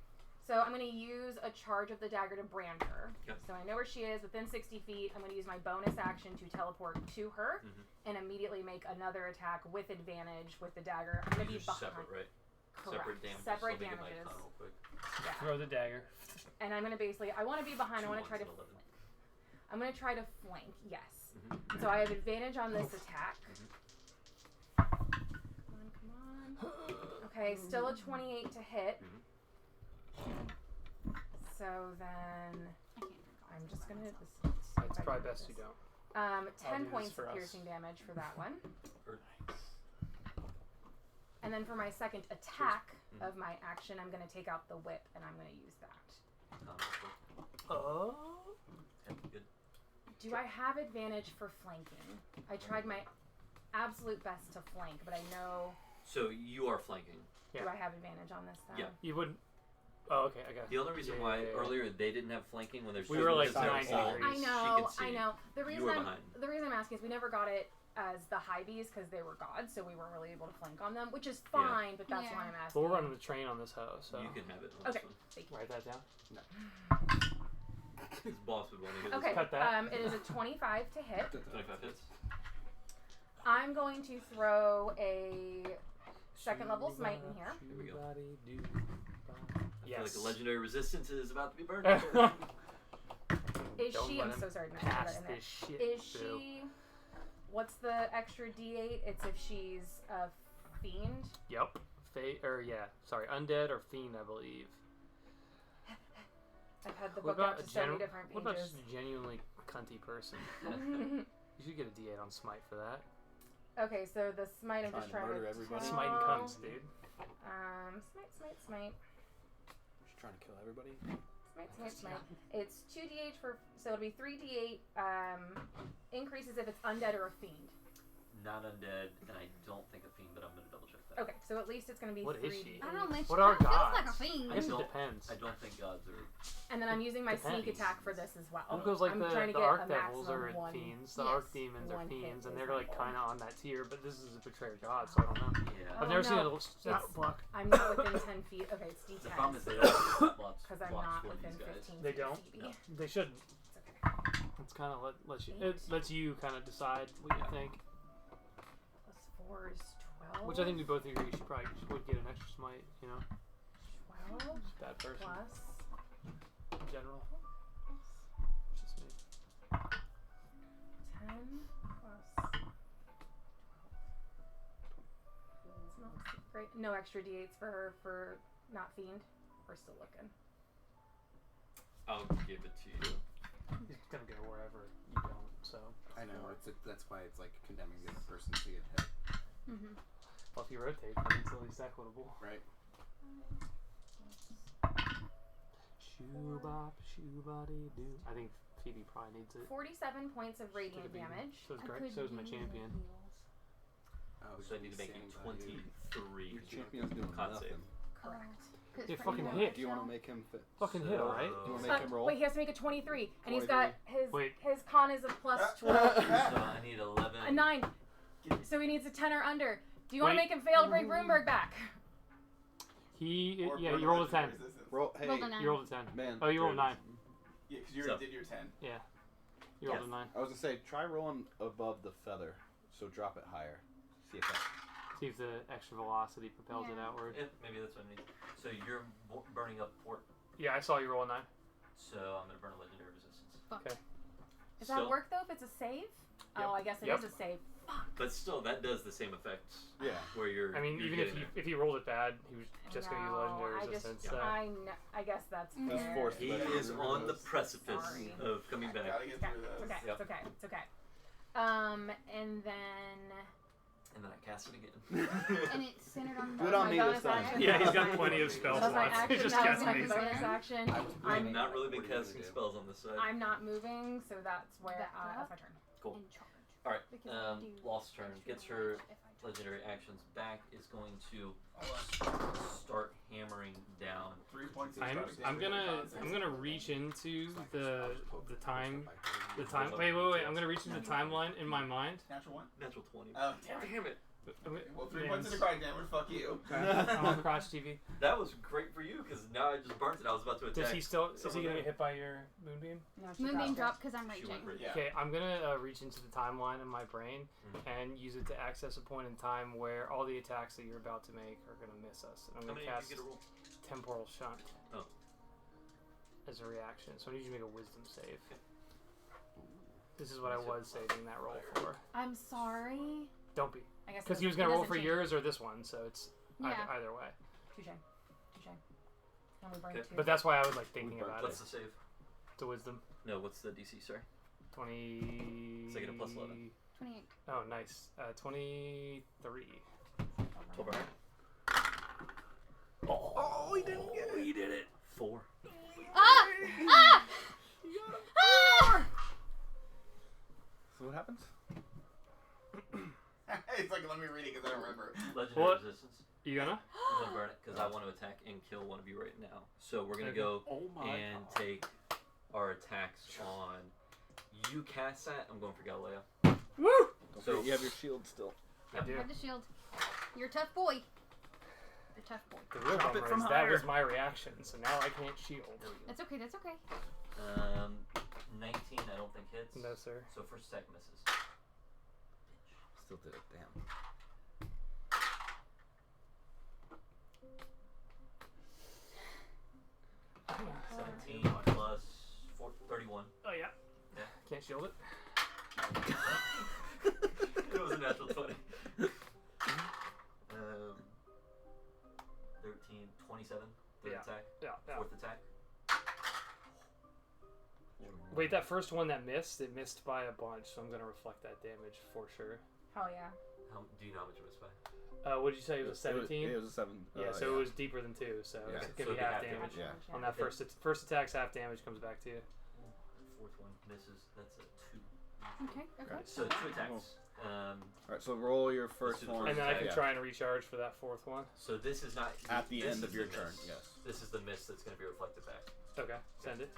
So I'm going to use a charge of the dagger to brand her. Okay. So I know where she is, within 60 feet. I'm going to use my bonus action to teleport to her and immediately make another attack with advantage with the dagger. I'm going to be These are behind. separate, right? Correct. Separate damages. Separate Let me get my damages. con real quick. Yeah. Throw the dagger. And I'm going to basically, I want to be behind. I want to try to. 2 11. I'm going to try to flank. Yes. Mhm. So I have advantage on this attack. Come on. Okay, still a 28 to hit. So then I'm just gonna. It's probably best you don't. 10 do this points for of us. piercing damage for that one. Or- And then for my second attack of my action, I'm gonna take out the whip and I'm gonna use that. con real quick. Oh. Yeah, good. Do I have advantage for flanking? I tried my absolute best to flank, but I know. So you are flanking. Do Yeah. I have advantage on this then? Yeah. You wouldn't. Oh, okay, I got it. The only reason Yeah, why yeah, yeah. earlier they didn't have flanking when there's We were like because they're 90 all- degrees. I know, She can see. I know. The You reason were I'm behind. asking is we never got it as the high bees because they were gods, so we weren't really able to flank on them, which is fine. But that's Yeah. why I'm But asking. we're running the train on this house, so You can have it. On Okay. This one. Thank you. write that down. His boss would want to hear Okay. this. Cut that. It is a 25 to hit. 25 hits. I'm going to throw a second level smite in here. Here we go. go. I feel like Yes. the legendary resistance is about to be burned. Is Don't she? let I'm him so sorry. Not to put Pass that in there. this shit. Is through. she? What's the extra D8? It's if she's a fiend. Yep. Undead or fiend, I believe. I've had the What book out about to so many different what about pages. just a genuinely cunty person? You should get a D8 on smite for that. Okay, so the smite I'm just Trying to trying murder to everybody. tell- Smite and cunts, dude. Smite. Just trying to kill everybody. Smite. It's 2d8 so it'll be 3d8 increases if it's undead or a fiend. Not undead, and I don't think a fiend, but I'm gonna double check that. Okay, so at least it's going to be What 3d8. is she? I don't know, man. She What are kinda feels like a gods? fiend. I guess it don't- depends. I don't think gods are. And then I'm using my sneak Depends. attack for this as well. Because like I'm the trying to get arc a devils are maximum one. fiends, the Yes. arc demons are One hit fiends, and is they're like helpful. kind of on that tier. But this is a betrayer god, so I don't know. Yeah. Oh, I've never seen no. a fuck. I'm not within 10 feet. Okay, it's D10. The problem is they don't have blocks because I'm blocks not for within these guys. 15 They feet of don't? Phoebe. No. They shouldn't. It's okay. It's kind of lets you. Eight. It lets you kind of decide what you think. Plus 4 is 12. Which I think we both agree she probably would get an extra smite. You know, 12 she's a bad person plus in general. It's just me. 10 plus 12. It's not great. No extra d8s for her for not fiend. We're still looking. I'll give it to you. He's gonna go wherever you don't. So. I know. That's why it's like condemning the other person to get hit. Mm-hmm. Well, if you rotate, then it's at least equitable. Right. Shoo-bop-shoo-body-doo. I think Phoebe probably needs it. 47 points of radiant Took a beating. damage. So it's great. So is my champion. Oh, So I need to make it 23. Your champion's doing Con nothing. save. Correct. Yeah, fucking hit. Do you want to make him fit? Fucking hit, alright? Do you want to make him roll? Wait, he has to make a 23, and he's got his Wait. his con is a plus 12, So I need 11. a 9. So he needs a 10 or under. Do you want to Wait. make him fail to bring Broomberg back? He, Or yeah, burn you rolled a 10. resistance. Roll. Hey, Rolled a 9. You rolled a 10. man. Oh, you rolled a 9. Yeah, because you So- already did your 10. Yeah. You rolled a 9. I was gonna say, try rolling above the feather, so drop it higher. See if that. See if the extra velocity propels it Yeah. outward. Yeah, maybe that's what I need. So you're burning up 4. Yeah, I saw you roll a 9. So I'm gonna burn a legendary resistance. Okay. Does that work though if it's a save? Oh, I guess it Yep. is a save. But still, that does the same effect. Yeah. Where you're. I mean, you're even if getting he rolled it bad, he was just going to use No, legendary I just, resistance. So. I guess that's That's fair. forced. He Legendary is on the resistance. precipice Sorry. of coming back. Gotta get Okay, through it's this. okay, Yep. it's okay, it's okay. And then And then I cast it again. And it's centered on Good That on was me my this bonus time. action. Yeah, he's got plenty of spell that was my slots. action. He just That was casts my amazing. bonus action. I was I've I'm not really been What are you casting gonna do? spells on this side. I'm not moving, so that's where that's my turn. Cool. in charge. Alright, Because I do Lost turn. extra Gets her damage if I legendary actions back. Is going to start hammering down. 3 points of I'm static I'm damage gonna and con I'm save. gonna reach into the time time- Wait. I'm gonna reach into the timeline in my mind. Natural 1? Natural 20. Oh, damn it. Damn it. Well, 3 Yeah, points of necrotic damage, fuck you. I'm on Crotch TV. That was great for you because now I just burnt it. I was about to attack. Does he still? Is he someone gonna get there. hit by your moonbeam? No, she Moonbeam dropped drop because I'm She raging. went raging. Yeah. Okay, I'm gonna reach into the timeline in my brain Mhm. and use it to access a point in time where all the attacks that you're about to make are gonna miss us. And I'm How gonna many cast did you get a roll? Temporal Shunt. Oh. As a reaction, so I need you to make a Wisdom save. This is what I was saving that roll for. I'm sorry. Don't be, I guess because it he was gonna it roll doesn't for change. yours or this one, so it's Yeah. either way. Touche. And we burn Okay. 2. But that's why I was like thinking burnt about What's it. the save? It's a Wisdom. No, what's the DC, sorry? 20. So I get a plus 11. 28. Oh, nice. 23. 12 Oh, he didn't get it. He did it. 4. Ah! Ah! Ah! So what happens? It's like, let me read it because I don't remember. Legendary What? resistance. You gonna? I'm gonna burn it because I want to attack and kill one of you right now. So we're gonna Okay. go Oh my and god. take our attacks on. You cast that. I'm going for Galileo. Woo! So you have your shield still. I do. Have the shield. You're a tough boy. You're a tough boy. The real Drop it bummer from is that higher. was my reaction, so now I can't shield. That's okay. That's okay. 19. I don't think hits. No, sir. So first attack misses. Still did it. Damn. Oh, 17 plus 31. yeah. Yeah. Can't shield it. It was a natural 20. 27. Third Yeah. attack. Yeah. Fourth attack. Wait, that first one that missed, it missed by a bunch, so I'm gonna reflect that damage for sure. Hell yeah. Do you know how much it was by? What did you say? It was a 17? It was a 7. Yeah, so it was deeper than 2, so Yeah. it's So gonna it'd be half damage. Yeah. On that first attack's half damage comes back to you. Fourth one misses. That's a 2. Okay. Okay. So 2 attacks. Alright, so roll your first do the one. first And then I can Yeah. try and recharge for that fourth one. So this is not At the this end is of your the turn, miss. yes. This is the miss that's going to be reflected back. Okay, send it.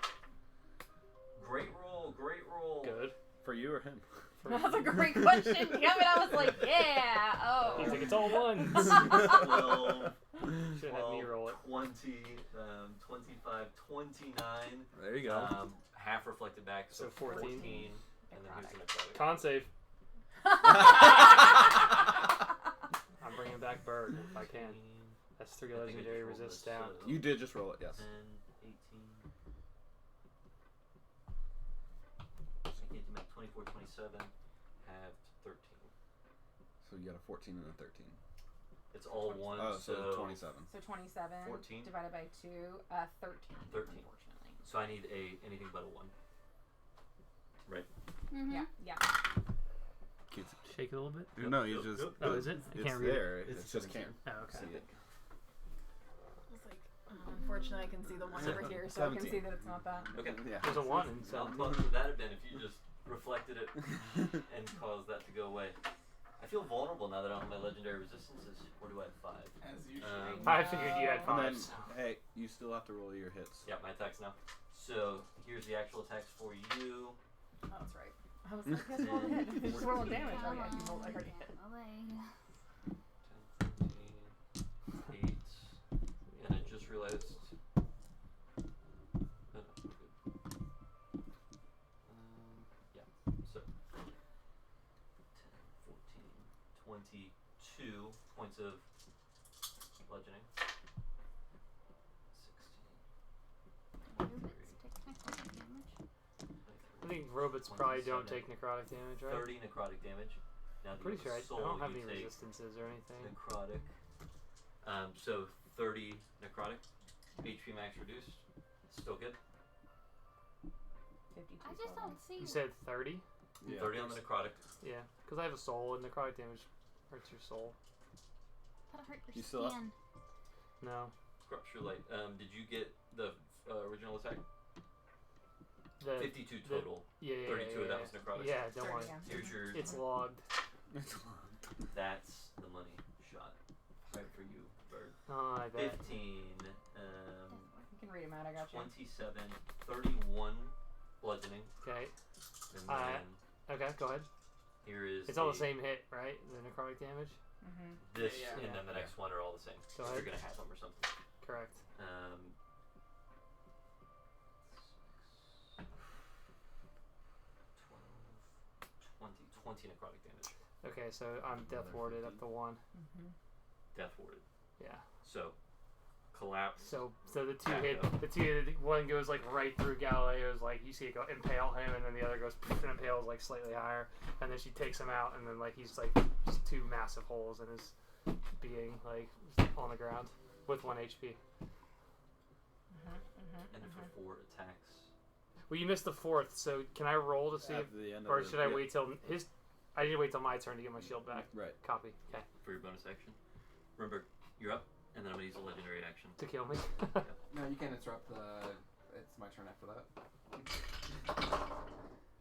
Great roll, great roll. Good. For you or him? That's a great question. Damn it, I was like, yeah. Oh. He's like, it's all ones. 12, Should have had me roll it. 20, 25, 29. There you go. Half reflected back, so, So 14. And then here's the necrotic. Con save. I'm bringing back Bird if I can. That's 3 I think I legendary just rolled resist this, down. so You did just roll it, yes. 10, 18. I can't do math. 24, 27, halved 13. So you got a 14 and a 13. It's all one, Oh, so 27. So 27 14. divided by 2, 13. 13. Unfortunately. So I need anything but a 1. Right. Mm-hmm. Yeah, yeah. Shake it a little bit. No, you just. Oh, is it? I It's can't read it. there. It's It's just 17. can't Oh, okay. see it. It's like, unfortunately, I can see the one over here, so I can 17. see that it's not that. Okay. Yeah. There's a 1 and How 17. fun would that have been if you just reflected it and caused that to go away? I feel vulnerable now that I don't have my legendary resistances. Or do I have 5? As usual. I figured you had And 5. then, so. hey, you still have to roll your hits. Yeah, my attacks now. So here's the actual attacks for you. Oh, that's right. I was like, yes, roll the hit. Just roll damage. Oh, yeah, you rolled. I already hit. 10, 13, 8. And I just realized. Yeah. So 10, 14, 22 points of bludgeoning. 16. I think robots probably don't take necrotic damage, right? 30 necrotic damage. Now I'm pretty sure I soul, don't have you any take resistances or anything. necrotic. So 30 necrotic. HP max reduced. Still good. 52 I just total. don't see. You said 30? Yeah. 30 on the necrotic. Yeah, because I have a soul and necrotic damage hurts your soul. That'll hurt your You still up? skin. No. Corrupt your light. Did you get the original attack? The 52 total. yeah, 32 of that was necrotic. Yeah, don't 30, worry. yeah. Here's your. It's logged. That's the money shot. Right for you, Bird. Oh, I bet. 15. You can read him out. I got you. 27. 31 bludgeoning. Okay. And then Okay, go ahead. here is. It's all the same hit, right? The necrotic damage? Mm-hmm. This Yeah, and then the next one are all the same. Go If ahead. you're gonna have them or something. Correct. 20 necrotic damage. Okay, so I'm death warded up to 1. Mm-hmm. Death warded. Yeah. So, collapse. So the two Back hit, up. one goes like right through Galileo's, like you see it go impale him, and then the other goes poof and impales like slightly higher, and then she takes him out, and then like he's like just 2 massive holes in his being, like on the ground with 1 HP. And then for 4 attacks. Well, you missed the 4th, so can I roll to see if, At the end of or the- should I yeah. wait till his? I need to wait till my turn to get my shield back. Right. Copy. Okay. For your bonus action. Remember, you're up, and then I'm gonna use a legendary action. To kill me. No, you can't interrupt the. It's my turn after that.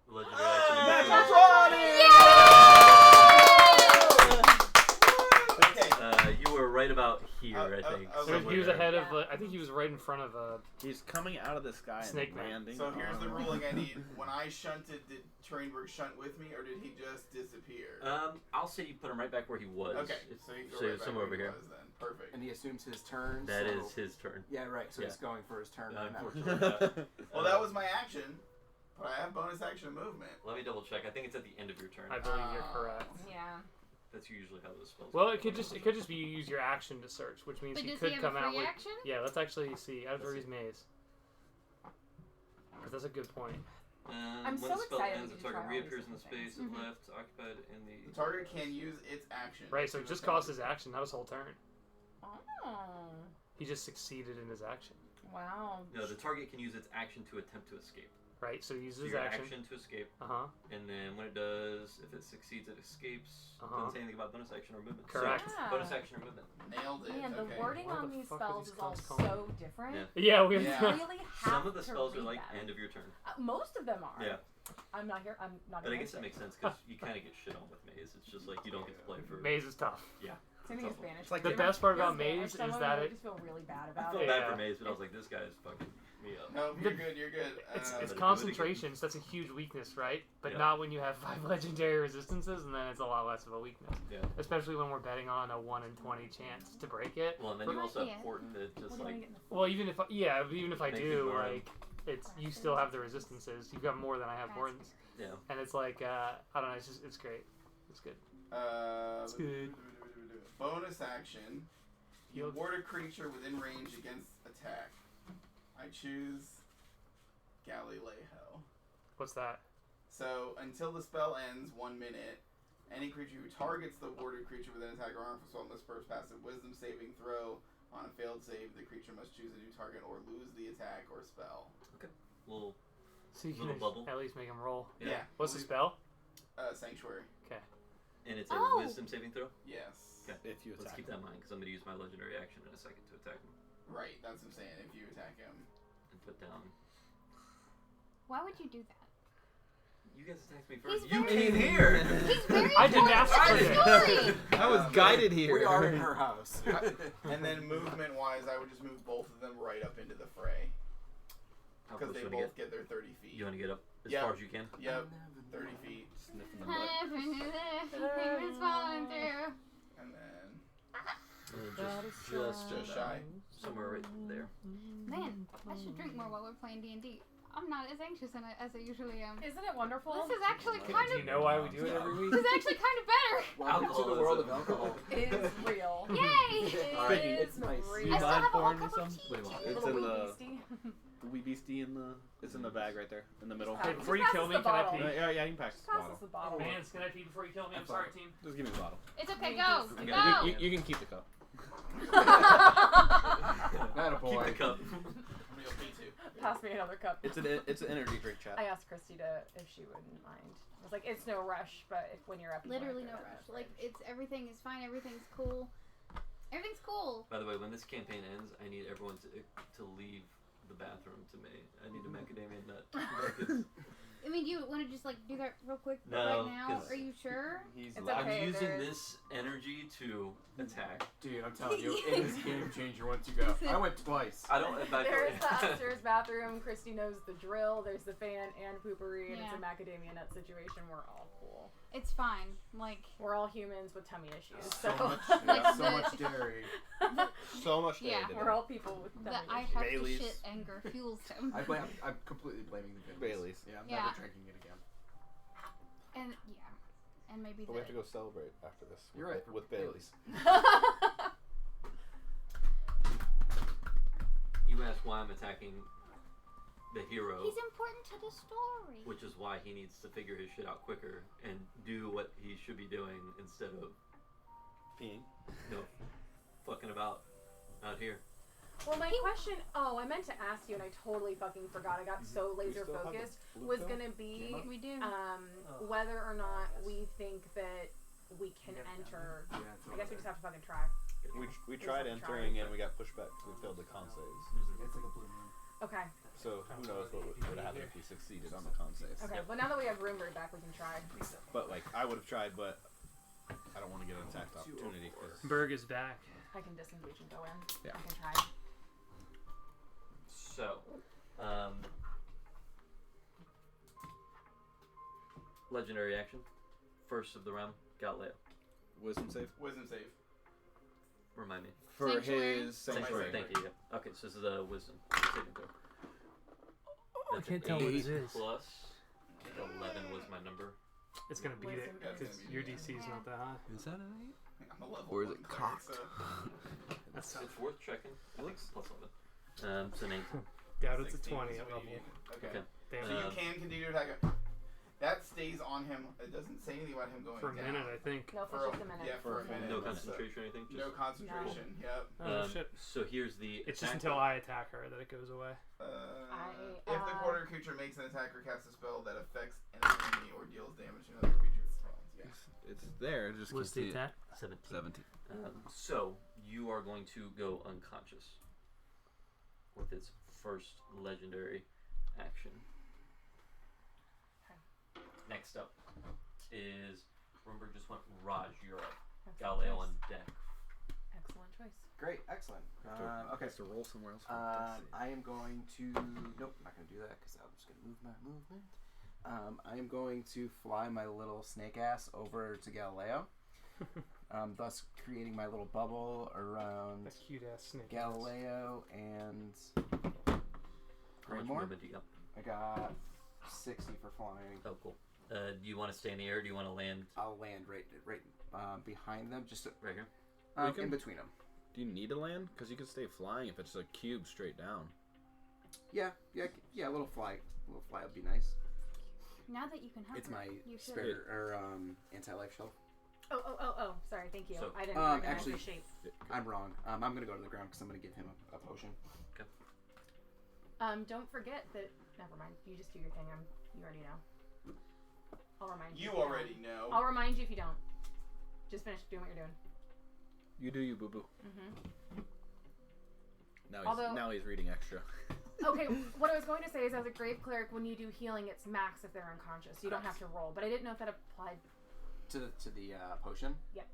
The legendary action. You were right about here, I think. So he was ahead of. I think he was right in front of He's coming out of the sky Snake and man. landing. So here's the on- ruling I need. When I shunted, did Trainberg shunt with me, or did he just disappear? I'll say you put him right back where he was. Okay, It's, so you so go right back somewhere where over he here. was then. Perfect. And he assumes his turn. That so is his turn. Yeah, right. So Yeah. he's going for his turn right now. Unfortunately. Well, that was my action, but I have bonus action movement. Let me double check. I think it's at the end of your turn. I believe you're correct. Yeah. That's usually how those spells. Well, work. it could just be you use your action to search, which means But he does could he have come a out free with. action? Yeah, let's actually see Let's Adversary's Maze. Because that's a good point. I'm when so the spell excited ends, we the can target try all these reappears in the different space things. it left occupied in the. The target can use its action. Right, so it just costs his action, not his whole turn. Oh. He just succeeded in his action. Wow. No, the target can use its action to attempt to escape. Right, so he uses So his your action. to escape, Uh-huh. and then when it does, if it succeeds, it escapes. Doesn't say anything about bonus action or movement. Correct. So, Yeah. bonus action or movement. Nailed it. Man, the okay. wording Why on the these fuck are spells these is all clowns calling so different. Yeah, we Yeah. You really have Some of the to spells are read like them. end of your turn. Most of them are. Yeah. I'm not here. I'm not. But I gonna guess that makes sense because you kind of get shit on with Maze. It's just like you don't get to play for. Maze is tough. Same thing as Spanish. It's like The Game best part about Spanish, Maze is someone that would it just feel really bad I about feel it. bad Yeah. for Maze, but I was like, this guy is fucking me up. No, you're good. You're good. It's do it again. concentration, so that's a huge weakness, right? But Yeah. not when you have 5 legendary resistances, and then it's a lot less of a weakness. Yeah. Especially when we're betting on a 1 in 20 chance to break it. Well, and then you also have Portent that just What do I like get in the Well, even if I Make do, it burn. like it's you still have the resistances. You've got more than I have portents, yeah. and it's like I don't know. It's great. It's good. It's good. Bonus action. You Healed. ward a creature within range against attack. I choose Galileo. What's that? So until the spell ends, 1 minute, any creature who targets the warded creature within attack or arm for spell must first pass a Wisdom saving throw. On a failed save, the creature must choose a new target or lose the attack or spell. Little So you can Little bubble. at least make him roll. Yeah. What's the spell? Sanctuary. and it's a Oh. wisdom saving throw. Yes. Okay. If you Let's attack keep that in mind because I'm gonna use my legendary action in a second to attack him Right, that's what I'm saying. If you attack him. and put down. Why would you do that? You guys attacked me first. He's You very- came here. He's very I didn't important ask to for the this. story. I was guided here. We are in her house. And then movement wise, I would just move both of them right up into the fray. How Because close they you wanna both get their 30 feet. You want to get up as Yeah. far as you can? Yep, 30 feet. Sniffing the butt. It's falling through. And then Just shy. somewhere right there. Man, I should drink more while we're playing D&D. I'm not as anxious as I usually am. Isn't it wonderful? This is actually Do kind you of. know why we do it every week? This is actually kind of better. Welcome to the world of alcohol. It is real. Yay! Alright, It it's is nice. real. I still have a whole Popcorn or cup of something? tea. Wait, what? It's Little in wee the beastie. wee beastie it's in the bag right there in the middle. Hey, before you Just kill pass me, us the can I bottle. pee? Yeah, you can pack Just the pass bottle. us the bottle. Mans, can I pee before you kill me? I'm sorry, team. Just give me the bottle. It's okay, Thank go. you. Go. You can keep the cup. Not a Keep boy. the cup. Real P2. Pass me another cup. It's an energy drink, chat. I asked Christy if she wouldn't mind. I was like, it's no rush, but when you're up, you Literally wanna no throw it in rush. the Like fridge. everything is fine. Everything's cool. Everything's cool. By the way, when this campaign ends, I need everyone to leave the bathroom to me. I need a macadamia nut. Like, I mean, you want to just like do that real quick No, right now? 'cause- Are you sure? He's It's loud. okay. I'm using there's- this energy to attack. Dude, I'm telling you, it is game changer once you go. I went twice. I don't. There's the upstairs bathroom. Christy knows the drill. There's the fan and poopery, and it's a Yeah. macadamia nut situation. We're all cool. It's fine. Like We're all humans with tummy issues. So So, much, Like yeah, so the- much dairy. So much Yeah. today. we're all people with the tummy I issues. have Bailey's. to shit anger fuels him. I'm completely blaming the Bailey's. Yeah, I'm Yeah. never drinking it again. And and maybe But the we have to go celebrate after this. You're right. With Bailey's. You asked why I'm attacking the hero, he's important to the story. which is why he needs to figure his shit out quicker and do what he should be doing instead of Peeing. fucking about out here. Well, my question, I meant to ask you, and I totally fucking forgot. I got so laser still have the focused. blue Was pill? gonna be We do. whether or not we think that we can enter. Yeah, I guess we just have to fucking try. We tried haven't entering tried. and we got pushed back because we failed the con saves. It's like a blue moon. Okay. So who knows what would happen if we succeeded on the con saves. Okay. Well, now that we have Rumored back, we can try. But like I would have tried, but I don't want to get an attack opportunity. 'Cause Berg is back. I can disengage and go in. Yeah. I can try. So, legendary action. First of the round, Galileo. wisdom save Wisdom save. Remind me. for Sanctuary. his Sanctuary. Thank you. Yeah. Okay, so this is a wisdom saving throw. I can't tell what this is. Plus 11 was my number. It's gonna beat it Wisdom. because your DC is not that high. Is that an I'm a level Or is 1 it cleric, cocked? so That's tough. It's worth checking. I think it's plus 11. So 19. Doubt it's a 16 20 is at what you level. need. Okay. Okay. Damn So it. you can continue to attack him. That stays on him. It doesn't say anything about him going For a down. minute, I think. No, for just a minute. Yeah, for a minute. No concentration or anything? Just, No concentration. Yep. Oh shit! So here's the It's just attack until roll. I attack her that it goes away. If the quarter creature makes an attack or casts a spell that affects an enemy or deals damage to another creature's spells. Yeah. It's there. Just What's the attack? 17. So you are going to go unconscious with its first legendary action. Next up is, remember, just went Raj, you're up. Galileo on deck. Excellent choice. Great, excellent. Okay. Has to roll somewhere else. I am going to. Nope, not going to do that because I'm just going to move my movement. I am going to fly my little snake ass over to Galileo, thus creating my little bubble around A cute ass snake. Galileo and How much Graymore. movement do you got? I got 60 for flying. Oh, cool. Do you want to stay in the air or do you want to land I'll land right behind them, just right here? in between them. Do you need to land? Because you can stay flying if it's a cube straight down. Yeah. A little fly would be nice. Now that you can have It's her, my you should. spare or anti-life shelf. Oh. Sorry, thank you. So- I didn't recognize actually- the shape. I'm wrong. I'm gonna go to the ground because I'm gonna give him a potion. Don't forget that. Never mind. You just do your thing. You already know. I'll remind you. You if don't. already know. I'll remind you if you don't. Just finish doing what you're doing. You do you, boo boo. Mm-hmm. Now he's reading extra. Okay, what I was going to say is, as a grave cleric, when you do healing, it's max if they're unconscious. You don't have to roll. But I didn't know if that applied. To the potion. Yep.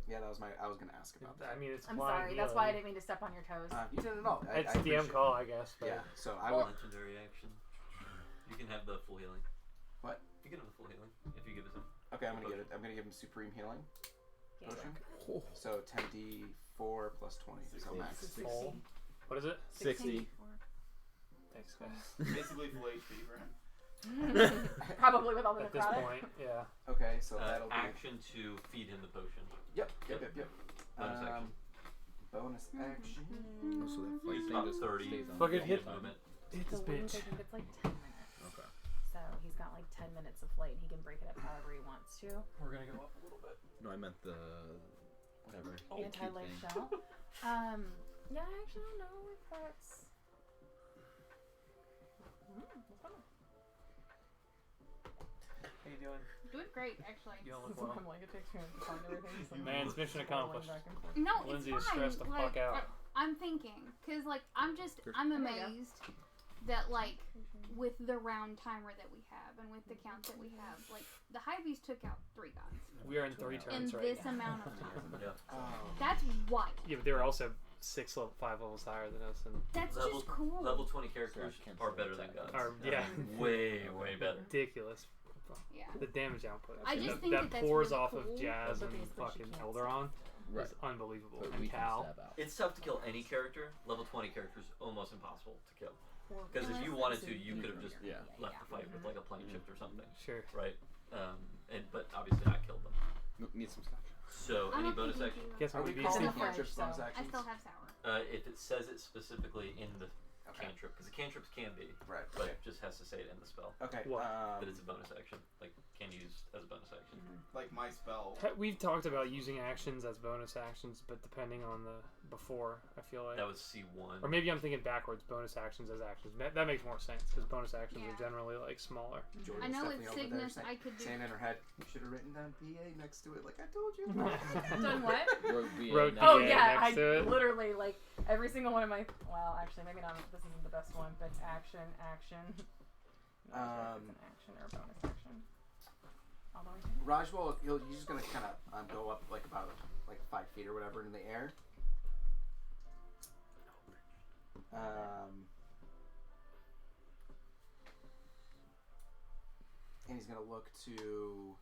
Yeah, that was I was gonna ask about that. I mean, it's I'm flying sorry. That's why I healing. didn't mean to step on your toes. You didn't know. It's I DM appreciate call, I guess. But Yeah. So I will. Legendary action. You can have the full healing. What? You can have the full healing if you give it to him. Okay, I'm gonna give him supreme healing Yeah, potion. Oh. So 10d4 plus 20. So max. 60. Full. What is it? 60. Thanks, guys. Basically full HP for him. Probably with all the At this necrotic. point, yeah. Okay, so that'll be. Action to feed him the potion. Yep. Bonus action. Bonus action. Oh, so that fight He's thing about just 30 stays on. Fucking feet hit- of movement. Hit The this wings, bitch. I think it's like 10 minutes. Okay. So he's got like 10 minutes of flight, and he can break it up however he wants to. We're gonna go up a little bit. No, I meant the whatever. Anti-life thing. shell. Yeah, I actually don't know if that's. That's fine. How you doing? Doing great, actually. You don't look So well. I'm like, it takes me to find everything. So I'm Man's like mission scrolling accomplished. back and forth. No, Lindsay it's is fine. stressed the fuck out. I'm thinking, cause like I'm There you go. amazed that like with the round timer that we have and with the count that we have, like the Hiveys took out 3 gods We are in 3 in turns right this now. amount of time. Yeah. That's wild. Yeah, but they were also 5 levels higher than us, and That's just cool. Level 20 characters Can't are say better that. than gods. are yeah, Way better. ridiculous. Yeah. The damage output. I just that, think that that's pours really off cool, of Jazz but and basically she fucking can't Elderon Right. is unbelievable. But And we can Cal. stab out. It's tough to kill any character. Level 20 characters almost impossible to kill. Well, Because if unless you it's wanted a to, you could have just Yeah. left the fight with like a plane shift or something, Sure. right? But obviously not killed them. Need some scotch. So I'm any not bonus thinking action? too Guess Are what we we calling Still cantrips fresh, bonus so- I actions? still have sour. If it says it specifically in the Okay. cantrip, because the cantrips can be, Right. but Okay. it just has to say it in the spell Okay. What? that it's a bonus action, like can be used as a bonus action. Like my spell. We've talked about using actions as bonus actions, but depending on the before, I feel like. That was C1. Or maybe I'm thinking backwards. Bonus actions as actions. That makes more sense because bonus actions Yeah. are generally like smaller. Jordan's I know definitely it's over there Cygnus. saying- I could do. saying in her head, you should have written down BA next to it, like I told you. Done what? Wrote Oh BA yeah, next I to it. literally like every single one of my. Well, actually, maybe not. This isn't the best one, but action. Not sure if it's an action or a bonus action. Although I think Raj will, he's just gonna kind of go up like about 5 feet or whatever in the air. And he's gonna look to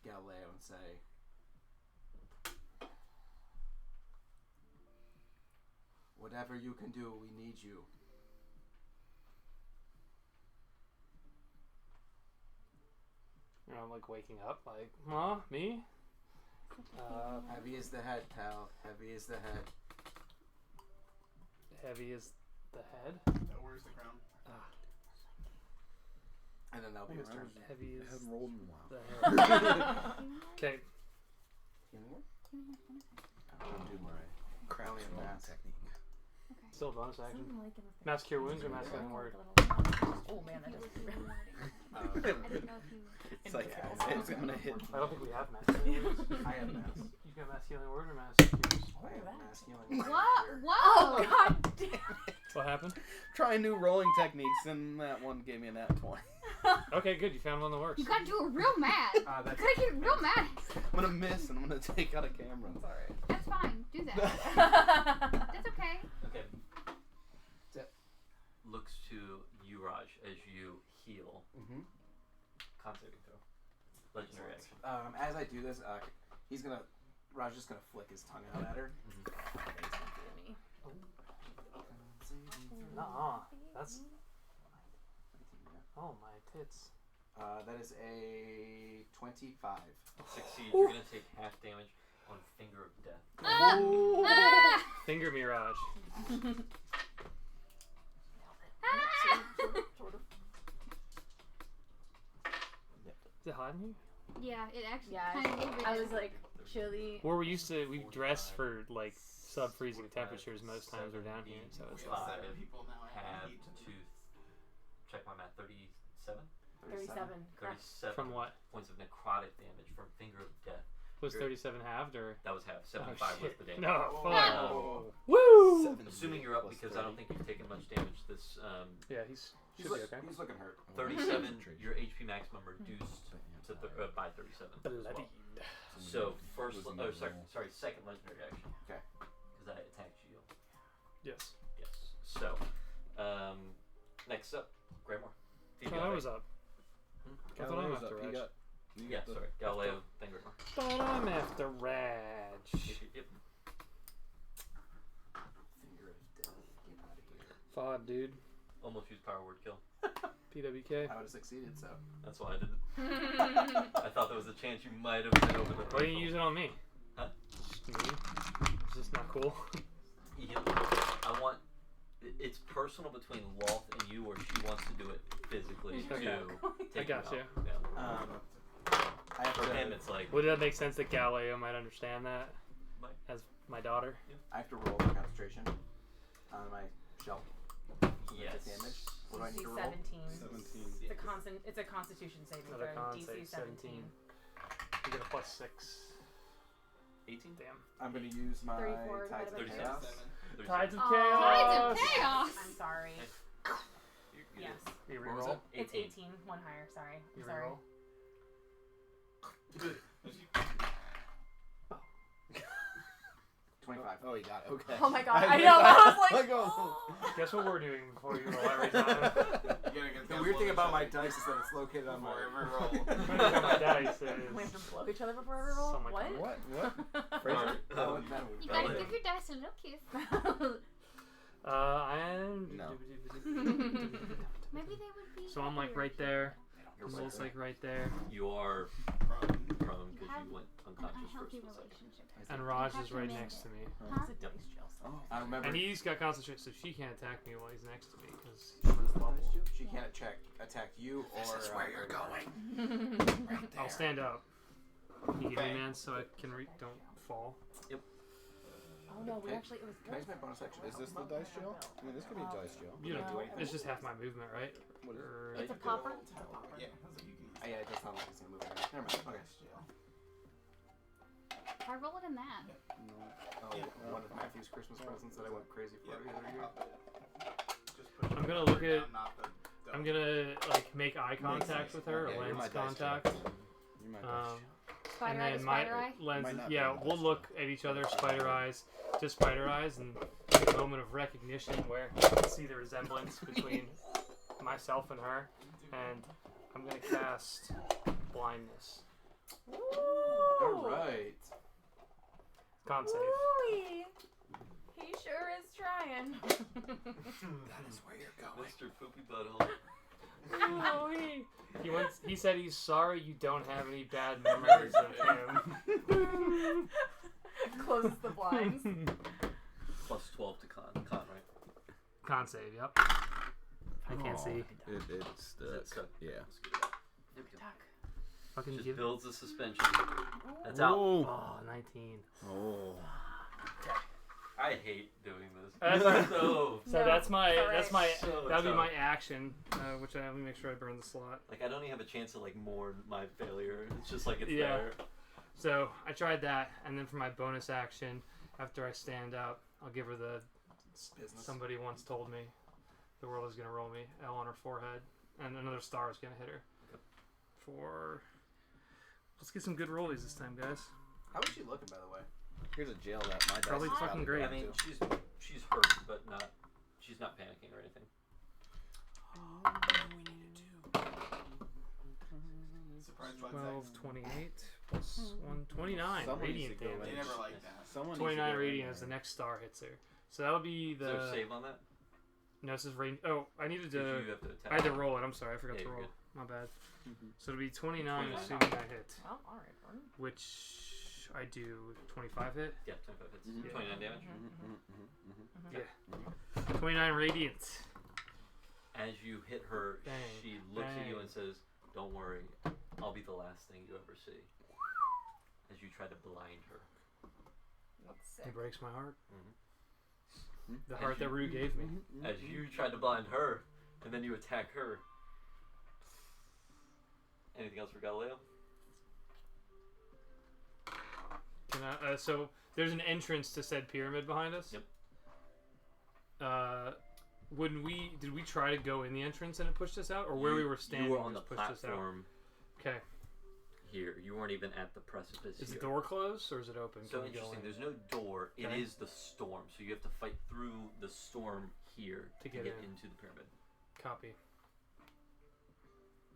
Galileo and say, "Whatever you can do, we need you." You know, I'm like waking up, like, huh, me? Heavy is the head, pal. Heavy is the head. Heavy is the head. Where's the crown? And then that'll be his turn. Heavy I as haven't rolled in a while. the head. Okay. Healing word? I'll do my Crowley and Mass technique. Still a bonus action. Something like it with the- Mass Cure Wounds or Mass Healing Word? Oh man, that is really I didn't know if you. It's like it's gonna hit. I don't think we have Mass Healing Words. I have Mass. You got Mass Healing Word or Mass Cures? I have Mass healing word. What? here. Whoa! Oh god damn. What happened? Trying new rolling techniques, and that one gave me a nat 20. Okay, good. You found one that works. You gotta do it real mad. You That's gotta get real mad. I'm gonna miss, and I'm gonna take out a camera. Sorry. That's fine. Do that. That's okay. Okay. Zip. Looks to you, Raj, as you heal. Mm-hmm. Con saving throw. Legendary action. As I do this, Raj's just gonna flick his tongue out at her. Nuh-uh. That's. Oh my tits. That is a 25. Succeed. You're gonna take half damage on Finger of Death. Ah! Finger Mirage. Sort of. Is it hot in here? Yeah, it actually Yeah, kind of a little bit. I was like chilly. Where we dress for like sub-freezing temperatures most times we're down here, so it's We hot. have 7 people now. I Half hate to check my math. 37. 37. Correct. 37 From what? points of necrotic damage from Finger of Death. Was 37 halved or? That was half. 75 was shit. the damage. No, Oh. fuck. Um, Woo! assuming you're up because I don't think you've taken much damage. This Yeah, he's He's, should be okay. he's looking hurt. 37. Your HP maximum reduced to by 37 as well. Bloodied. So second legendary action. Okay. Because I attacked you. Yes. Yes. So, next up, Greymoor. I thought I was up. I thought I'm after Raj. Yeah, sorry. Galileo, then Greymoor. Thought I'm after Raj. Yep. Finger of death. Get out of here. Fod, dude. Almost used power word kill. PWK. I would have succeeded, so. That's why I did it. I thought there was a chance you might have been over the Why didn't you use it on me? Huh? Me? Is this not cool? I want. It's personal between Lolth and you, or she wants to do it physically Okay. to I take got you. you. Out. Yeah. I have For to. him, it's like. Would that make sense that Galileo might understand that? Might. As my daughter? I have to roll for concentration on my shell. Yes. Damage. What do I need DC to roll? 17. 17. It's a Constitution saving Another throw. con DC save, 17. You get a +6. 18? Damn. I'm going to use my 34, Tides of 37. Chaos. Tides of Oh. Chaos! Tides of Chaos! I'm sorry. You Yes. You What was reroll? it? It's 18. One higher. Sorry. You I'm sorry. reroll? 25. Oh, you got it. Okay. Oh my god. I know. I was like, oh. Guess what we're doing before you roll every time? The weird thing about my dice is that it's located on my every roll. My dice we is... have to blow each other before every roll? Something like What? What? Fraser? Alright, You gotta give your dice a little kiss. I'm... No. Maybe they would be. So I'm like right there. Zol's like right there. You are Prone. prone because Have you went An unconscious for a unhealthy split second. relationship. And Raj have is to right mend next it. to me. Huh? It's a dice jail cell. Oh. I remember. And he's got concentration, so she can't attack me while he's next to me because She can't attack you or. This is where you're going. Right there. I'll stand up. Can you give me, man, so I can don't fall? Oh no, we actually, it was Can I good. use my bonus action? Is this the dice jail? I mean, this could be dice jail. You don't do No. anything. It's just half my movement, right? What is it? Or- It's a popper. It's a popper. Yeah, I was like, you can use Yeah, it does sound like he's gonna move around. Never mind. Okay. dice jail. Try rolling in that. Oh, one of Matthew's Christmas presents that I went crazy for the other year. Just push I'm it gonna forward look at- down, not the I'm gonna like make eye contact with her, Yeah, a you're my lens dice contact. jail. You're my dice jail. Spider eye to and then my spider eye. lens, Might not be yeah, my we'll dice look jail. at each other, spider eyes, just spider eyes, and a moment of recognition where you can see the resemblance between myself and her. And I'm gonna cast blindness. Alright. Con save. Ooh-wee. He sure is trying. That is where you're going. Mr. Poopy Butthole. Ooh-wee. He said he's sorry you don't have any bad memories of him. Closes the blinds. Plus 12 to con, right? Con save, yep. I can't see. It's stuck? yeah. Attack. Fucking Just give. builds the suspension. That's out. Oh, 19. Oh. I hate doing this. That's So So that's my So that'll be tough. my action, which let me make sure I burn the slot. Like I don't even have a chance to like mourn my failure. It's just like it's Yeah. there. So I tried that, and then for my bonus action, after I stand up, I'll give her the. Business. Somebody once told me the world is gonna roll me L on her forehead, and another star is gonna hit her. For let's get some good rollies this time, guys. How is she looking, by the way? Here's a jail that my dice Probably is fucking great. I mean, she's hurt, but she's not panicking or anything. Surprise 12, 28 plus 1, 29 Someone needs radiant to go damage. They never like that. Someone 29 radiant as the next star hits her. So that'll be Is there a the. save on that? No, this is range. Oh, I needed Did to. you have to attack? I had to roll it. I'm sorry, I forgot Yeah, to you're roll. good. My bad. Mhm. So it'll be 29 29. assuming I hit, Well, alright, Gordon. which I do. 25 hit. Yeah, 25 hits. Mhm. 29 damage. Yeah. 29 radiant. As you hit her, Bang, she looks at you bang. and says, "Don't worry, I'll be the last thing you ever see." As you try to blind her. That's sick. It breaks my heart. Mhm. The As heart that you- Rue gave me. As you try to blind her, and then you attack her. Anything else for Galileo? Can I, so there's an entrance to said pyramid behind us. Yep. Did we try to go in the entrance and it pushed us out, or where we were standing You were on the just pushed us out? platform Okay. here. You weren't even at the precipice Is here. the door closed or is it open? So Can we go interesting. in? There's no door. It Okay. is the storm. So you have to fight through the storm here to get in. into the pyramid. Copy.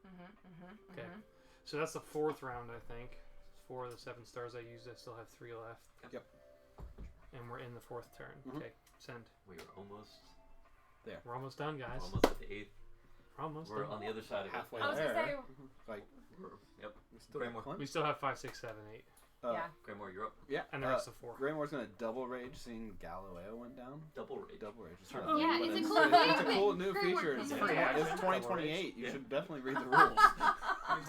Mm-hmm. Okay. So that's the fourth round, I think. 4 of the 7 stars I used. I still have 3 left. Yep. And we're in the 4th turn. Mhm. Okay. Send. We are almost We're almost done, guys. almost at the 8th. We're almost We're done. on the other side of Halfway it. I was gonna there. say, Like, Yep. we still Graymore. got Clint? We still have 5, 6, 7, 8. yeah. Graymore, you're up. Yeah. And the rest of 4. Greymore's gonna double rage seeing Galileo went down. Double rage. Double rage. It's Oh, not yeah, but it's a it's, cool it's a thing. cool new Greymoor feature. comes It's, with that. it's 2028. You Yeah. should definitely read the rules.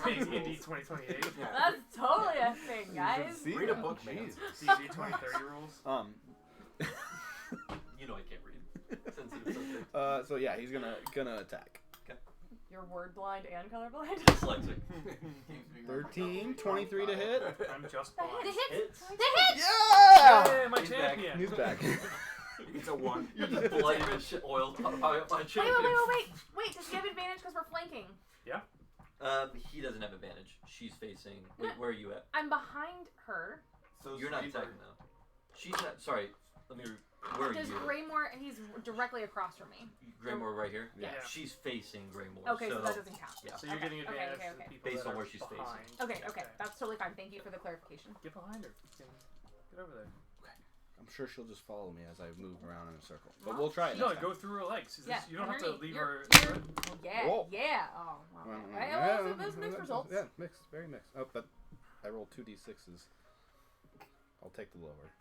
D&D 2028. That's totally a thing, guys. See Read a that? book, man. Jesus. D&D 2030 rules. You know I can't read. Sensitive subject. So yeah, he's gonna attack. You're word blind and colorblind. Dyslexic. 13, 23 to hit. I'm just The blind. hits. Hits. The hits. Yeah! Hey, my He's back. champion. He's back. It's a 1. You're just bloody with shit oil popping up my Wait, champion. wait. Does he have advantage because we're flanking? He doesn't have advantage. She's facing. Wait, where are you at? I'm behind her. So You're not Reaper- attacking though. She's not. Sorry. Let me. Where are Does you? Greymore? He's directly across from me. Greymore right here. Yeah. She's facing Greymore. Okay, so that doesn't count. Yeah. So you're Okay, getting okay, advantage okay, to the okay. people Based that on are where she's facing. behind. Okay, that's totally fine. Thank you for the clarification. Get behind her. Get over there. I'm sure she'll just follow me as I move around in a circle. But we'll try it. No, next go time. through her legs. Yeah, You don't have to underneath. leave You're- her. Yeah, Whoa. yeah. Oh, wow. Well, Okay, yeah, well, those mixed results. Yeah, mixed, very mixed. Oh, but I rolled 2d6s. I'll take the lower.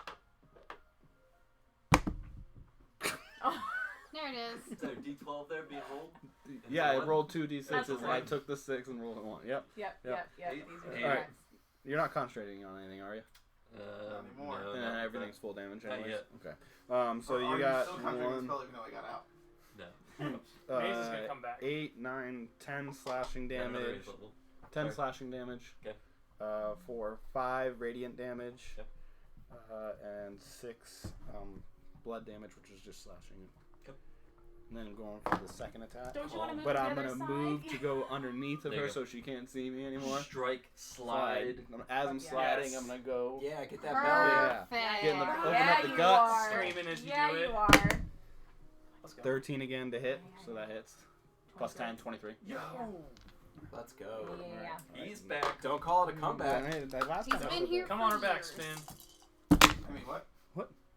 Oh, There it is. Is there a D12 there being rolled? Yeah, I one? rolled 2d6s. That's And I fine. took the 6 and rolled a 1. Yep. yep. Hey, These are hey. the Alright. facts. You're not concentrating on anything, are you? Not anymore. No, And not everything's full damage Not anyways? yet. Okay. So Or you are got still conjuring the 1, spell even though I got out? No. Maze is gonna come back. 8, 9, 10 slashing Got another damage. range level. 10 Sorry. slashing damage. Okay. 4, 5 radiant damage. Yep. And 6 blood damage, which is just slashing. Yep. And then I'm going for the second attack. Don't you want to move But to the I'm other gonna side? move to go underneath of There her you go. so she can't see me anymore. Strike, slide. As I'm Fuck sliding, yes. I'm gonna go. Yeah, get that Perfect. Yeah. Getting the- open yeah, up the you guts. are. Screaming as you yeah, do it. you are. Let's go. 13 again to hit, so that hits. Plus 10, 23. Yo. Let's go. Yeah. He's back. Don't call it a comeback. That last He's time been was here a- Come for on her back, years. Spin. I mean, what?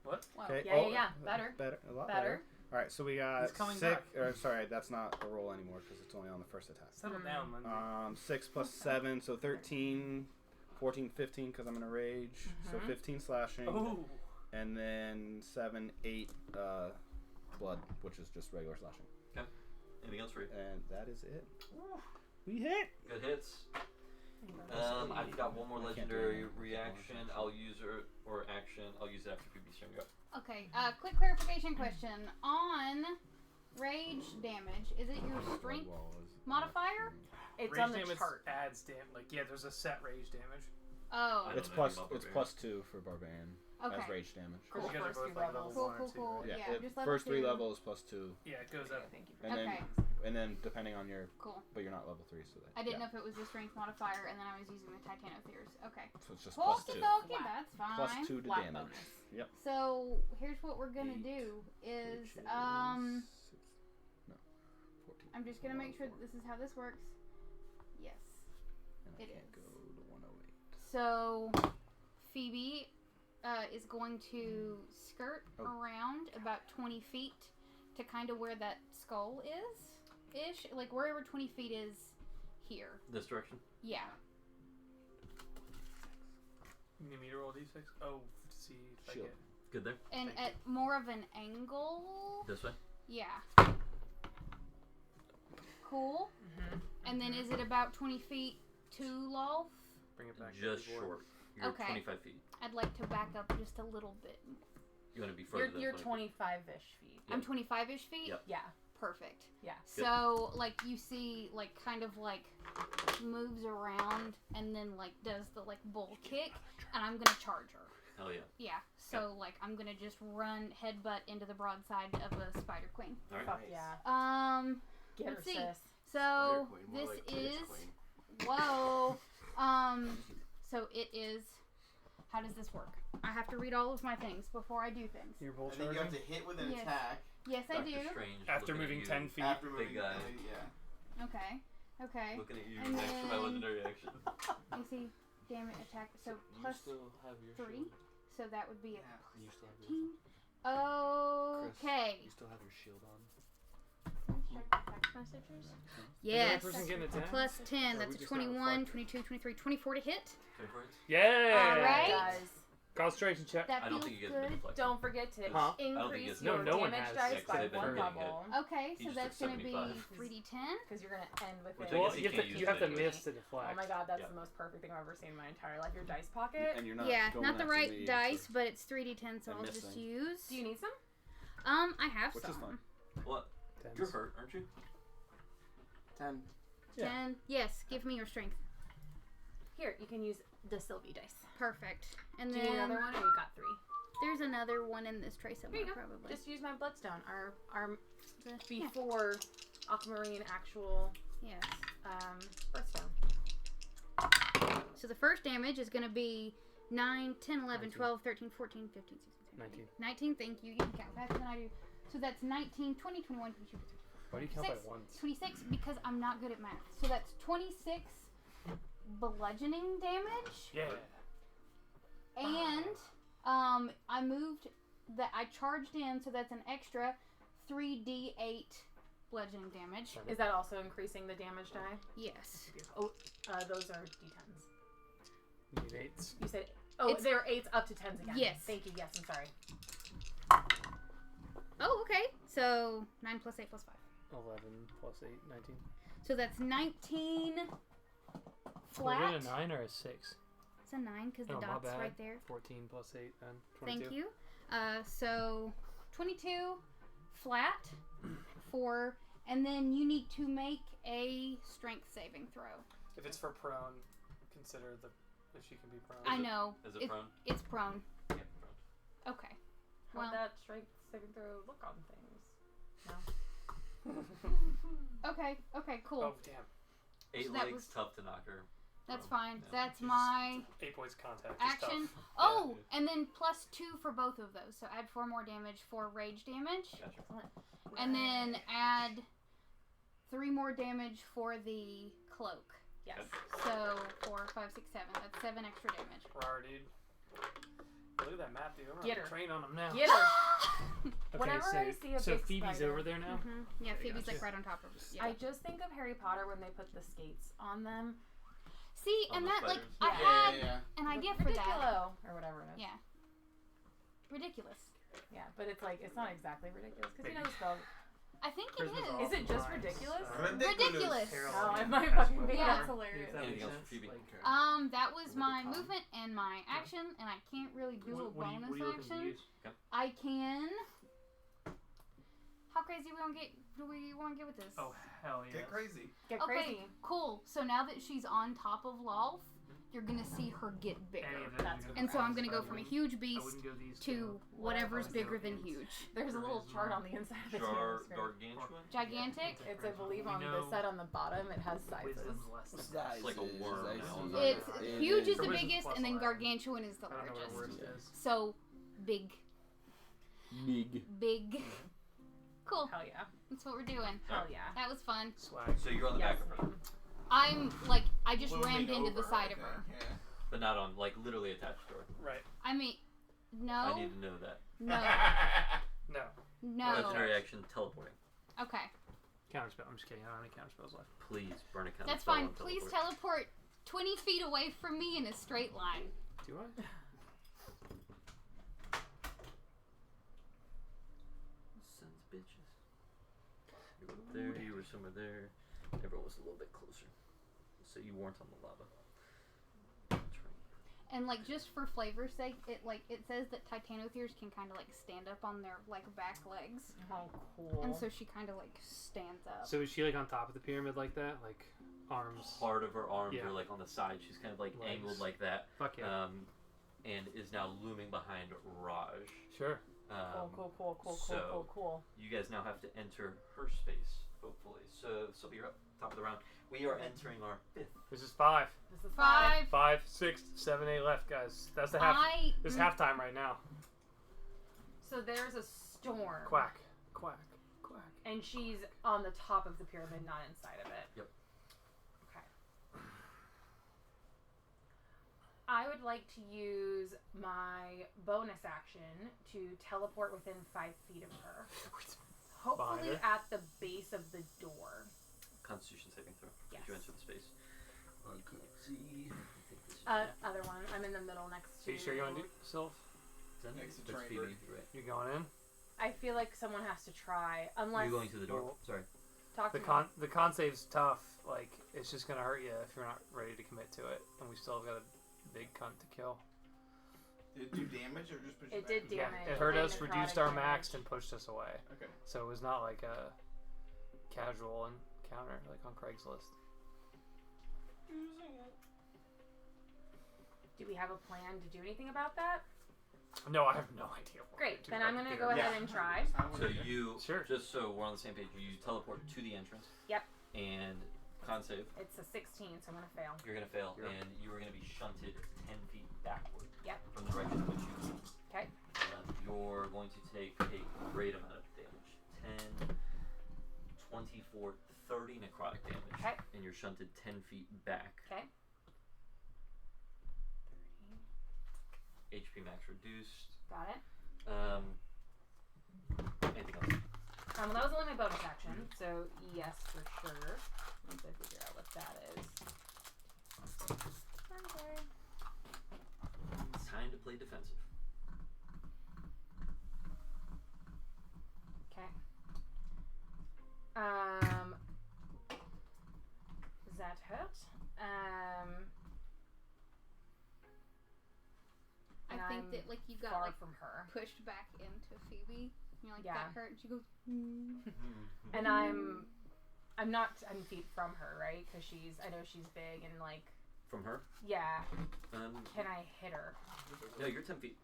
What? Okay. Yeah, yeah, better. Better. A lot Better. All right, so we got He's coming 6. back. Or sorry, that's not a roll anymore because it's only on the first attack. Settle down, Lindsay. 6 plus 7, so 13, 14, 15 because I'm in a rage. So Mhm. 15 slashing. Oh. And then 7, 8 blood, which is just regular slashing. Okay. Anything else for you? And that is it. We hit. Good hits. I've got one more I can't do legendary anything. reaction. I'll use her or action. I'll use it after Phoebe's turn. Go. Okay, quick clarification question. On rage damage, is it your strength modifier? It's Rage on the damage chart. adds there's a set rage damage. Oh. I don't It's know plus. anything about It's barbarian. +2 for barbarian Okay. as rage damage. For the You guys are first both two like levels. level Cool, 1 cool, or 2, cool. right? Yeah, just level first 3 2. levels +2, Yeah, it goes up. Thank you. and Okay. then depending on your, Cool. but you're not level 3, so that. I didn't know if it was the strength modifier, and then I was using the Titanotheres. Okay. So it's just Okay, +2. that's fine. +2 to Flat damage. bonus. Yep. So here's what we're gonna do is Which is 6, no, 14. I'm just gonna make sure that this is how this works. Yes. And I it can't is. go to 108. So Phoebe is going to skirt around about 20 feet to kind of where that skull is, ish, like wherever 20 feet is here. This direction. Yeah. You need me to roll d6? Oh, to see if I Shield. get. Good there. And Thank at more of an angle. This way. Yeah. Cool. And then is it about 20 feet to Lolth? Bring it back. to Just the board. short. You're Okay. 25 feet. I'd like to back up just a little bit. You want to be further than You're 20 feet. 25-ish feet. I'm 25-ish feet? Yep. Yeah. Perfect. Yeah. So, like, you see, like, kind of, like, moves around and then, like, does the, like, bull kick, and I'm gonna charge her. Hell yeah. Yeah. So, like, I'm gonna just run headbutt into the broadside of a spider queen. All right. Fuck yeah. Get her, Let's see. sis. So, Spider Queen, more this like Witch is... Queen. Whoa. So it is... How does this work? I have to read all of my things before I do things. Your bull I think you have charging? to hit with an Yes. attack Yes, I Dr. do. Strange After looking at moving you, 10 feet. after Big moving. guy. Yeah. Okay. Okay. Looking at you And next to my then- legendary action. AC, damage, attack. So plus have your 3. So that would be a Yeah. plus You still have 13. Chris, Okay. You still have your shield on. Check the text messages. Yes. Person getting attacked? Plus 10. Or That's we a just not 21, reflecting. 22, 23, 24 to hit. 24 hits? Yeah! Alright. Guys, Concentration check. That I don't feels think you guys have been good. deflected. don't forget to Huh? I don't think increase it's- your No one damage has. dice Yeah, 'cause by they've been one really level. Okay, He so just that's took going to be 75. 3d10. Because you're going to end with Which it. I Well, guess you you have can't to, use you have it to anyway. miss to deflect. Oh my god, that's Yeah. the most perfect thing I've ever seen in my entire life. Your dice pocket. And you're not Yeah, going not the after right me dice, for- but it's 3d10, so I'm I'll just missing. use. Do you need some? I have Which is some. fine. What? Tens. You're hurt, aren't you? 10. 10. Yes, give me your strength. Here, you can use the Sylvie dice. Perfect. And Do you need then another one, or you got 3? there's another one in this tray somewhere, There you go. probably. Just use my bloodstone. Our Yeah. before Aquamarine actual Yes. bloodstone. So the first damage is going to be 9, 10, 11, 19. 12, 13, 14, 15, 16, 17, 19. 19, thank you. You can count faster than I do. So that's 19, 20, 21, 22, 23. Why do you count by 6, ones? 26 because I'm not good at math. So that's 26 bludgeoning damage. Yeah. And I moved that I charged in, so that's an extra 3d8 bludgeoning damage. Is that also increasing the damage die? Yes. Oh, those are d10s. You need 8s. You said, oh, It's- they're 8s up to 10s again. Yes. Thank you. Yes, I'm sorry. Oh, okay. So 9 plus 8 plus 5. 11 plus 8, 19. So that's 19 Was flat. it a 9 or a 6? It's a 9 because the Oh, my dot's bad. right there. 14 plus 8, then 22. Thank you. So 22 flat for, and then you need to make a strength saving throw. If it's for prone, consider if she can be prone. I know. Is it prone? It's prone. Yeah, prone. Okay. How'd Well. that strength saving throw look on things? No. Okay, cool. Oh, damn. 8 So that legs, was- tough to knock her. That's prone. fine. Yeah. That's She's- my 8 points contact. is action. tough. Oh, and then plus 2 for both of those. So add 4 more damage for rage damage. Gotcha. And then add 3 more damage for the cloak. Yes. So 4, 5, 6, 7. That's 7 extra damage. Rar, dude. Look at that map, dude. I'm Get gonna her. train on him now. Get her. Okay, Whenever so, I see a so big Phoebe's spider- over there now? Mm-hmm. Yeah, Phoebe's gotcha. like right on top of us. Yeah. I just think of Harry Potter when they put the skates on them. See, On and the that, like, spiders? I Yeah, had yeah. an idea for that. Ridiculo, or whatever it is. Yeah. Ridiculous. Yeah, but it's like, it's not exactly ridiculous, because you know the spell. I think it Charisma's is. off. Is it just Mine's, ridiculous? Ridiculous. Oh, I Yeah. might fucking think Yeah. that's hilarious. That Anything makes else for sense. Phoebe? Like, That was my Con. movement and my action, and I can't really do a what are you bonus looking to action. use? I can. How crazy do we want to get with this? Oh, hell yeah. Get crazy. Get Okay, crazy. cool. So now that she's on top of Lolth, you're gonna see her get bigger. Any of it, That's I'm And so I'm pass. gonna go from a huge I beast wouldn't go these to two. whatever's Well, bigger than it's- huge. There's a little chart on the inside of the table. Gargantuan? Gigantic. It's, I believe, We on the know set on the bottom. It has sizes. Wisdom's less than It's like a worm I now. see. It's It huge is is. the Wisdom's biggest, plus and then 11. gargantuan is the I don't know what largest. worst is. So big, big. Cool. Hell yeah. That's what we're doing. Hell yeah. That was fun. Swag. So you're on the Yes, back of her, ma'am. I'm like, I just Looming rammed into the over, side I of her. think, yeah. but not on, like, literally attached to her. Right. I mean, no, I need to know that. no, No. no. Legendary action, teleporting. Okay, Counterspell. I'm just kidding. I don't have any counterspells left. Please burn a counter. that's spell fine. on Please teleport. teleport 20 feet away from me in a straight line. Do I? Sons of bitches. You were up there, you were somewhere there. Everyone was a little bit closer. So you weren't on the lava. And like, just for flavor's sake, it says that Titanotheres can kind of like stand up on their like back legs, Oh, cool. and so she kind of like stands up. So is she like on top of the pyramid like that? Like arms? Part of her arms Yeah. are like on the side. She's kind of like Legs. angled like that. Fuck yeah. And is now looming behind Raj. Sure. Cool. You guys now have to enter her space, hopefully. So you're up top of the round. We are entering our fifth. This is 5. This is 5. 5, 6, 7, 8 left, guys. That's the half. This is halftime right now. So there's a storm. Quack. Quack. Quack. And she's on the top of the pyramid, not inside of it. Yep. Okay. I would like to use my bonus action to teleport within 5 feet of her. Hopefully her? at the base of the door. Constitution saving throw. Yes. If you enter the space. I can't see. I think this is Other one. I'm in the middle next to... Are you sure you want to do Sylph? Next to That's Trainbird. Phoebe, right. You going in? I feel like someone has to try. Unless... You're going to the door. Well, Sorry. Talk to The con save's tough. Like, it's just gonna hurt you if you're not ready to commit to it. And we still have got a big cunt to kill. Did it do damage or just push It you back? did damage. Yeah, it hurt and us, necrotic reduced our damage. max, and pushed us away. Okay. So it was not like a casual encounter like on Craigslist. Do we have a plan to do anything about that? No, I have no idea. What Great. to do Then about I'm the gonna go pyramid. ahead and try. So you, Sure. just so we're on the same page, you teleport to the entrance. Yep. And con save. It's a 16, so I'm gonna fail. You're gonna fail, Yep. and you are gonna be shunted 10 feet backward. Yep. From the direction in which you came. Okay. You're going to take a great amount of damage. 10, 24, 30 necrotic damage. Okay. And you're shunted 10 feet back. Okay. HP max reduced. Got it. Anything else? Well, that was only my bonus action, so yes for sure. Once I figure out what that is. Okay. It's time to play defensive. Okay. That hurt. I And think I'm that like you got far like from her. pushed back into Phoebe. You're like, Yeah. that hurt. And she goes, And I'm not 10 feet from her, right? Because I know she's big and like, From her? yeah. Um, Can I hit her? no, you're 10 feet.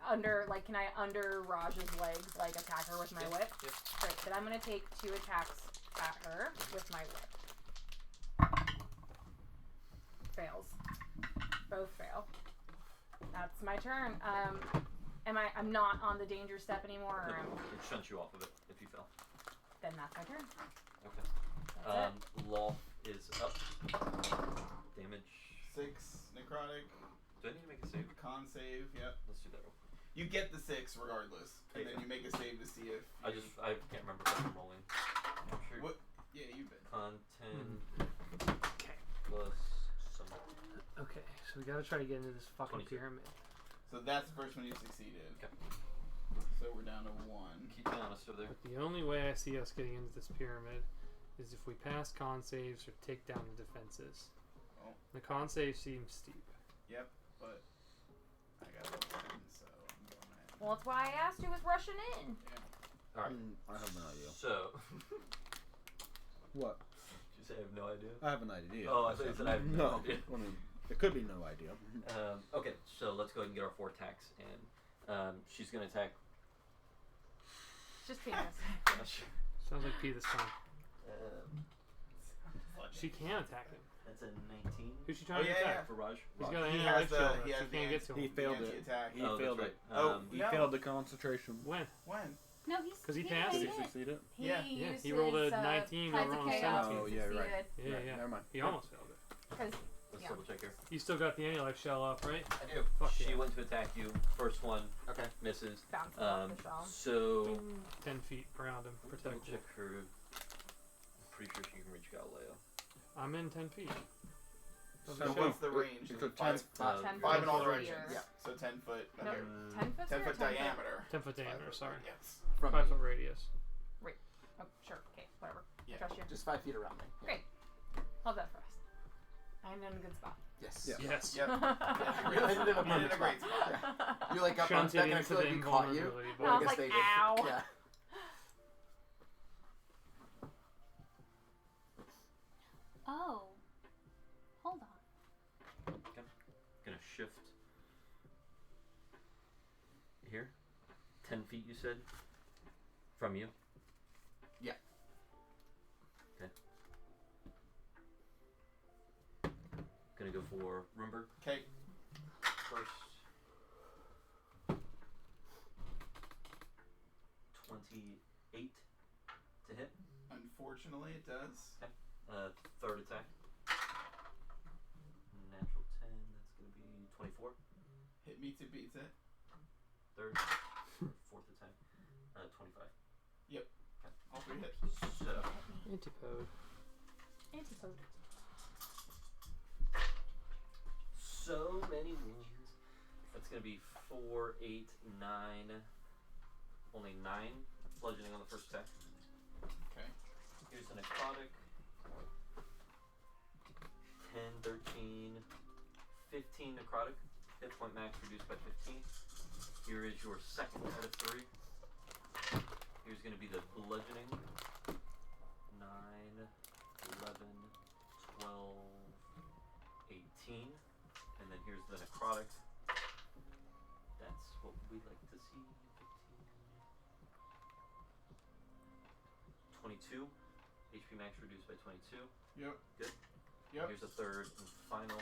Can I under Raj's legs, like attack her with my whip? Yep. Great, then I'm gonna take 2 attacks at her with my whip. Fails. Both fail. That's my turn. I'm not on the danger step anymore, or No, it shunts you off of it if you fell. then that's my turn. Okay. That's Lolth is up. Damage. 6 necrotic, Do I need to make a save? con save. Yep. Let's do that real quick. You get the 6 regardless, and then you make a save to see if. I can't remember if I'm rolling. I'm sure. What? Yeah, you bet. Con 10 Okay. plus some. Okay, so we gotta try to get into this fucking 22. pyramid. So that's the first one you succeeded. Okay. So So we're down to 1. Keep me honest over there. But the only way I see us getting into this pyramid is if we pass con saves or take down the defenses. Oh. The con save seems steep. Yep, but I got a 10, so I'm going ahead. Well, that's why I asked you was rushing in. All right. I have no idea. So, What? did you say I have no idea? I have an idea. Oh, I thought you said I have no idea. I mean, it could be no idea. Okay, so let's go ahead and get our 4 attacks, and she's gonna attack. Just penis. Sounds like P this time. Um, She can attack him. that's a 19 Who's she trying to attack? for Raj. He's got an He anti-life has the- shield. he She has the can't get to him. He failed it. Attack. He Oh, failed that's it. right. Oh, He no. failed the concentration. When? When? No, he's 'Cause he he passed. Did already he did. succeed it? He Yeah. Yeah, used he rolled a his, 19 Tides over of on a Chaos 17. Oh, yeah, right. succeeded. Yeah, yeah. Never mind. He almost failed it. Because Let's Yeah. double check here. You still got the anti-life shell up, right? I do. Fuck She yeah. went to attack you. First one Okay. misses. bounced off the shell. So 10 feet around him. double Protect check her. I'm pretty sure she can reach Galileo. I'm in 10 feet. Of the So So shell. what's the range? It's a Five- 10 5 in all foot directions. here. Yeah. So 10 foot. No, Okay. 10 foot 10 or foot 10 foot? diameter. 10 foot 5 diameter, foot, sorry. Yes. From 5 me. foot radius. Oh, sure. Okay, whatever. Yeah. Trust you. Just 5 feet around me. Yeah. Great. How's that for us? I'm in a good spot. Yes. Yeah. Yes. Yep. You landed in a You did a perfect great spot. spot. You like up on Shunted deck and I into feel the like we caught you. invulnerability, I but was guess like, they did. ow. Yeah. Oh. Hold on. Gonna shift here. 10 feet, you said? From you? Yeah. Okay. Gonna go for Rumberg Okay. first. 28 to hit. Unfortunately, it does. Third attack. Natural 10, that's gonna be 24. Hit me to beat it. Third, fourth attack, 25. All 3 hits. So, Antipode. Antipode. so many wounds. That's gonna be 4, 8, 9. Only 9 bludgeoning on the first attack. Okay. Here's the necrotic. 10, 13, 15 necrotic. Hit point max reduced by 15. Here is your second out of 3. Here's going to be the bludgeoning. 9, 11, 12, 18. And then here's the necrotic. That's what we like to see. 22. HP max reduced by 22. Yep. Good. Yep. Here's a third and final.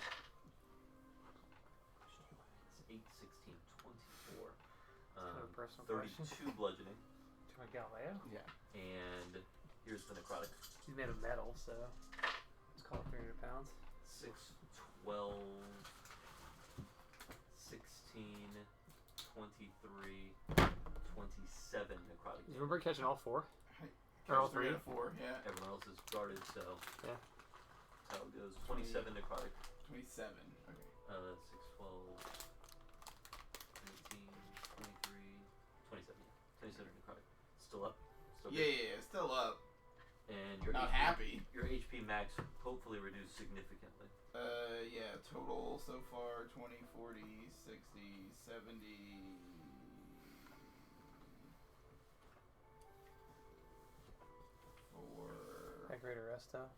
It's 8, 16, 24. Kind of a personal 32 question. bludgeoning. To my Galileo. Yeah. And here's the necrotic. He's made of metal, so let's call it 300 pounds. 6, 12, 16, 23, 27 necrotic. You remember catching all 4? Catch all 3 3? out of 4. Yeah. Everyone else is guarded, so Yeah. that's how it goes. 27 necrotic. 27. Okay. 6, 12, 19, 23, 27. 27 necrotic. Still up? Still Yeah, good? yeah, yeah. Still up. And your Not HP, happy. Your HP max hopefully reduced significantly. Yeah. Total so far 20, 40, 60, 70. For That greater rest, though.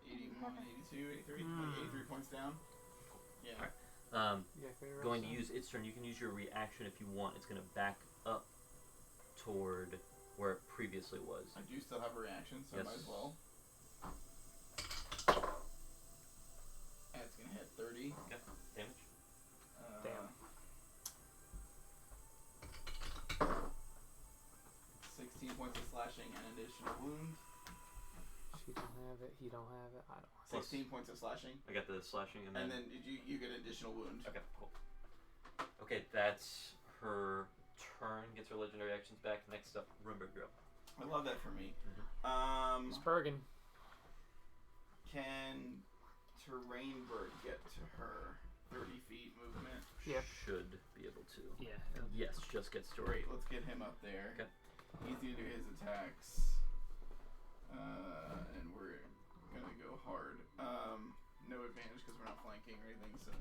81, 82, 83. Like 83 points down. Yeah. Alright. You got greater Going to rest, use its turn. You can use your reaction if you want. It's going to back up toward where it previously was. I do still have a reaction, so I might Yes. as well. And it's gonna hit 30. Okay. Damage. Damn. 16 points of slashing and additional wound. She don't have it. He don't have it. I don't have it. 16 points of slashing. I got the slashing and And then. then you get an additional wound. Okay, cool. Okay, that's her turn. Gets her legendary actions back. Next up, Rumberg Girl. I love that for me. He's Pergan. Can Terrain Bird get to her? 30 feet movement. Yep. Should be able to. Yeah. Yes, just gets to Great, let's get him up there. Okay. He's gonna do his attacks. And we're gonna go hard. No advantage because we're not flanking or anything, so.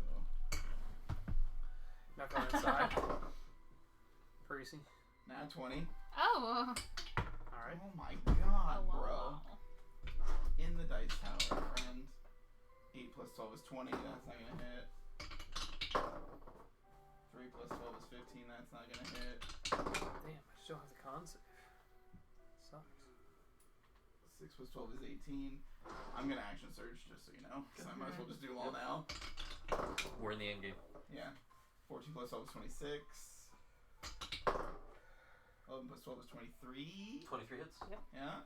Not going inside. Parisi. Nat 20. Oh. Alright. Oh my god, Oh, bro. wow. In the dice tower, friend. 8 plus 12 is 20, that's not gonna hit. 3 plus 12 is 15, that's not gonna hit. Damn, I still have the con save. Sucks. 6 plus 12 is 18. I'm gonna action surge just so you know, because I might as well just do them all now. We're in the end game. Yeah. 14 plus 12 is 26. 11 plus 12 is 23. 23 hits. Yeah.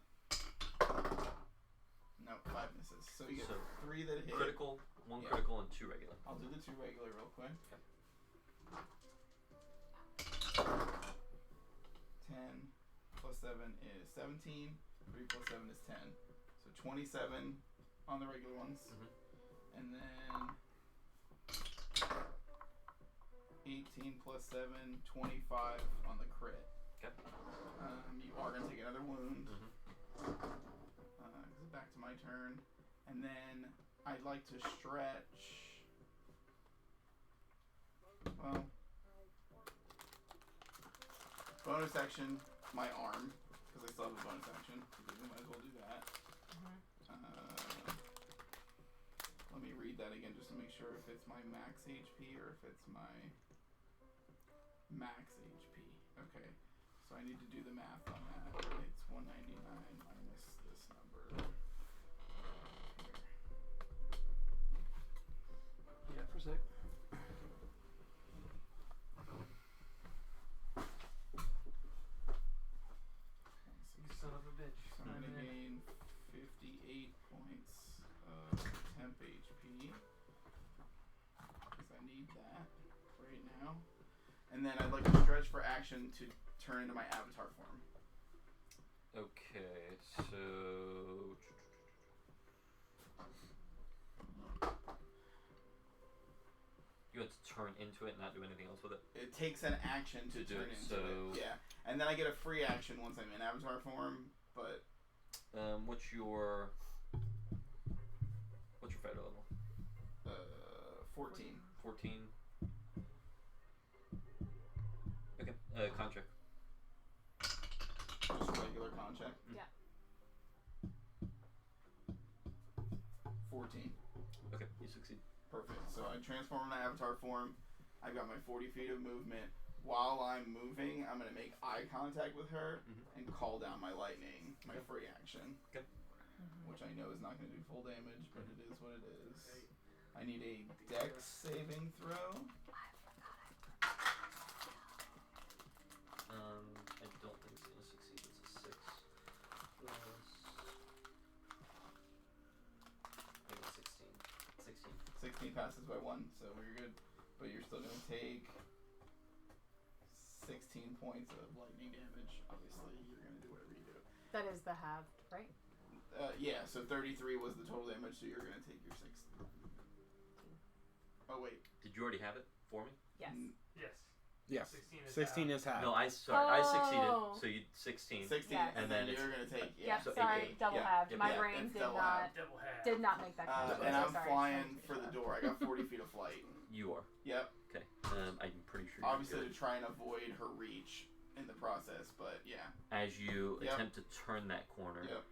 No, 5 misses. So you get So, 3 that hit. Critical, 1 Yeah. critical, and 2 regular. I'll do the 2 regular real quick. Okay. 10 plus 7 is 17. 3 plus 7 is 10. So 27 on the regular ones. Mhm. And then 18 plus 7, 25 on the crit. Okay. You are going to take another wound. Mhm. Back to my turn. And then I'd like to stretch. Well, bonus action, my arm, because I still have a bonus action. So we might as well do that. Let me read that again just to make sure if it's my max HP or if it's my max HP. Okay, so I need to do the math on that. It's 199 minus this number. Yeah, for a sec. You son of a bitch. So I'm going to gain 58 points of temp HP. Because I need that right now. And then I'd like to stretch for action to turn into my avatar form. Okay, so you want to turn into it and not do anything else with it? It takes an action to do turn it, into so- it. Yeah. And then I get a free action once I'm in avatar form, but What's your fighter level? 14. 14. Okay. Contract. Just regular con check. Yeah. 14. Okay, you succeed. Perfect. So I transform into avatar form. I've got my 40 feet of movement. While I'm moving, I'm going to make eye contact with her and call down my lightning, my free action. Okay. Which I know is not going to do full damage, but it is what it is. I need a dex saving throw. I don't think it's gonna succeed. It's a 6 plus. I think it's 16. 16 passes by 1, so you're good. But you're still going to take 16 points of lightning damage. Obviously, you're going to do whatever you do. That is the halved, right? Yeah, so 33 was the total damage, so you're going to take your 6. Oh, wait. Did you already have it for me? Yes. Yes. Yes. 16 is 16 is half. No, I succeeded. Oh. So you 16. 16, Yes. and And then then you're going to take, Yep, So sorry, 8. double Yeah. halved. Yep. My Yeah, brain it's did double not halved. Double half. did not make that connection. and so I'm sorry. flying Just for wanted the to be door. I got 40 feet of flight. You are. Yep. Okay. I'm pretty sure Obviously you're to good. try and avoid her reach in the process, but yeah. As you Yep. attempt to turn that corner, Yep.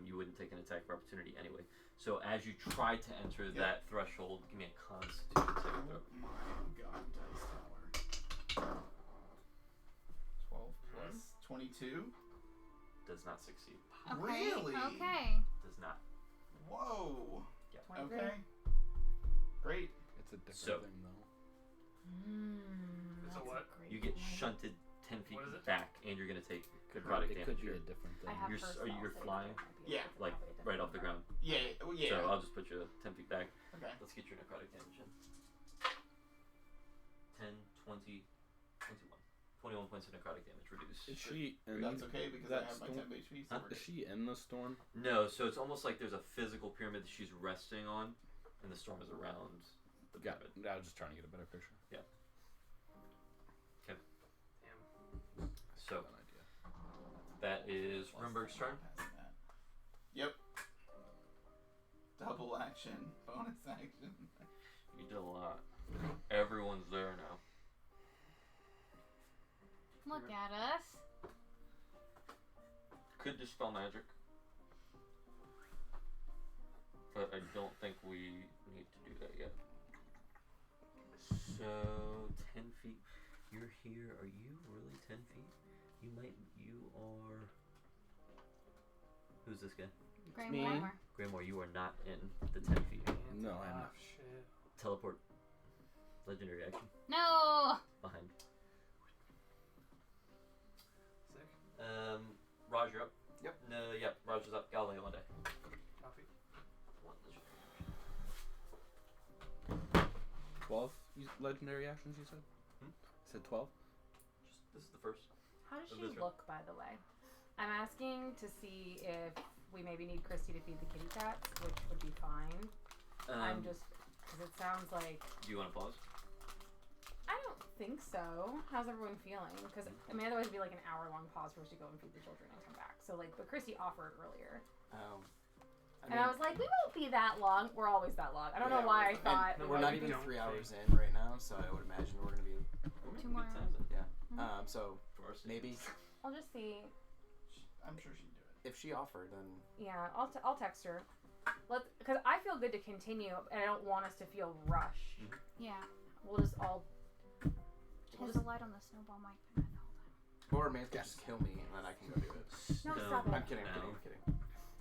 you wouldn't take an attack of opportunity anyway. So as you try to enter Yep. that threshold, give me a Constitution saving throw. Oh my god, dice tower. 12 plus 22. Does not succeed. Okay. Really? Okay. Does not. Whoa. Yeah. 23. Okay. Great. It's a different So- thing, though. It's a That's what? great You get point. shunted 10 feet What is it? back, and you're gonna take necrotic It damage could be here. a different thing. I have You're first are you- spell you're save, flying? so it might be Yeah. a Like different right off the number. ground. Yeah. Well, yeah. So I'll just put you 10 feet back. Okay. Let's get your necrotic damage in. 10, 20, 21. 21 points of necrotic damage reduced. Is she in That's okay because I that have my storm? 10 HP. So Huh? we're Is good. she in the storm? No, so it's almost like there's a physical pyramid that she's resting on, and the storm is around the Got pyramid. it. I was just trying to get a better picture. Damn. So Got an idea. that is Rimberg's turn. Yep. Double action, bonus action. You did a lot. Everyone's there now. Look at us. Could dispel magic, but I don't think we need to do that yet. So 10 feet. You're here. Are you really 10 feet? You are. Who's this guy? Graham. Graymore, you are not in the 10 feet. No, I'm not. Shit. Teleport. Legendary action. No. Behind. Sick. Raj, you're up. Yep. No, yep. Raj is up. Galileo one day. Copy. One legendary action. 12 legendary actions, you said? Hmm? You said 12? This is the first. How does Of she this room. look, by the way? I'm asking to see if we maybe need Christy to feed the kitty cats, which would be fine. I'm just, because it sounds like, Do you want to pause? I don't think so. How's everyone feeling? Because, I mean, otherwise it'd be like an hour-long pause for us to go and feed the children and come back. So, like, but Christy offered earlier. And I was like, we won't be that long. We're always that long. I don't know why I thought. We're not even don't 3 think- hours in right now, so I would imagine we're going to be, Two more Good times then. yeah. So For our sake. maybe I'll just see. I'm sure she'd do it. if she offered, then Yeah, I'll text her. Because I feel good to continue, and I don't want us to feel rushed. Yeah. We'll just all. Has the light on the snowball mic been on the whole time? or Mance could just kill me and then I can go do it. No, stop it. I'm kidding. No. I'm kidding.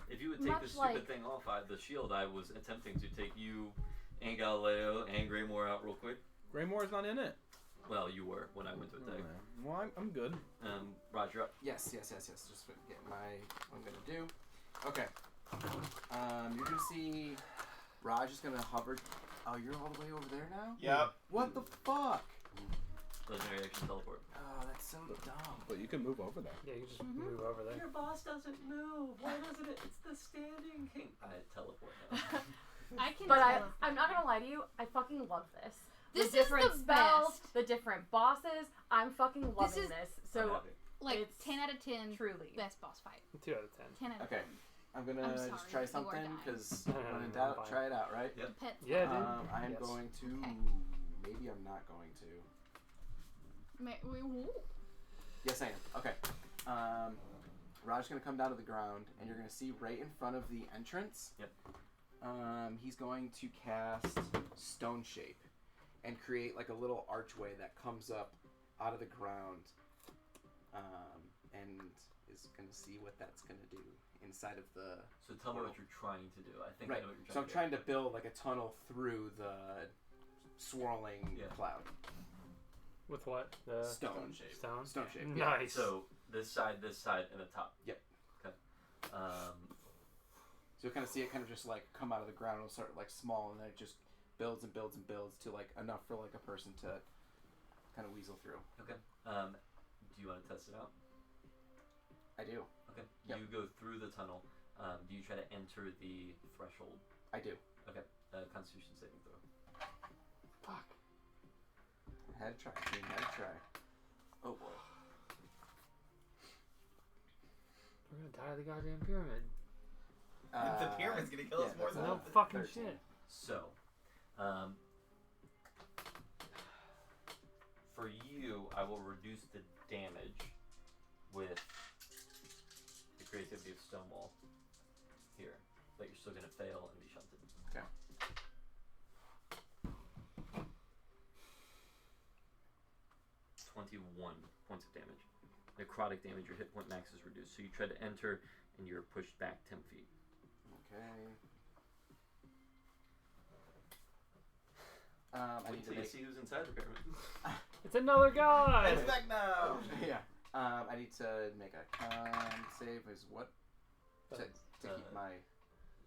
If you would take Much the stupid like- thing off, the shield, I was attempting to take you and Galileo and Graymore out real quick. Greymore's not in it. Well, you were when I went to attack. Well, I'm good. Roger up. Yes. Just get what I'm gonna do. Okay. You're gonna see Raj is gonna hover. Oh, you're all the way over there now? Yep. What the fuck? Legendary action teleport. Oh, that's so dumb. But you can move over there. Yeah, you can just move over there. Your boss doesn't move. Why doesn't it? It's the standing king. I teleport now. I can. But tell. I'm not gonna lie to you. I fucking love this. This the is different the spells, best. the different bosses. I'm fucking loving is- this. I'm So happy. Like it's 10 out of 10. truly. Best boss fight. 2 out of 10. 10 out of Okay. 10. I'm gonna I'm just sorry, try you are something dying. because No, when in I'm doubt, fine. try it out, right? Yep. Pets. Yeah, dude. I'm Yes. going to. Okay. Maybe I'm not going to. Ooh. Yes, I am. Okay. Raj's gonna come down to the ground, and you're gonna see right in front of the entrance. Yep. He's going to cast Stone Shape, and create like a little archway that comes up out of the ground, and is gonna see what that's gonna do inside of the. So tell me what you're trying to do. I think I Right. know what you're So trying I'm to trying to build like a tunnel through the swirling Yeah. cloud. With what? The Stone shape. Stone? Stone shape. Nice. So this side, and the top. Yep. Okay. So you kind of see it kind of just like come out of the ground and start like small, and then it just builds and builds and builds to like enough for like a person to kind of weasel through. Okay. Do you want to test it out? I do. Okay. Yep. You go through the tunnel. Do you try to enter the threshold? I do. Okay. Constitution saving throw. Fuck. I had to try. I had to try. Oh boy. We're gonna die of the goddamn pyramid. The pyramid's gonna kill us more that's than No a fucking 13. shit. So, for you, I will reduce the damage with the creativity of Stonewall here, but you're still gonna fail and be shunted. Okay. $21 points of damage. Necrotic damage, your hit point max is reduced. So you try to enter and you're pushed back 10 feet. Okay. I Wait need to till you make. see who's inside the pyramid. It's another guy! It's back now. Yeah. I need to make a con save. Is what? To keep my.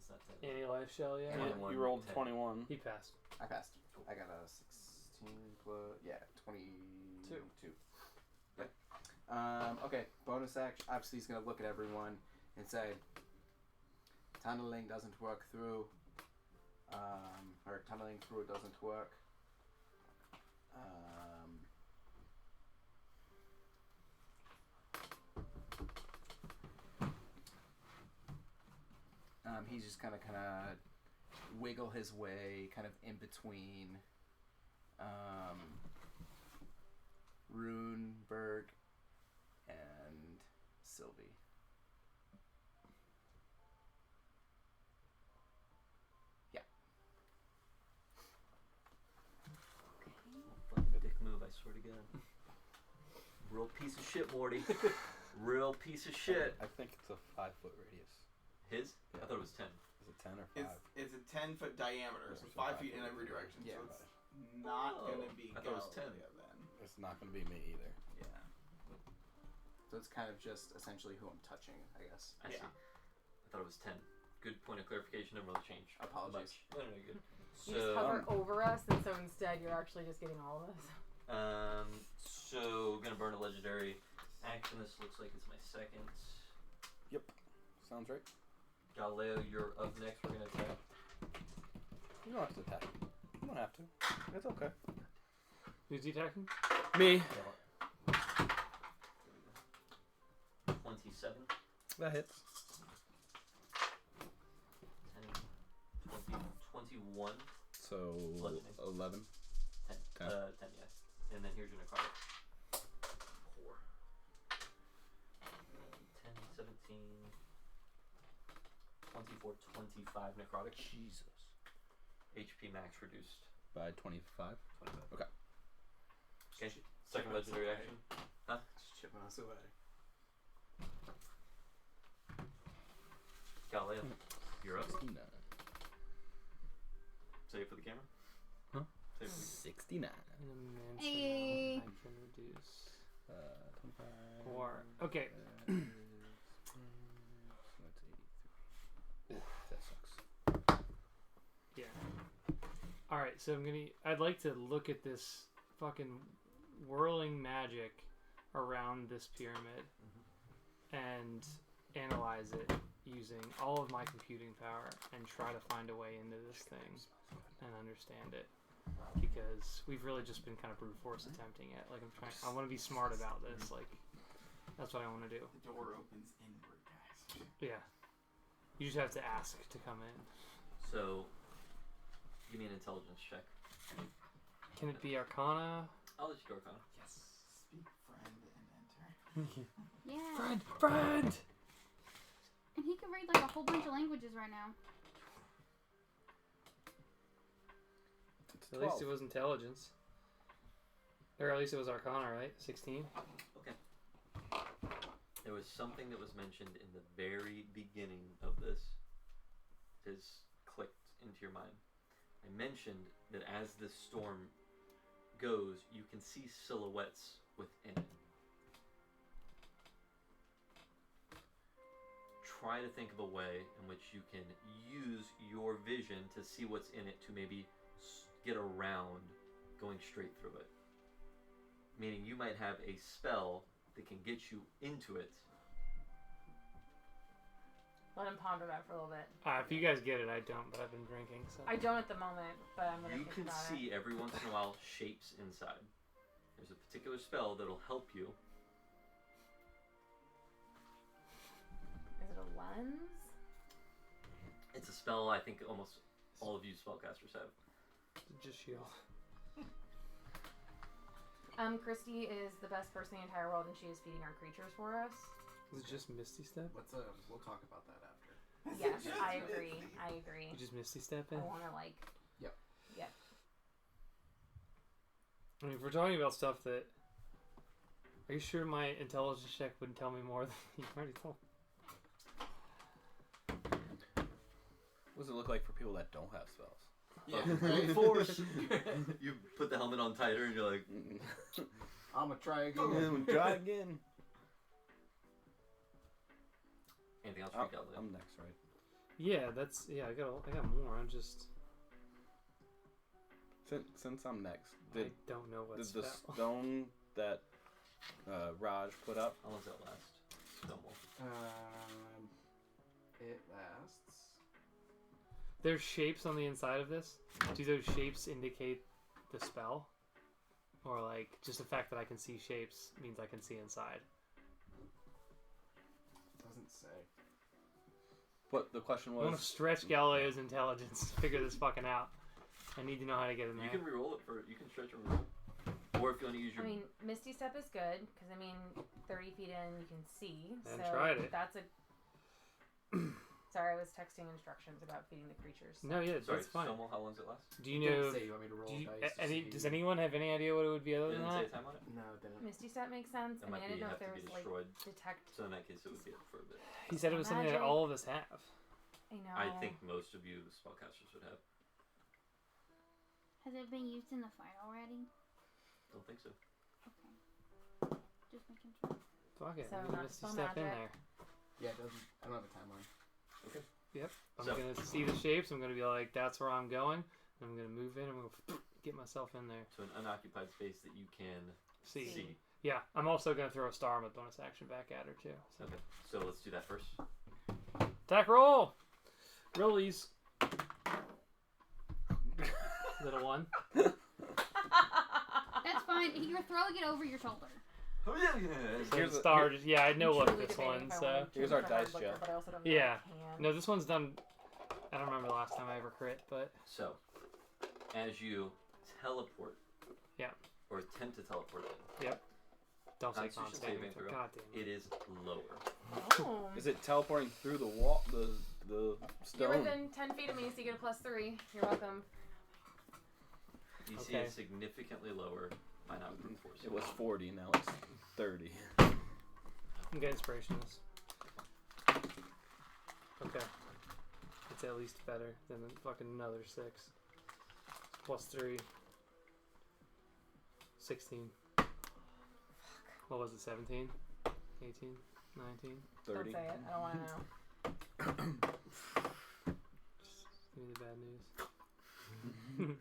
It's not 10. Anti-life shell, yeah? 21, You rolled 10. 21. He passed. I passed. I got a 16 plus. Yeah, 22. Yep. Okay. Bonus action. Obviously, he's gonna look at everyone and say, "Tunneling doesn't work through. Or tunneling through it doesn't work. He's just kind of wiggle his way kind of in between Runeberg and Sylvie. Yeah. Fucking dick move, I swear to God. Real piece of shit, Morty. Real piece of shit. I think it's a 5-foot radius. His? Yeah. I thought it was 10. Is it 10 or 5? It's a 10-foot diameter, so 5 feet in every direction. Yeah. So it's not going to be I thought it was 10. Galileo then. It's not going to be me either. Yeah. So it's kind of just essentially who I'm touching, I guess. I see. I thought it was 10. Good point of clarification. Never really changed. Apologies. Much. No, good. You just hover over us, and so instead you're actually just getting all of us. So gonna burn a legendary action. This looks like it's my second. Yep. Sounds right. Galileo, you're up next. We're gonna attack. You don't have to attack. You don't have to. It's okay. Who's he attacking? Me. 27. That hits. 10, 20, 21. So Bludgeoning. 11. 10. 10. 10, yeah. And then here's your necrotic. 4. 10, 17, 24, 25 necrotic. Jesus. HP max reduced. By 25. 25. Okay. Okay. Second legendary action. Huh? Just chipping us away. Galileo, you're up. 69. Say it for the camera. Huh? Say it for the 69. Hey. I can reduce. 25. Or okay. So that's 83. Oof, that sucks. Yeah. All right. So I'd like to look at this fucking whirling magic around this pyramid and analyze it using all of my computing power and try to find a way into this thing and understand it, because we've really just been kind of brute force attempting it. Like I want to be smart about this. Like that's what I want to do. The door opens inward, guys. Yeah. You just have to ask to come in. So, give me an intelligence check. Can it be Arcana? I'll let you go, Arcana. Yes. Speak friend and enter. Yeah. Friend! And he can read like a whole bunch of languages right now. It's At least 12. it was intelligence. Or at least it was Arcana, right? 16? Okay. There was something that was mentioned in the very beginning of this. Has clicked into your mind. I mentioned that as this storm goes, you can see silhouettes within it. Try to think of a way in which you can use your vision to see what's in it to maybe get around going straight through it. Meaning you might have a spell that can get you into it. Let him ponder that for a little bit. If you guys get it, I don't, but I've been drinking, so. I don't at the moment, but I'm gonna You think can about see it. every once in a while shapes inside. There's a particular spell that'll help you. Is it a lens? It's a spell I think almost all of you spellcasters have. Just shield. Christy is the best person in the entire world, and she is feeding our creatures for us. Is it just Misty Step? We'll talk about that after. Yes, I agree. You just Misty Step in? I want to Yep. Yep. I mean, if we're talking about stuff that... Are you sure my intelligence check wouldn't tell me more than you already told? What does it look like for people that don't have spells? Yeah, Brute force. You put the helmet on tighter and you're like, I'm gonna try again. I'm gonna try again. anything else I'm, freak out later? I'm next, right? Yeah, I got more. I'm just... Since I'm next, I don't know what did the spell. stone that Raj put up? How long does that last? Stone wall. It lasts There's shapes on the inside of this. Do those shapes indicate the spell? Or, like, just the fact that I can see shapes means I can see inside? Doesn't say. But the question I want to was... stretch Galileo's intelligence to figure this fucking out. I need to know how to get in there. You can reroll it for... You can stretch and reroll. Or if you want to use your... I mean, Misty Step is good, because, 30 feet in, you can see. And so tried it. That's a... Sorry, I was texting instructions about feeding the creatures. No, yeah, Sorry, that's fine. Stonewall, how long does it last? Do you know... Say you want me to roll dice to see- Does anyone have any idea what it would be other It than didn't say a that? time on it? No, it didn't. Misty Step makes sense. That I might didn't know have if there to be was, like, destroyed. detect... So in that case, it would be up for a bit. He said it was something that Magic. all of us have. I know. I think most of you spellcasters would have. Has it been used in the fight already? Don't think so. Okay. Just making sure. Fuck it. So I'm gonna not Misty spell Step in magic. there. Yeah, it doesn't. I don't have a timeline. Yep. I'm So- gonna see the shapes. I'm gonna be like, that's where I'm going. And I'm gonna move in. I'm gonna get myself in there. To an unoccupied space that you can See. see. Yeah. I'm also gonna throw a star with bonus action back at her too. So. Okay, so let's do that first. Attack roll. Rollies. Little one. That's fine. You're throwing it over your shoulder. Oh yeah. So Here's the a- star. Yeah, I know I'm what truly this debating one. if I So wanted to Here's for our hard dice liquor, gel. but I also don't know Yeah. if I can. no, this one's done. I don't remember the last time I ever crit, but So, as you teleport. Yeah. Or attempt to teleport in, don't say Constitution con saving saving throw. throw. God damn it. it is lower. Oh. Is it teleporting through the wall, the You're stone? within 10 feet of me, so you get a +3. You're welcome. DC Okay. is significantly lower by not brute force. It was 40, now it's 30. I'm getting inspirations. Okay. It's at least better than fucking another 6. +3. 16. What was it? 17? 18? 19? 30. Don't say it. I don't want to know. Just give me the bad news.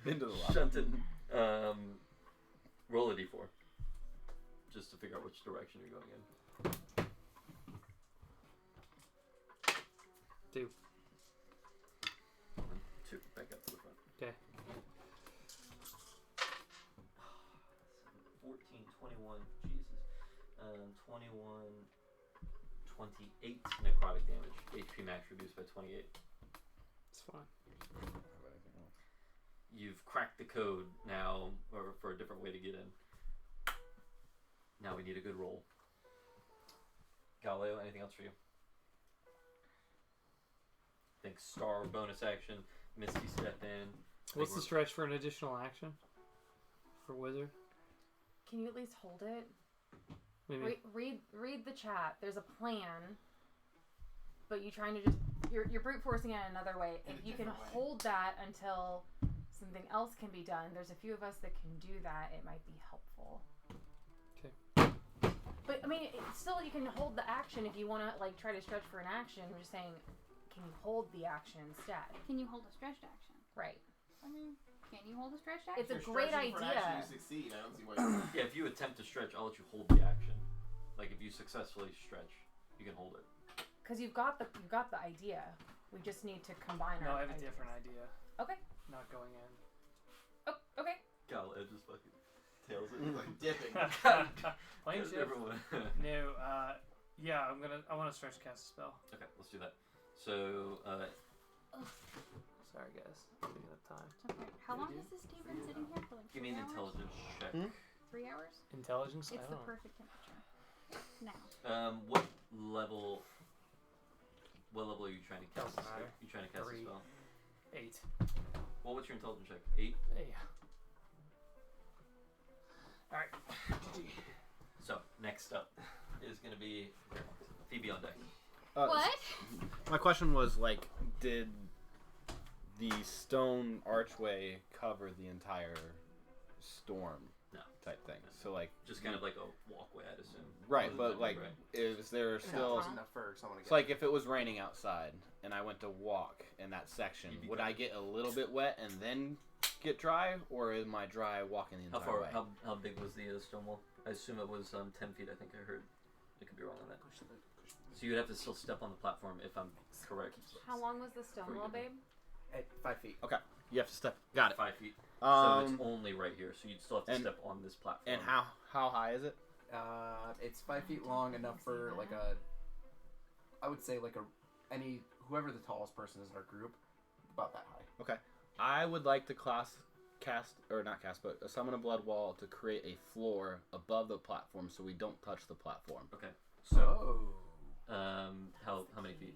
Into the lava. Shunted. Roll a d4. Just to figure out which direction you're going in. 2. 2. Back up to the front. Okay. 14, 21, Jesus. 21, 28 necrotic damage. HP max reduced by 28. It's fine. You've cracked the code now, or for a different way to get in. Now we need a good roll. Galileo, anything else for you? Think star bonus action, Misty step in. What's the stretch for an additional action? For wizard? Can you at least hold it? Maybe. Read the chat. There's a plan, but you trying to just you're brute forcing it another way. In If a you can different way. hold that until something else can be done, there's a few of us that can do that. It might be helpful. Okay. But I mean, still, you can hold the action if you want to like try to stretch for an action. I'm just saying, can you hold the action instead? Can you hold a stretched action? Right. I mean, can you hold a stretched action? It's a If you're great stretching for an idea. action, you succeed. I don't see why you Yeah, if you attempt to stretch, I'll let you hold the action. Like if you successfully stretch, you can hold it. Because you've got the idea. We just need to combine No, our I have a ideas. different idea. Okay. Not going in. Oh, okay. Galileo just fucking tails it. It's like dipping. Plane shift. Everyone. No, yeah, I want to stretch cast a spell. Okay, let's do that. So, Sorry, guys. Taking up time. It's okay. How long has this tea been sitting here for? Like give me 3 an hours? intelligence check. 3 hours? Intelligence? It's I the don't know. perfect temperature. Now. What level? What level are you trying to cast? Doesn't matter. You trying to cast 3. a spell? 8. Well, what's your intelligence check? 8. Hey. Alright. So next up is gonna be Phoebe on deck. What? My question was like, did the stone archway cover the entire storm? No. Type thing. So like, Just kind of like a walkway, I'd assume. right, Other but than like, right. is there No, still? it's enough for someone to get. So like, if it was raining outside and I went to walk in that section, You'd be would dry. I get a little bit wet and then get dry, or am I dry walking the How entire far? way? How big was the stone wall? I assume it was 10 feet. I think I heard. I could be wrong on that. Push the- So you'd have to still step on the platform if I'm correct. How long was the stone Before you wall, get babe? At 5 feet. Okay. You have to step. Got it. 5 feet. So it's Um, only right here. So you'd still have to and- step on this platform. and how high is it? It's 5 feet long, enough for like a. I would say like whoever the tallest person is in our group, about that high. Okay. I would like to summon a blood wall to create a floor above the platform so we don't touch the platform. Okay. So, Oh. how many feet?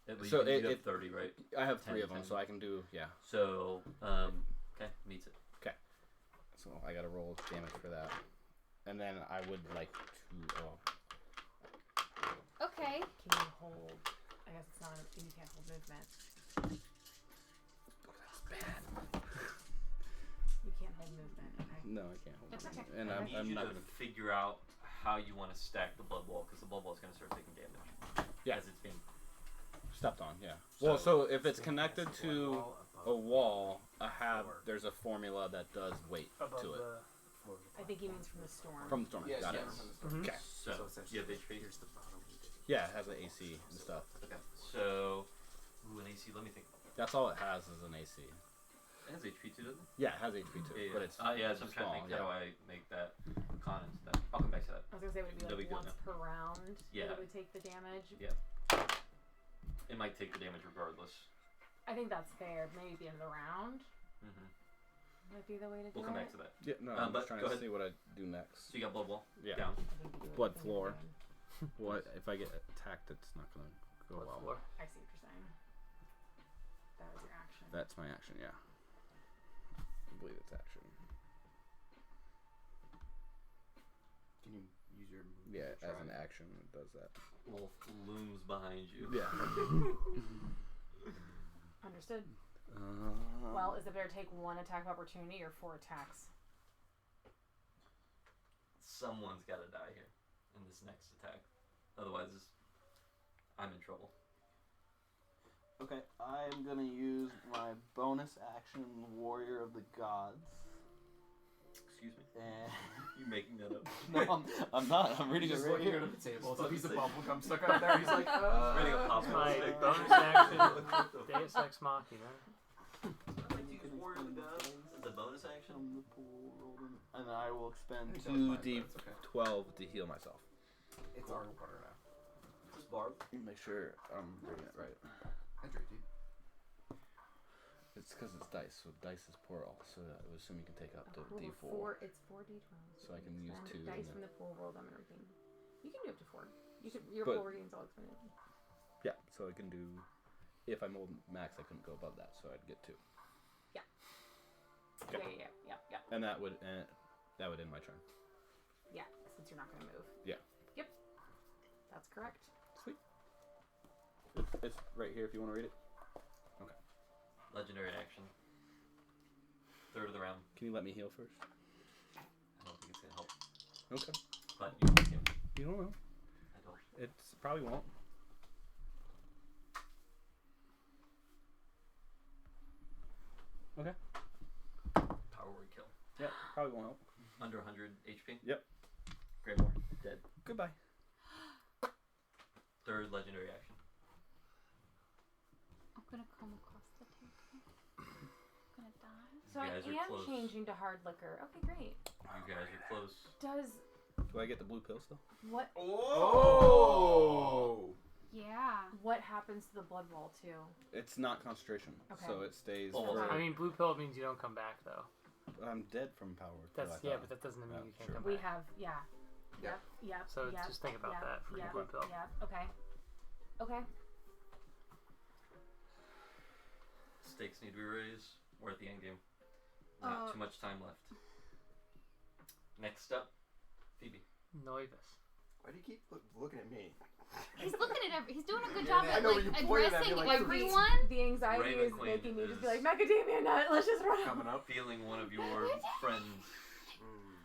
At least So you have 30, right? I have 10, 3 of them, 10. so I can do So, okay, meets it. So I gotta roll damage for that, and then I would like to. Okay. Can you hold? I guess it's not. You can't hold movement. That's bad. You can't hold movement. Okay. No, I can't hold It's it. okay. And I I'm need you not to gonna. figure out how you want to stack the blood wall, because the blood wall is going to start taking damage. Yeah. As it's being. Stepped on, yeah. Well, so if it's connected to a wall, there's a formula that does weight Above to it. I think he means from the storm. From the storm, Yes, got yes. it. Mhm. Okay. So, you have HP? Here's the bottom. Yeah, it has an AC and stuff. Okay. So, an AC, let me think. That's all it has is an AC. It has HP too, doesn't it? Yeah, it has HP too, Yeah, but it's yeah, so I'm trying to small. think, Yeah. how do I make that con into that? I'll come back to that. I was gonna say it would be That'll like be good once per round Yeah. that it would take the damage. Yeah. It might take the damage regardless. I think that's fair. Maybe at the end of the round Mm-hmm. might be the way to do We'll come it. back to that. Yeah, no, but I'm just trying go to ahead. see what I do next. So you got blood wall Yeah. down. I think you do it Blood at the floor. end. What if I get attacked? It's not gonna go Blood well. floor. I see what you're saying. That was your action. That's my action. Yeah. I believe it's action. Can you use your move? Yeah, to as try? an action, it does that. Wolf looms behind you. Yeah. Understood. Uh, Well, is it better to take one attack of opportunity or 4 attacks? Someone's got to die here in this next attack. Otherwise, I'm in trouble. Okay, I'm gonna use my bonus action, Warrior of the Gods. Excuse me? And You making that up? no, I'm not. I'm reading it Just right looking here. under the table. It's a About piece to of say. bubble gum stuck up there. He's like, Reading a pop My stick. bonus action, Deus Ex Machina. I like to use Warrior of the Gods as a bonus action. From the pool, roll them, and I will expend It does 2 mine, d. but it's okay. 12 to heal myself. It's our water now. Just Barb. Make sure I'm reading it right. Hydrate, dude. It's because it's dice, so dice is plural, so I would assume you can take up to Well, D4. It's 4d12. So I can use Spend 2 dice and from then- the pool, roll them, and everything. You can do up to 4. Your But- full reading's all expended. Yeah, so I can do. If I mold max, I couldn't go above that, so I'd get 2. Okay. Yeah. And that would end my turn. Yeah, since you're not going to move. Yeah. Yep. That's correct. Sweet. It's right here if you want to read it. Legendary action. Third of the round. Can you let me heal first? I don't think it's going to help. Okay. But you can. You don't know. I don't. It's probably won't. Okay. Power word kill. Yeah, probably won't help. Under 100 HP. Yep. Greymore. Dead. Goodbye. Third legendary action. I'm gonna come across the table. I'm gonna die. So I You guys are am close. changing to hard liquor. Okay, great. You guys are close. Does Do I get the blue pill still? what Oh! Yeah. happens to the blood wall too? It's not concentration, Okay. so it stays. Oh, for, I mean, blue pill means you don't come back though. I'm dead from power. Kill, That's I yeah, thought. but that doesn't mean Yeah, you can't sure. come We back. have Yep. So yep, just think about yep, that for your yep, blue pill. Yep. Okay. Stakes need to be raised. We're at the end game. Not too much time left. Next up, Phoebe. Noivus. Why do you keep looking at me? He's looking at he's doing a good Yeah, job I at know like you pointed at me addressing like everyone. The anxiety Raven is Queen making me just be is- like macadamia nut. Let's just run. Coming up. Feeling one of your friends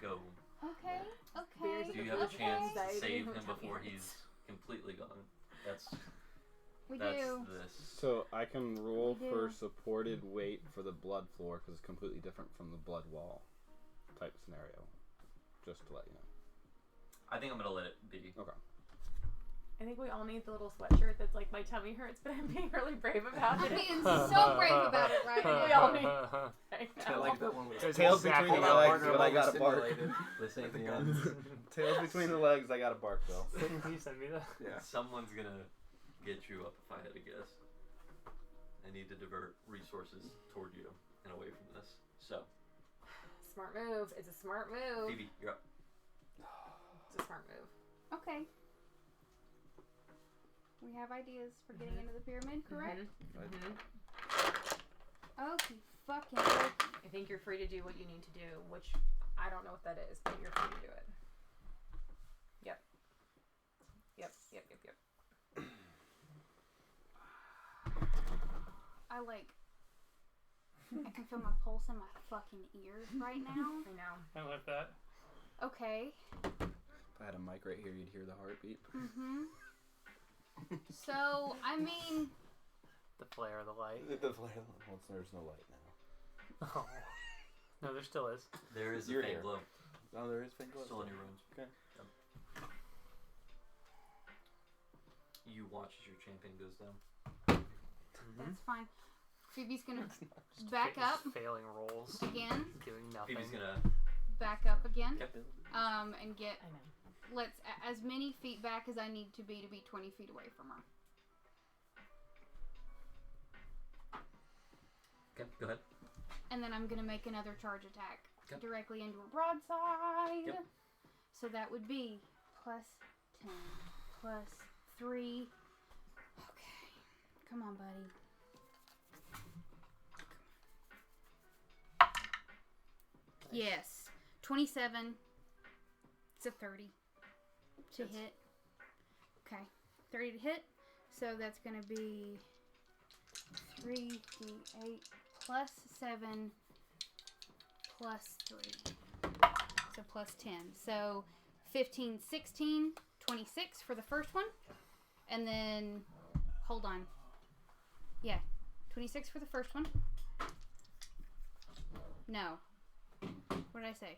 go. Okay. Bears Okay. Do you have a Okay. chance to Anxiety save from him before talking. he's completely gone? That's We that's do. this. So I can roll We do. for supported weight for the blood floor because it's completely different from the blood wall type scenario. Just to let you know. I think I'm gonna let it be. Okay. I think we all need the little sweatshirt that's like my tummy hurts, but I'm being really brave about I'm it. being so brave about it right We now. all need. I like that one with Tails Exactly between the what legs, but I got a bark. This ain't The the guns. end. Tails between the legs, I got a bark though. Can you send me that? Yeah. Someone's gonna get you up if I had to guess. I need to divert resources toward you and away from this. So, Smart move. It's a smart move. Phoebe, you're up. It's a smart move. Okay. We have ideas for getting into the pyramid, correct? Okay, fucking okay. I think you're free to do what you need to do, which I don't know what that is, but you're free to do it. Yep. I can feel my pulse in my fucking ears right now. I know. I like that. Okay. If I had a mic right here, you'd hear the heartbeat. Mm-hmm. So, I mean... The flare of the light. Once there's no light now. Oh. No, there still is. There is a You're faint here. glow. Oh, there is faint glow. Still in your rooms. Okay. You watch as your champion goes down. That's fine. Phoebe's gonna back up Failing rolls. again. Doing nothing. Phoebe's gonna Back up again. Yep. And get I know. as many feet back as I need to be 20 feet away from her. Okay, go ahead. And then I'm gonna make another charge attack Yep. directly into her broadside. Yep. So that would be plus 10, plus 3. Okay. Come on, buddy. Yes. 27. It's a 30 to hit. Okay. 30 to hit. So that's going to be 3d8 plus 7 plus 3. So plus 10. So 15, 16, 26 for the first one. And then, hold on. Yeah. 26 for the first one. No. What did I say?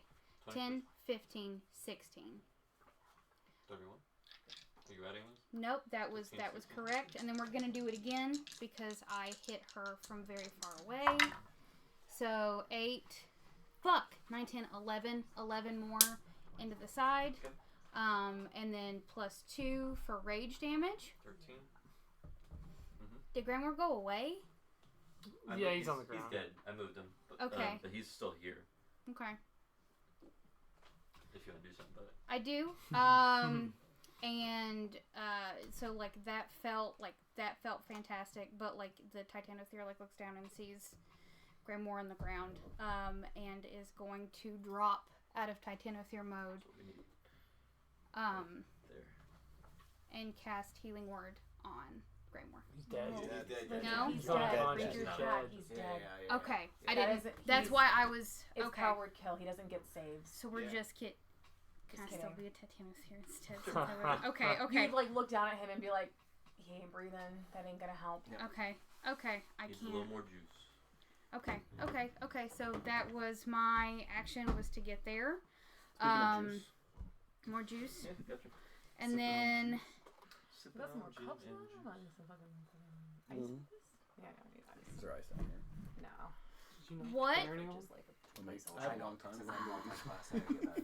10, 15, 16. 31. Are you adding those? Nope, that was 15, correct. And then we're gonna do it again because I hit her from very far away. So 8, 9, 10, 11, 11 more into the side. Okay. And then plus 2 for rage damage. 13. Did Grandmore go away? Yeah, he's on the ground. He's dead. I moved him. But, Okay. but he's still here. Okay. If you want to do something about it. I do. And so like that felt fantastic, but like the Titanothere like looks down and sees Grandmore on the ground, and is going to drop out of Titanothere mode. That's what we need. There. And cast Healing Word on Grandmore. He's dead. No? He's not dead. unconscious. Read your He's chat. dead. He's Yeah, dead. yeah. Okay, Yeah. I didn't. That is- That's he's- why I was It's okay. coward kill. He doesn't get saves. So we're Yeah. just Can I Just still kidding. be a Titanothere instead? Since I already- okay. You'd like look down at him and be like, he ain't breathing. That ain't gonna help. Yeah. Okay. I Needs a little can't. more juice. Okay. So that was my action, was to get there. Speaking of juice. More juice. Yeah, gotcha. And then Sip Got it some more on, gin cups and now? juice. I need some fucking ice Mhm. in this? Yeah, I don't need ice. Is there ice down here? No. Did you not What? clear anyone? Just like a Well, maybe- placeholder. I have long time. Because I'm going to my class. I gotta get that.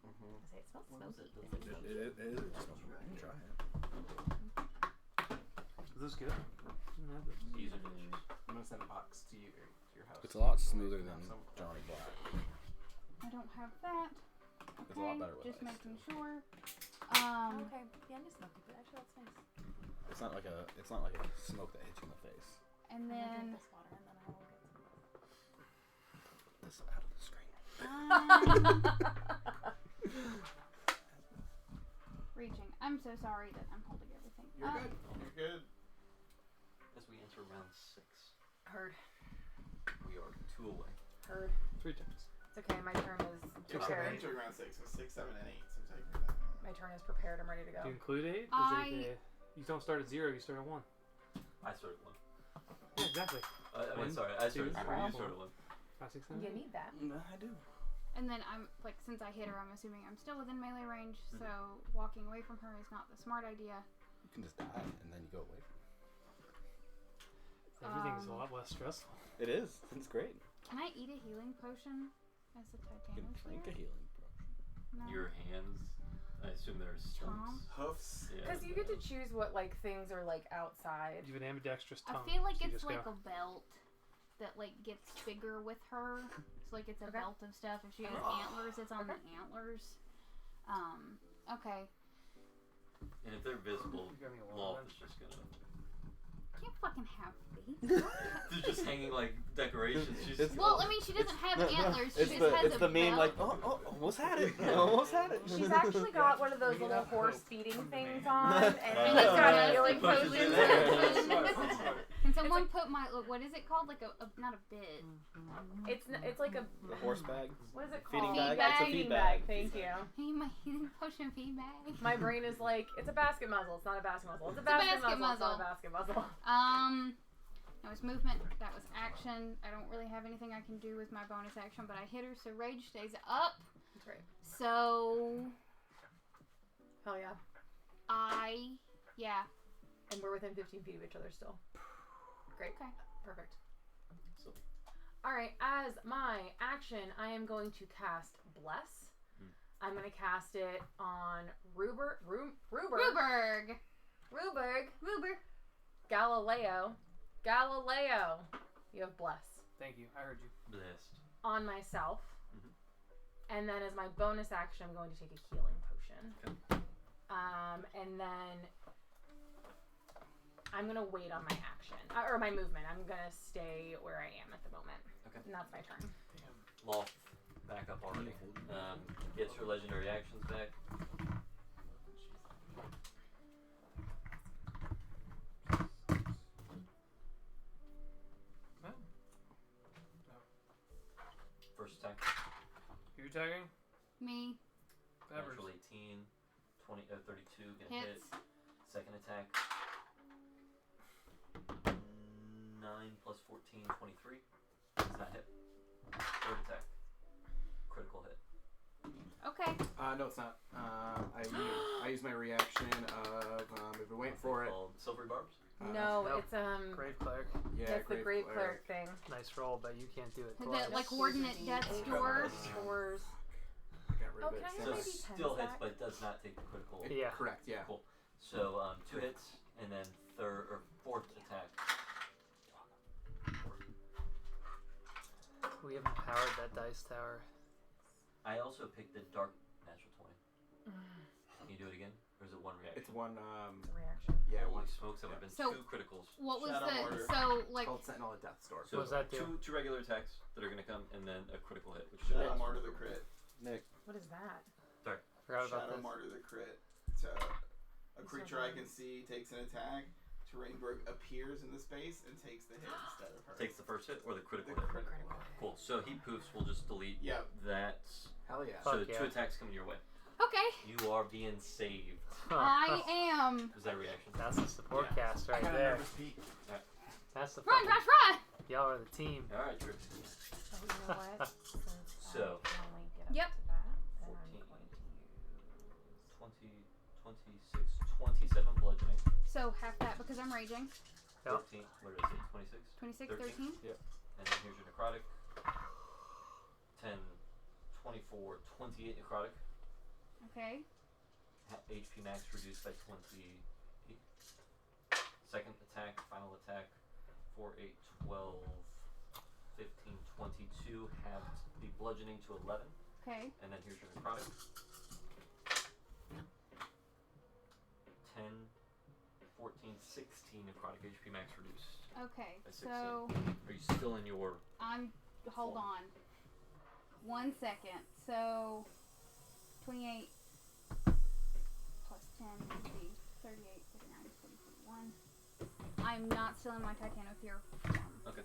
I say it smells What was smoky. it? Is it smoky? It is. Try it. Is this good? These are delicious. I'm gonna send a box to you, to your house. It's a lot smoother than Johnny Black. I don't have that. It's a lot better with Just ice, making too. sure. Okay. Yeah, I'm just smoky, but actually that's nice. It's not like a smoke that hits you in the face. And I'm gonna then drink this water and then I will get some. This out of the screen. reaching. I'm so sorry that I'm holding everything. You're good. You're good. As we enter round 6, Heard. we are 2 away. Heard. 3 turns. It's okay. My turn is You're not prepared. entering round 6. So 6, 7, and 8. So take that. My turn is prepared. I'm ready to Do you go. include 8? You don't start at 0, you start at 1. I started 1. Yeah, exactly. I mean, One, sorry, I started two, 0. You three, started 1. 5, 6, You 7. need that. I do. And then I'm like, since I hit her, I'm assuming I'm still within melee range. So walking away from her is not the smart idea. You can just die and then you go away from Everything's a lot less stressful. it. It is. It's great. Can I eat a healing potion as a You can Titanosphere? drink a healing potion. No. Your hands, I assume there's Tom? stumps. Hoofs. Yeah. Because you get to choose what like things are like outside. You have an ambidextrous I tongue. feel like so you it's just like go, a belt that like gets bigger with her. So like it's a Okay. belt of stuff. If she has antlers, it's on the antlers. Okay. And if they're visible, You're gonna get Lolth one. is just gonna. Can't fucking have these. They're just hanging like decorations. She's just Well, I mean, she doesn't have antlers. She It's just the has it's a the meme belt. like almost had it. Almost had it. She's actually got one of those little horse feeding things on, and And she's it's got got healing pushes potions. it Can someone put my what is it called? Like a not a bit. It's like a The horse bag. what is it Feeding called? bag? It's a Feeding feed bag. Thank you. Hey, my healing potion feedback. My brain is like, it's a basket muzzle. It's not a basket muzzle. It's a a basket, basket muzzle. It's not a muzzle. basket muzzle. That was movement. That was action. I don't really have anything I can do with my bonus action, but I hit her, so rage stays up. That's right. So Hell yeah. yeah. And we're within 15 feet of each other still. Great. Okay. Perfect. So- Alright, as my action, I am going to cast Bless. I'm going to cast it on Ruberg. Galileo. You have Bless. Thank you. I heard you. blessed. On myself. Mhm. And then as my bonus action, I'm going to take a healing potion. Okay. And then I'm going to wait on my action. Or my movement. I'm going to stay where I am at the moment. Okay. And that's my turn. Lolth, back up already. Gets her legendary actions back. First attack, You're tagging? Me. Peppers. natural 18, 32, gonna Hits. hit. Second attack, 9 plus 14, 23. Does not hit. Third attack, critical hit. No, Okay. it's not. I use my reaction of if we're waiting for it. Called Silvery Barbs. No, no. it's Grave Cleric. Yeah, that's the Grave Cleric thing. Nice roll, but you can't do it Is twice. that like coordinate death's door? Doors. I got rid of Oh, it. can I So maybe it 10 still hits, stack? but does not take the critical. Yeah. Correct. Yeah. Cool. So 2 hits, and then fourth attack. We have empowered that dice tower. I also picked the dark natural 20. Can you do it again, or is it one reaction? It's one. It's a reaction. Yeah, Holy one. smokes, that would have been So- 2 criticals. What was Shadow the Mortar. so It's like called Sentinel of Death's Door. So What does that do? two regular attacks that are gonna come, and then a critical hit, which is Shadow a Martyr the crit. Nick. What is that? Forgot about Shadow this. Martyr the crit. So a creature I can see takes an attack. Terrainberg appears in the space and takes the hit instead of her. takes the first hit or the critical the hit. critical. Cool. So he poofs. We'll just delete Yep. that. Hell yeah. So Fuck yeah. 2 attacks coming your way. okay. You are being saved. I am. Is that a reaction? That's the support Yeah. cast right there. That's the Run, fucking, rush, run! y'all are the team. All right, Trip. Oh, you know what? Since So. I can only get up Yep. to that, then 14. I'm going to use 20, 26, 27 bludgeoning. So half that because I'm raging. Yep. 13. Where is it? 26. 26, 13. 13. And then here's your necrotic. 10, 24, 28 necrotic. Okay. HP max reduced by 20. Second attack, final attack. 4, 8, 12, 15, 22. Halved the bludgeoning to 11. Okay. And then here's your necrotic. 10, 14, 16 necrotic HP max reduced. Okay. By 16. So Are you still in your... hold on. 1 second. So 28 plus 10 would be 38, 39, 40, 41. I'm not still in my Titanosphere form. Okay.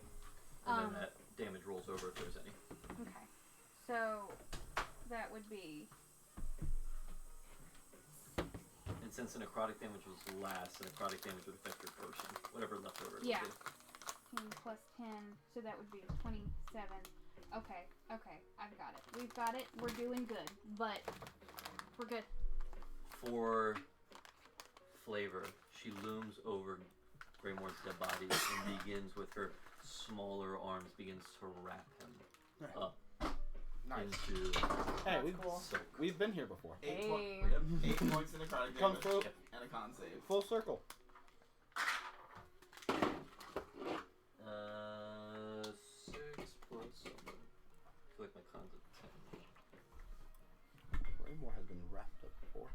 And then that damage rolls over if there's any. Okay. So that would be And since the necrotic damage was last, the necrotic damage would affect your person. Whatever left over it Yeah. would be. 10 plus 10, so that would be 27. Okay. I've got it. We've got it. We're doing good. But we're good. For flavor, she looms over Greymore's dead body and begins with her smaller arms, begins to wrap him up into... Hey, Cool. we've been here before. 8 points in necrotic Come damage through. and a con save. Full circle. 6 plus... I feel like my con's at 10. Greymore has been wrapped up before.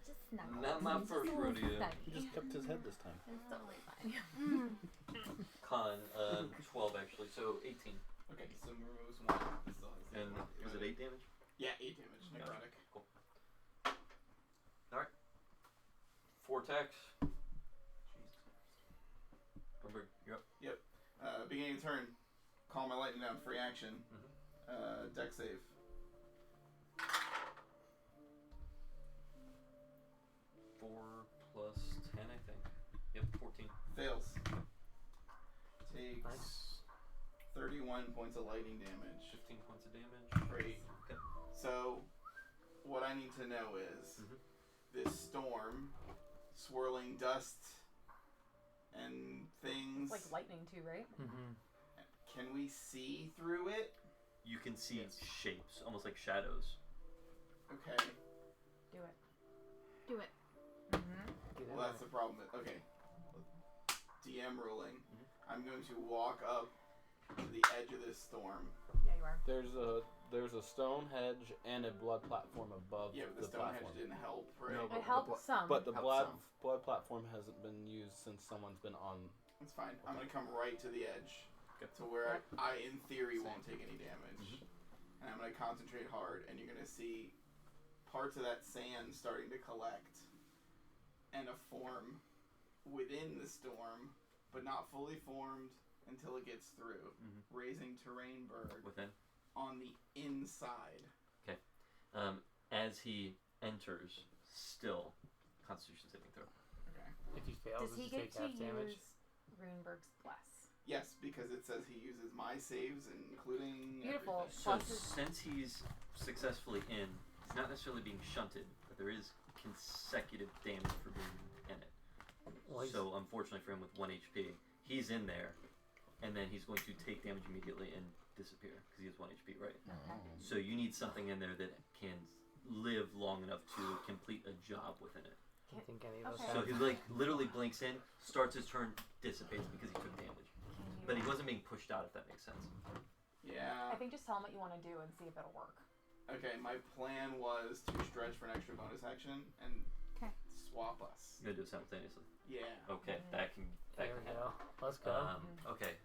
Just snuggle. Not my first rodeo. He just kept his head this time. It's totally fine. Con, 12 actually, so 18. Okay, so removes 1. It still has And was it 8 damage? Yeah, 8 damage. Necrotic. Cool. Alright. 4 attacks. Remember, you're up. Beginning of turn. Call my lightning down. Free action. Dex save. 4 plus 10, I think. Yep, 14. Fails. Takes Nice. 31 points of lightning damage. 15 points of damage. Great. Okay. So, what I need to know is this storm, swirling dust, and things. It's like lightning too, right? Mm-hmm. Can we see through it? You can see shapes, almost like shadows. Okay. Do it. Mm-hmm. Well, that's the problem. Okay. DM ruling. I'm going to walk up to the edge of this storm. Yeah, you are. There's a stone hedge and a blood platform above Yeah, but the stone hedge didn't help, right? No, It helped some. But the Helped some. blood platform hasn't been used since someone's been on. It's fine. I'm going to come right to the edge. To where I in theory, won't take any damage. And I'm going to concentrate hard, and you're going to see parts of that sand starting to collect and a form within the storm, but not fully formed until it gets through, raising Terrainberg Within? on the inside. Okay. As he enters, still, Constitution saving throw. Okay. If he fails, Does he does get take to half damage? use Runeberg's Bless? Yes, because it says he uses my saves, including Beautiful. everything. So Plus is- since he's successfully in, he's not necessarily being shunted, but there is consecutive damage for being in it. Well, So unfortunately for him with 1 HP, he's in there, and then he's going to take damage immediately and disappear, because he has 1 HP, right? So you need something in there that can live long enough to complete a job within it. I think any of those Okay. So he like literally blinks in, starts his turn, dissipates because he took damage. But he wasn't being pushed out, if that makes sense. Yeah. I think just tell him what you want to do and see if it'll work. Okay, my plan was to stretch for an extra bonus action and swap us. You're gonna do it simultaneously. Yeah. Okay, that can There we happen. go. Let's go. Okay.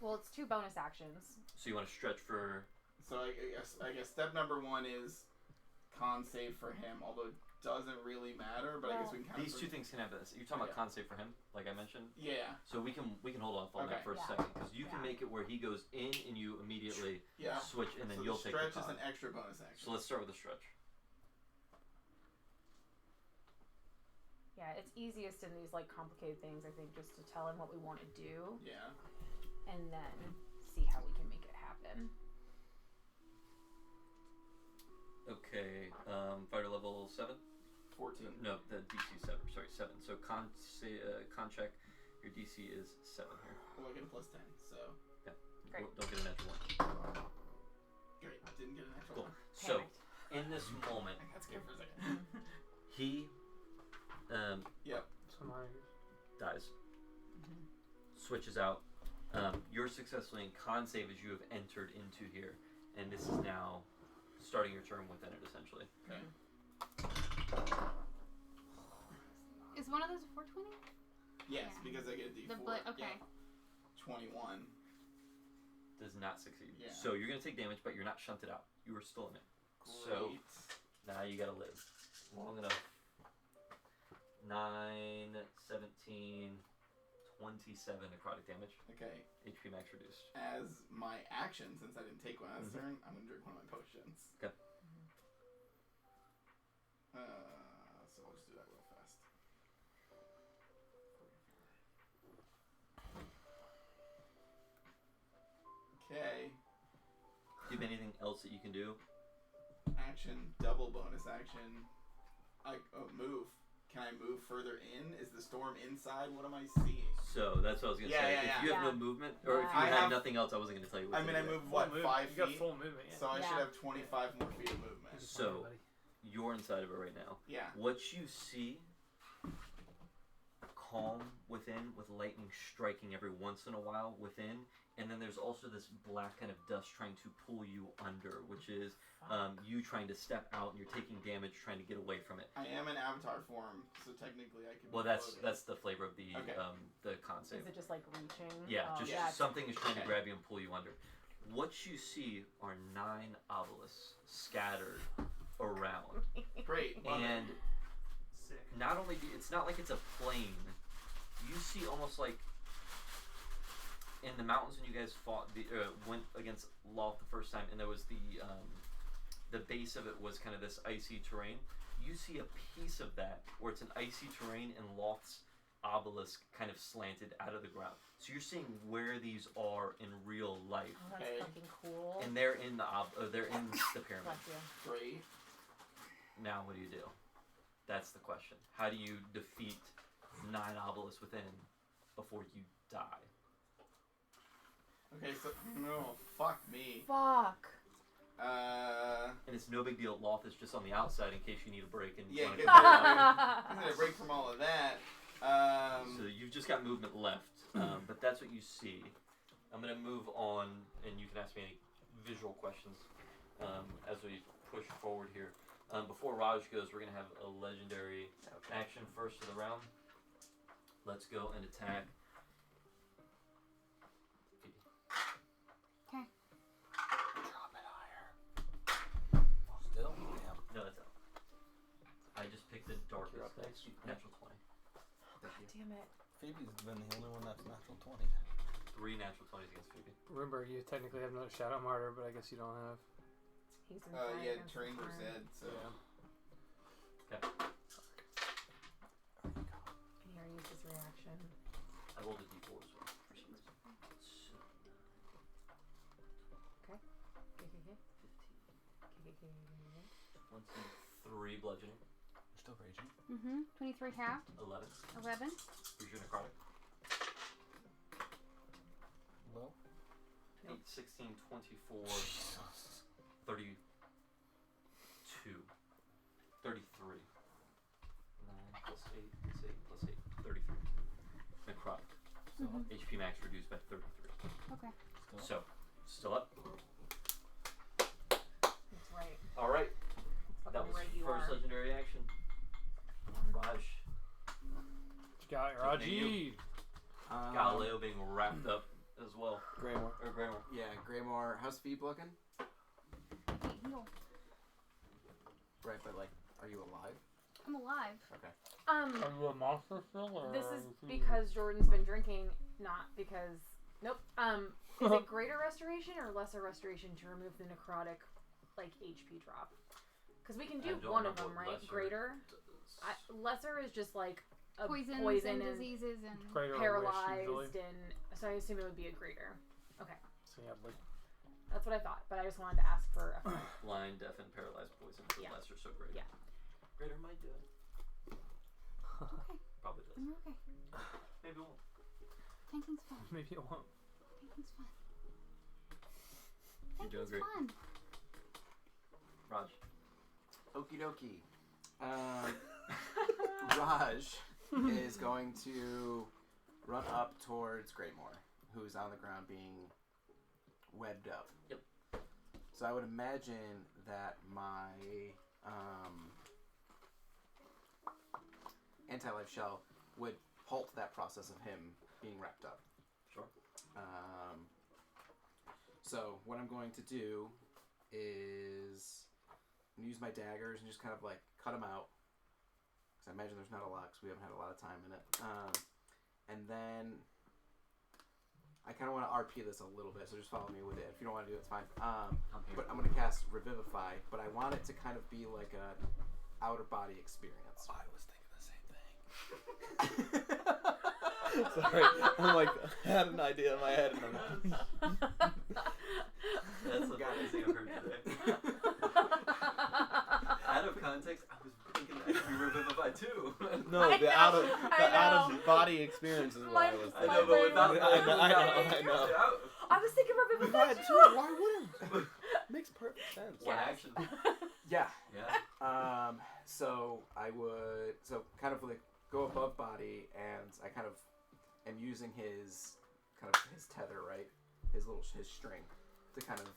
Well, it's 2 bonus actions. So you want to stretch for? So I guess step number 1 is con save for him, although it doesn't really matter. But I guess we can kind These of 2 things can happen. You're talking about con save for him, like I mentioned. Yeah. So we can hold off on that Okay. for a second, because you can make it where he goes in and you immediately switch, and then So you'll the take the stretch is con. an extra bonus action. So let's start with the stretch. Yeah, it's easiest in these like complicated things, I think, just to tell him what we want to do. Yeah. And then see how we can make it happen. Okay. Fighter level 7. 14. No, the DC 7. Sorry, 7. So con check. Your DC is 7 here. Well, I get a plus 10, so. Yeah. Great. Don't get a natural 1. Great. Didn't get an actual Cool. one. So, in this moment, I got scared for a second. he dies. Switches out. You're successfully in con save as you have entered into here, and this is now starting your turn within it, essentially. Okay. Is one of those a 420? Yes, Yeah. because I get a D4. Okay. Yeah. 21. Does not succeed. Yeah. So you're gonna take damage, but you're not shunted out. You are still in it. So Great. now you gotta live long enough. 9, 17, 27 necrotic damage. Okay. HP max reduced. As my action, since I didn't take one on this turn, I'm gonna drink one of my potions. Okay. So I'll just do that real fast. Okay. Do you have anything else that you can do? Action, double bonus action. Move. Can I move further in? Is the storm inside? What am I seeing? So that's what I was gonna say. If you have no movement, or if you had nothing else, I wasn't gonna tell you. What I move what, 5 feet? You got full movement. Yeah. So I should have 25 more feet of movement. So you're inside of it right now. Yeah. What you see, calm within, with lightning striking every once in a while within, and then there's also this black kind of dust trying to pull you under, which is you trying to step out and you're taking damage trying to get away from it. I am in avatar form, so technically I can. Well, that's the flavor of the concept. Is it just like reaching? Yeah, just something is trying to Okay. grab you and pull you under. What you see are 9 obelisks scattered around. Great. And Sick. not only it's not like it's a plain. You see almost like in the mountains when you guys went against Lolth the first time, and there was the base of it was kind of this icy terrain. You see a piece of that where it's an icy terrain and Lolth's obelisk kind of slanted out of the ground. So you're seeing where these are in real life. Oh, that's fucking cool. And they're in the pyramid. Bless you. Great. Now what do you do? That's the question. How do you defeat 9 obelisks within before you die? Okay, so no, fuck me. Fuck. And it's no big deal. Lolth is just on the outside in case you need a break. And Yeah, wanna get come out. I'm gonna break from all of that. So you've just got movement left, but that's what you see. I'm gonna move on, and you can ask me any visual questions as we push forward here. Before Raj goes, we're gonna have a legendary action first of the round. Let's go and attack. Okay. Drop it higher. Still? Yeah. No, that's out. I just picked the darkest dice. Natural 20. God damn it. Phoebe's been the only one that's natural 20. 3 natural 20s against Phoebe. Remember, you technically have another Shadow Martyr, but I guess you don't have. He's inside Yeah, against terrain the versus turn. Ed, so. Okay. Can you use his reaction? I rolled a d4 as well for some reason. So, Okay. 23 bludgeoning. You're still raging. 23 halved. 11. 11. Who's your necrotic? Well, 8, 16, 24, 32, 33. 9 plus 8 plus 8 plus 8, 33. Necrotic. So HP max reduced by 33. Okay. So, still up. That's right. Alright. Fucking That was right you first are. legendary action. Raj. Got Raji. Galileo being wrapped up as well. Greymore. Or Grammar. Yeah, Greymore. How's Phoebe looking? Heal. Right, but like, are you alive? I'm alive. Okay. Are you a monster still? Or This are is you- because Jordan's been drinking, not because. Nope. Is it greater restoration or lesser restoration to remove the necrotic, like HP drop? Because we can do I don't one of remember them, what right? lesser Greater. does. Lesser is just like a Poisons poison and and diseases and. Greater or wish, paralyzed, usually. and so I assume it would be a greater. Okay, So you have like that's what I thought, but I just wanted to ask for. Blind, deaf, and paralyzed poison. So Yeah. lesser, so greater. Yeah. Greater might do it. Okay. Probably does. I'm okay. Maybe it won't. Tanking's fun. maybe it won't. Tanking's fun. You're doing Tanking's great. fun. Raj. Okie dokie. Raj is going to run up towards Greymore, who's on the ground being webbed up. Yep. So I would imagine that my anti-life shell would halt that process of him being wrapped up. Sure. So what I'm going to do is I'm gonna use my daggers and just kind of like cut him out. Because I imagine there's not a lot, because we haven't had a lot of time in it. And then I kind of want to RP this a little bit, so just follow me with it. If you don't want to do it, it's fine. But I'm going to cast Revivify, but I want it to kind of be like a outer body experience. I was thinking the same thing. Sorry, I'm like, I had an idea in my head. And That's the funniest thing I've heard today. Out of context, I was thinking that I could be revivified too. no, the out of body experience is what I was I thinking. know, but without I know. I was thinking We've Revivify had too. two. Why wouldn't? Makes perfect sense. One action. Yeah. Yeah. So I would kind of like go above body, and I kind of am using his tether, right? His string to kind of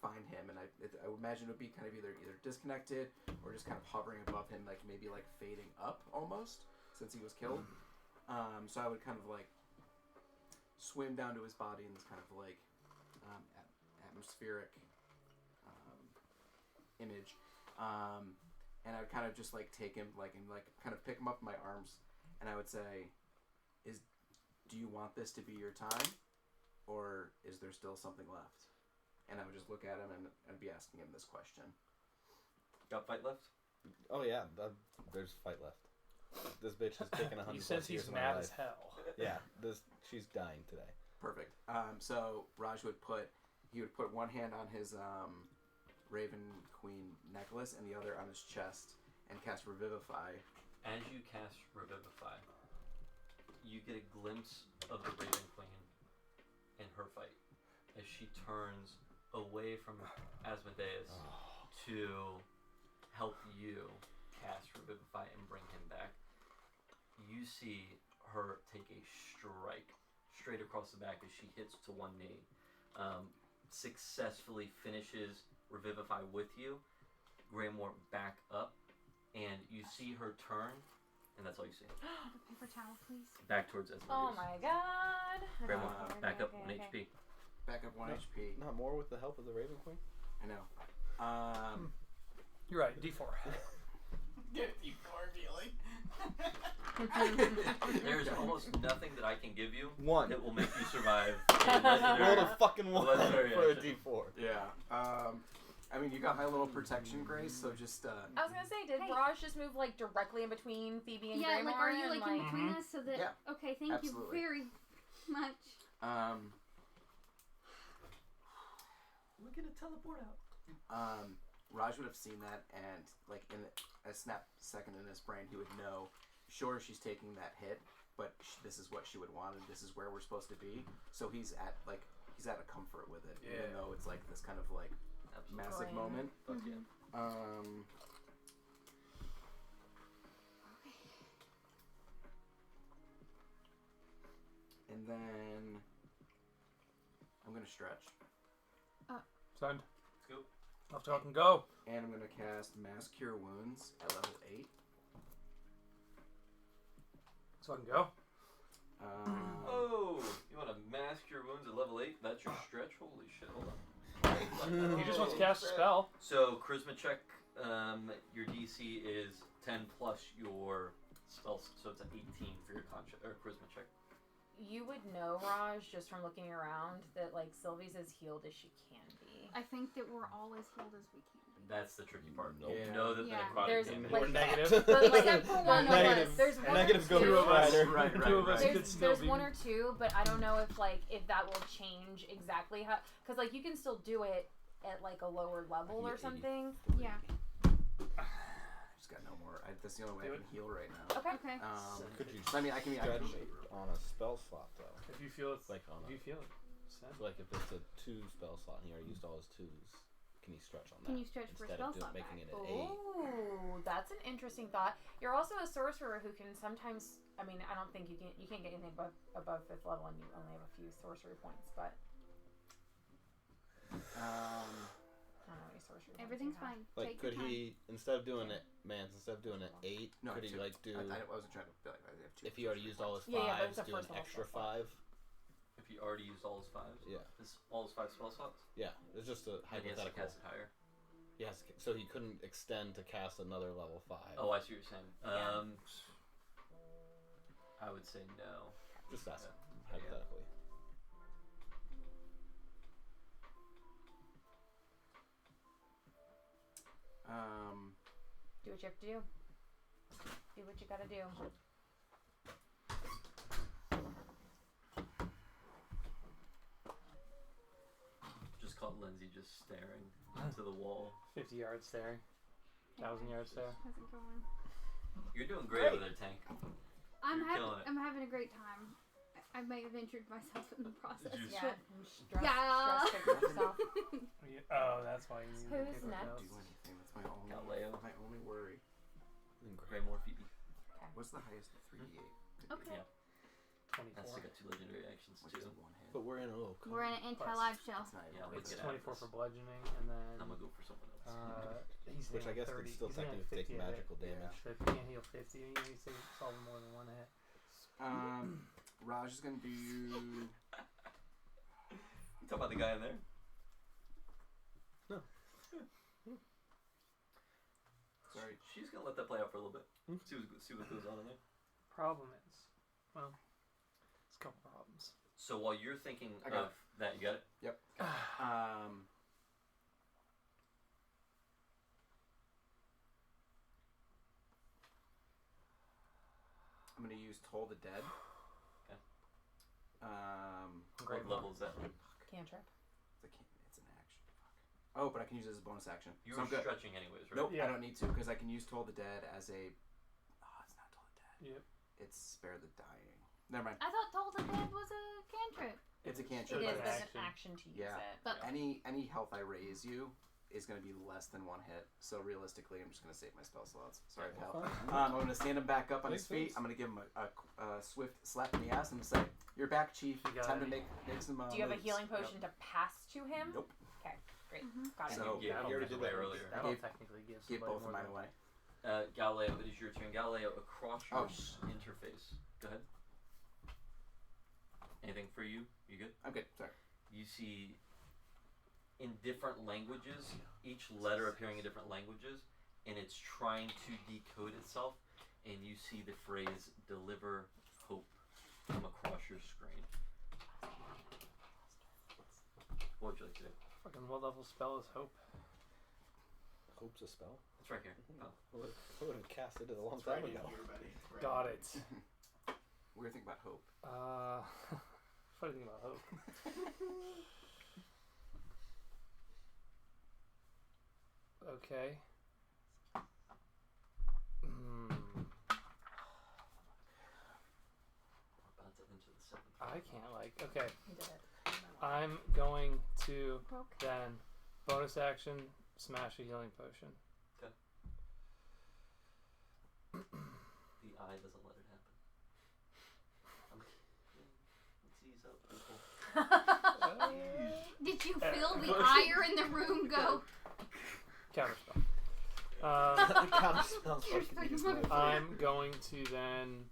find him, and I would imagine it would be kind of either disconnected or just kind of hovering above him, like maybe like fading up almost since he was killed. So I would kind of like swim down to his body in this kind of like atmospheric image, and I would kind of just like take him and kind of pick him up in my arms, and I would say, do you want this to be your time, or is there still something left? And I would just look at him and I'd be asking him this question. Got fight left? Oh yeah, there's fight left. This bitch has taken 100 He says years he's of my mad life. as hell. Yeah, she's dying today. Perfect. So Raj would put one hand on his Raven Queen necklace and the other on his chest and cast Revivify. As you cast Revivify, you get a glimpse of the Raven Queen in her fight as she turns away from Asmodeus to help you cast Revivify and bring him back. You see her take a strike straight across the back as she hits to one knee, successfully finishes Revivify with you, Greymoor back up, and you see her turn, and that's all you see. Have a paper towel, please. Back towards Asmodeus. Oh my god. Greymoor, Okay, back up 1 okay. HP. Back up 1 HP. Not more with the help of the Raven Queen? I know. You're right. D4. Get you feeling. There's almost nothing that I can give you One. that will make you survive. Roll a fucking one legendary for a action. D4. Yeah. I mean, you got my little protection, Grace, so just, I was gonna say, did Hey. Raj just move like directly in between Phoebe and Yeah, Greymoor? like, are you and, like in between us so that? Yeah, Okay, thank absolutely. you very much. We're gonna teleport out. Raj would have seen that, and like in a snap second in his brain, he would know. Sure, she's taking that hit, but this is what she would want, and this is where we're supposed to be. So he's at a comfort with it, even though it's like this kind of like massive Brain. moment. Fuck yeah. And then I'm gonna stretch, Send. Let's go. Off to and go. and I'm gonna cast Mass Cure Wounds at level 8. So I can go. Oh, you want to mask your wounds at level 8? That's your stretch? Holy shit, hold on. He just wants to cast a spell. So, charisma check, your DC is 10 plus your spell, so it's an 18 for your charisma check. You would know, Raj, just from looking around, that like Sylvie's as healed as she can be. I think that we're all as healed as we can be. That's the tricky part. Nope. You know that Yeah. the necrotic There's, damage. Or like, negative. But like, Except for one of Negative. us. There's one Negative or goes two. right. Two of us could There's, still there's be. one or two, but I don't know if that will change exactly how. Because like you can still do it at like a lower level or something. Yeah. Just got no more. That's the only way I can heal right now. Okay. Okay. Could you I mean, I can stretch on a spell slot, though? If you feel it's Like on if a, you feel it. Send. so like if it's a 2 spell slot and he already used all his 2s, can he stretch on that? Can you stretch for a instead spell of slot making back? it an 8? Oh, that's an interesting thought. You're also a sorcerer who can sometimes. I mean, I don't think you can't get anything above 5th level, and you only have a few sorcery points. But I don't know any sorcery points. Everything's you have. fine. Like, Take could your time. he, instead of doing it 8, No, could he two. like do, I wasn't trying to feel like I have 2. if he already used all his 5s, Yeah, but it's a do an first level extra spell slot. 5? If he already used all his 5s? Yeah. All his 5 spell slots? Yeah, it's just a And he has to hypothetical. cast it higher. Yes, so he couldn't extend to cast another level 5. Oh, I see what you're saying. Yeah. I would say no. Just ask Yeah. hypothetically. Do what you have to do. Do what you gotta do. just caught Lindsay just staring into the wall. 50 yards staring. 1,000 yards staring. How's it going? You're doing great over there, Tank. I'm killing it. having a great time. I may have injured myself in the process. Yeah. Stress, Yeah. stress figure yourself. Oh, that's why you need Who's paper next? notes. Do anything. That's my only. Galileo. My only worry. Greymore Phoebe. What's the highest 3d8? Okay. Yeah. 24. That's still got 2 legendary actions Which too. is one hit. But we're in a little. We're in an anti-life shell. That's not Yeah, even let's It's get out of 24 this. for bludgeoning, and then I'm gonna go for someone else. he's Which I healing guess 30. could still He's healing technically take 50 a hit. magical damage. So if you can't heal 50, you need to solve more than one hit. Raj is gonna do. You talking about the guy in there? No. Sorry. She's gonna let that play out for a little bit. See what goes on in there. Problem is, well, it's a couple problems. So while you're thinking I got of that, you got it? Yep. I'm gonna use Toll the Dead. Okay. Great What level is that? Cantrip. It's an action. Fuck. Oh, but I can use it as a bonus action. You so were I'm good. stretching anyways, right? Nope, Yeah. I don't need to because I can use Toll the Dead as a. Oh, it's not Toll the Dead. Yep. It's Spare the Dying. Never mind. I thought Toll the Dead was a cantrip. It's a It cantrip. is an but there's action. an action to use Yeah. it. But Any health I raise you is going to be less than one hit. So realistically, I'm just going to save my spell slots. Sorry, pal. I'm going to stand him back up on his Makes feet. sense. I'm going to give him a swift slap in the ass and say, "You're back, Chief. You got Time to it. make some." Do you have a moves." healing potion to pass to him? Nope. Okay, great. Mhm. Got it. So- Yeah, That'll you already take did that away- earlier. That'll Gave- technically give Give somebody both of more mine than- away. Galileo, it is your turn. Galileo, across your Oh. interface. Go ahead. Anything for you? You good? I'm good. Sorry. You see in different languages, each letter appearing in different languages, and it's trying to decode itself, and you see the phrase "deliver hope" come across your screen. What would you like to do? Fucking what level spell is Hope? Hope's a spell. It's right here. Oh. I would have casted it a long It's right time in ago. here, buddy. It's right Got in it. Weird thing about Hope. Funny thing about Hope. Okay. We're about to enter the seventh. I can't okay. You did it. I'm going to Okay. then bonus action smash a healing potion. The eye doesn't let it happen. Let's ease up, people. Did you feel the ire in the room go? Counterspell. Counterspell's fucking useless. I'm going to then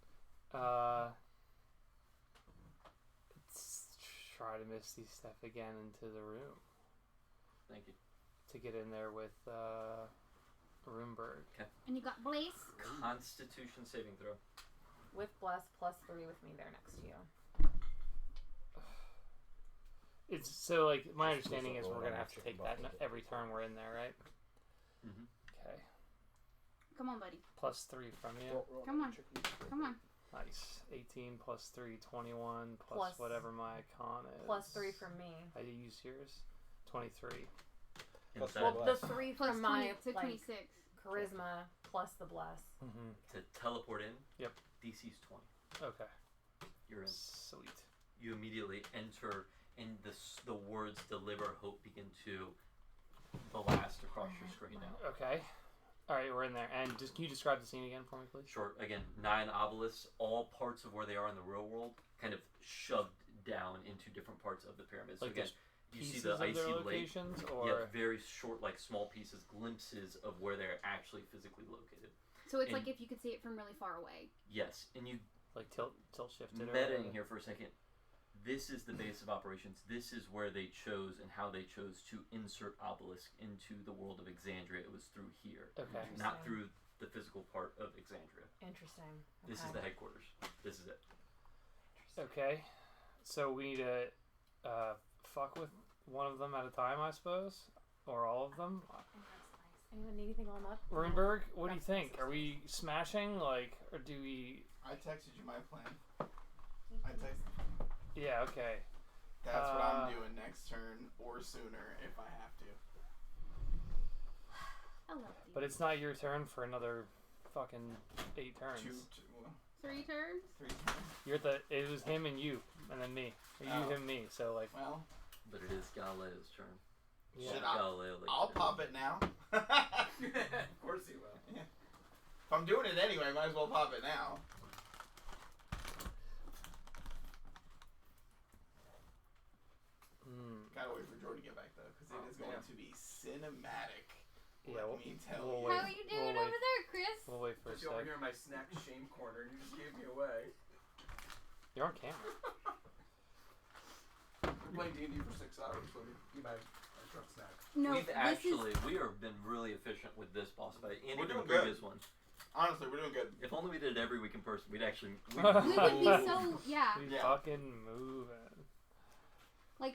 try to Misty Step again into the room Thank you. to get in there with Roomberg. And you got Blaze. Constitution saving throw. With bless +3 with me there next to you. It's so like my Just understanding also is we're roll gonna on have to chicken take that bucket. every turn we're in there, right? Mm-hmm. Okay. Come on, buddy. +3 from you. Come on. Come on. Nice. 18 +3, 21 plus Plus- whatever my con is. +3 from me. I use yours. 23. Plus Inside Well, bless. the 3 Plus from 20, my so like 26. charisma plus the bless. Mm-hmm. to teleport in. Yep. DC's 20. Okay. You're in. Sweet. You immediately enter, and the words "deliver hope" begin to blast across your screen now. Okay. All right, we're in there. And just can you describe the scene again for me, please? Sure. Again, 9 obelisks, all parts of where they are in the real world, kind of shoved down into different parts of the pyramid. So Like again, there's you see Pieces the of icy their lake. locations, or Yeah, very short, like small pieces, glimpses of where they're actually physically located. So it's And- like if you could see it from really far away. Yes, and you like tilt shifted. metaing here for a second. This is the base of operations. This is where they chose and how they chose to insert obelisk into the world of Exandria. It was through here, Okay. not through the physical part of Exandria. Interesting. This is the headquarters. This is it. Okay. So we need to fuck with one of them at a time, I suppose, or all of them. Anyone need anything on that? Roomberg, what do you think? Are we smashing, like, or do we? I texted you my plan. I texted. Yeah. Okay. That's what I'm doing next turn or sooner if I have to. I love you. But it's not your turn for another fucking 8 turns. 3 turns? 3 turns. You're it was him and you, and then me. Or you, him, me. So like. Well. But it is Galileo's turn. Yeah. I'll pop it now. Of course he will. Yeah. If I'm doing it anyway, might as well pop it now. Gotta wait for Jordan to get back though, because it is going to be cinematic. Yeah, Let me tell we'll you. wait. How are you doing over there, Chris? We'll wait for a You're over sec. here in my snack shame corner, and you just gave me away. You're on camera. We're playing D&D for 6 hours. Let me eat my short snack. No, we have been really efficient with this boss fight and We're even the doing previous one. Honestly, we're doing good. If only we did it every week in person, we'd actually. we would be so, yeah. We Yeah. fucking moving. Like,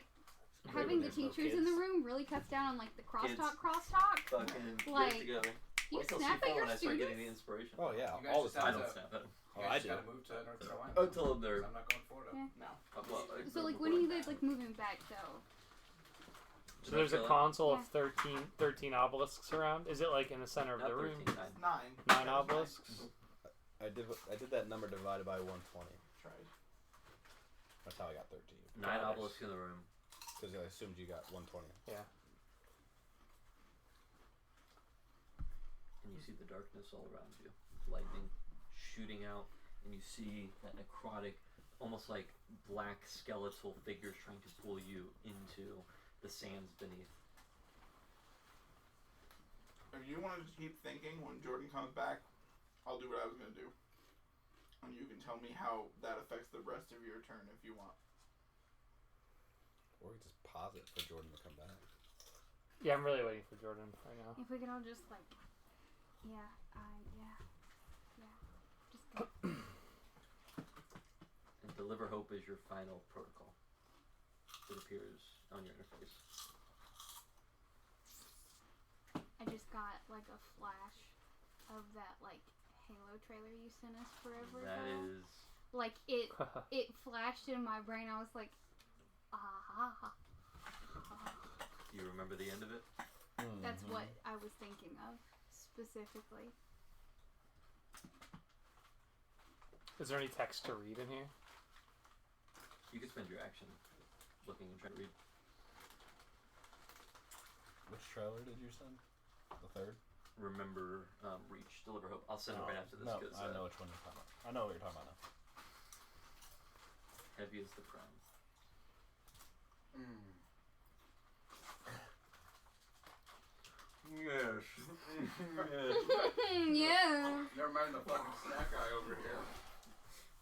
Great having when the there's no teachers in the kids. room really cuts down on, like, the Kids. crosstalk. Fucking Like, get it together. You Wait till snap C4 at your when I start getting the students? inspiration. Oh yeah, You guys all the just time. I have don't to- snap at them. You I guys do. just gotta move to North Carolina. Oh, tell them they're. I'm not going to Florida. Yeah. No. So, like, when are you guys, like, moving back, though? So there's a console of 13 obelisks around. Is it like in the center of Not the room? 13, 9. 9. 9 obelisks. I did that number divided by 120. Tried. That's how I got 13. 9 obelisks in the room. Because I assumed you got 120. Yeah. And you see the darkness all around you. Lightning shooting out. And you see that necrotic, almost like black skeletal figures trying to pull you into the sands beneath. If you want to just keep thinking, when Jordan comes back, I'll do what I was going to do. And you can tell me how that affects the rest of your turn if you want. Or we just pause it for Jordan to come back. Yeah, I'm really waiting for Jordan right now. If we could all just, like, yeah. Just go. And deliver hope is your final protocol. It appears on your interface. I just got, like, a flash of that, like, Halo trailer you sent us forever That ago. is. Like, it flashed in my brain. I was like, ah. Do you remember the end of it? That's what I was thinking of, specifically. Is there any text to read in here? You could spend your action looking and trying to read. Which trailer did you send? The third? Remember, reach, deliver hope. I'll send it right after this. No, 'cause, I know which one you're talking about. I know what you're talking about now. Heavy is the crown. Yes. Yeah. Never mind the fucking snack guy over here.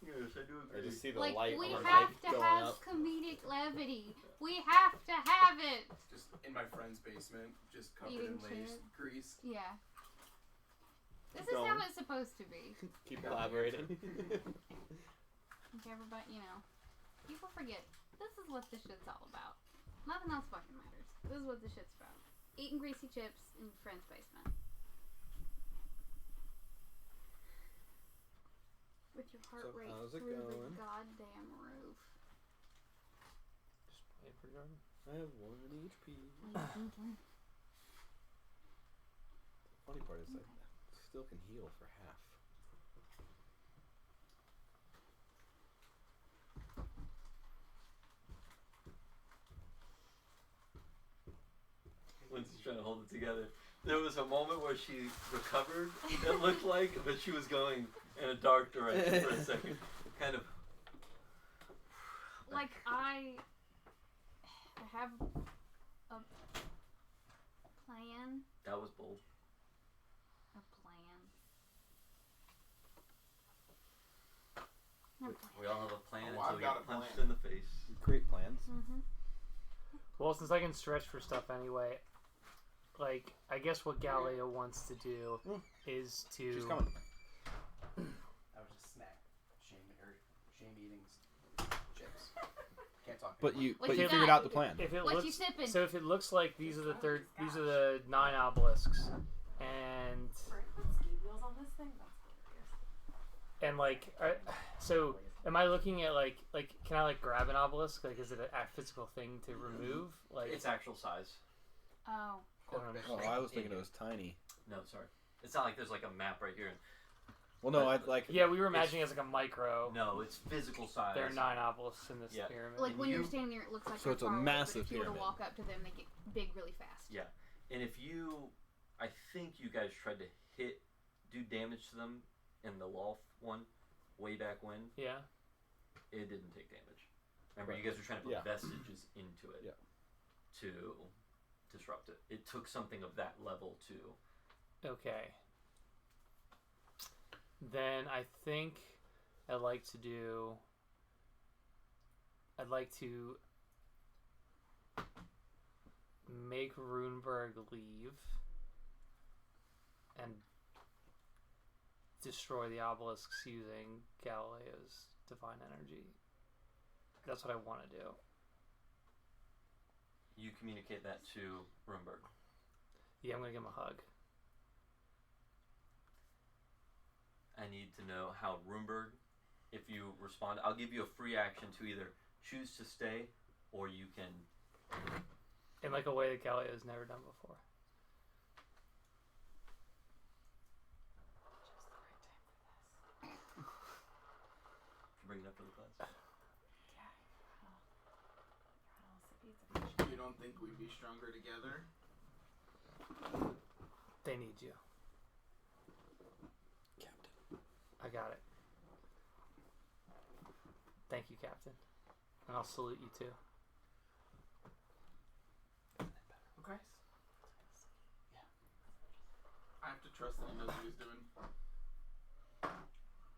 Yes, I do I agree. just see the Like, light we on her have knife to going have up. comedic levity. We have to have it. Just in my friend's basement, just covered Eating in lace shit. grease. Yeah. This Keep is how going. it's supposed to be. Keep elaborating. Okay, everybody, people forget. This is what this shit's all about. Nothing else fucking matters. This is what this shit's about. Eating greasy chips in friend's basement. With your heart So, rate how's it through going? the goddamn roof. Just wait for Jordan. I have 1 HP. What are you thinking? The funny part is I still can heal for half. Lindsay's trying to hold it together. There was a moment where she recovered, it looked like, but she was going in a dark direction for a second. Kind of. Like, I have a plan. That was bold. A plan. We all have a plan Oh, until I've we got get a punched plan. in the face. Great plans. Mm-hmm. Well, since I can stretch for stuff anyway, like, I guess what Galileo wants to do is to... She's coming. That was just snack. Shame eating chips. Can't talk. But you What you figured got? out the plan. If it What looks, you sipping? so if it looks like these are the 9 obelisks, and Brink put ski wheels on this thing? That's hilarious. And like, so am I looking at like can I like grab an obelisk? Like, is it a physical thing to remove? Like, It's actual size. Oh. Oh, I was thinking it was tiny. No, sorry. It's not like there's like a map right here. Well, no, I like. Yeah, we were imagining it as like a micro. No, it's physical size. There are 9 obelisks in this Yeah. pyramid. Like when you- you're standing there, it looks like So you're it's a far away, massive but if you were to pyramid. walk up to them, they get big really fast. Yeah, and if you, I think you guys tried to do damage to them in the Lolth one, way back when. Yeah. It didn't take damage. Remember, you guys were trying to put vestiges into it to disrupt it. It took something of that level to. Okay. Then I think I'd like to make Runeberg leave and destroy the obelisks using Galileo's divine energy. That's what I want to do. You communicate that to Runeberg. Yeah, I'm gonna give him a hug. I need to know how Runeberg, if you respond, I'll give you a free action to either choose to stay or you can. In like a way that Galileo's never done before. Bring it up for the class. You don't think we'd be stronger together? They need you. Captain. I got it. Thank you, Captain. And I'll salute you too. Okay. I have to trust that he knows what he's doing.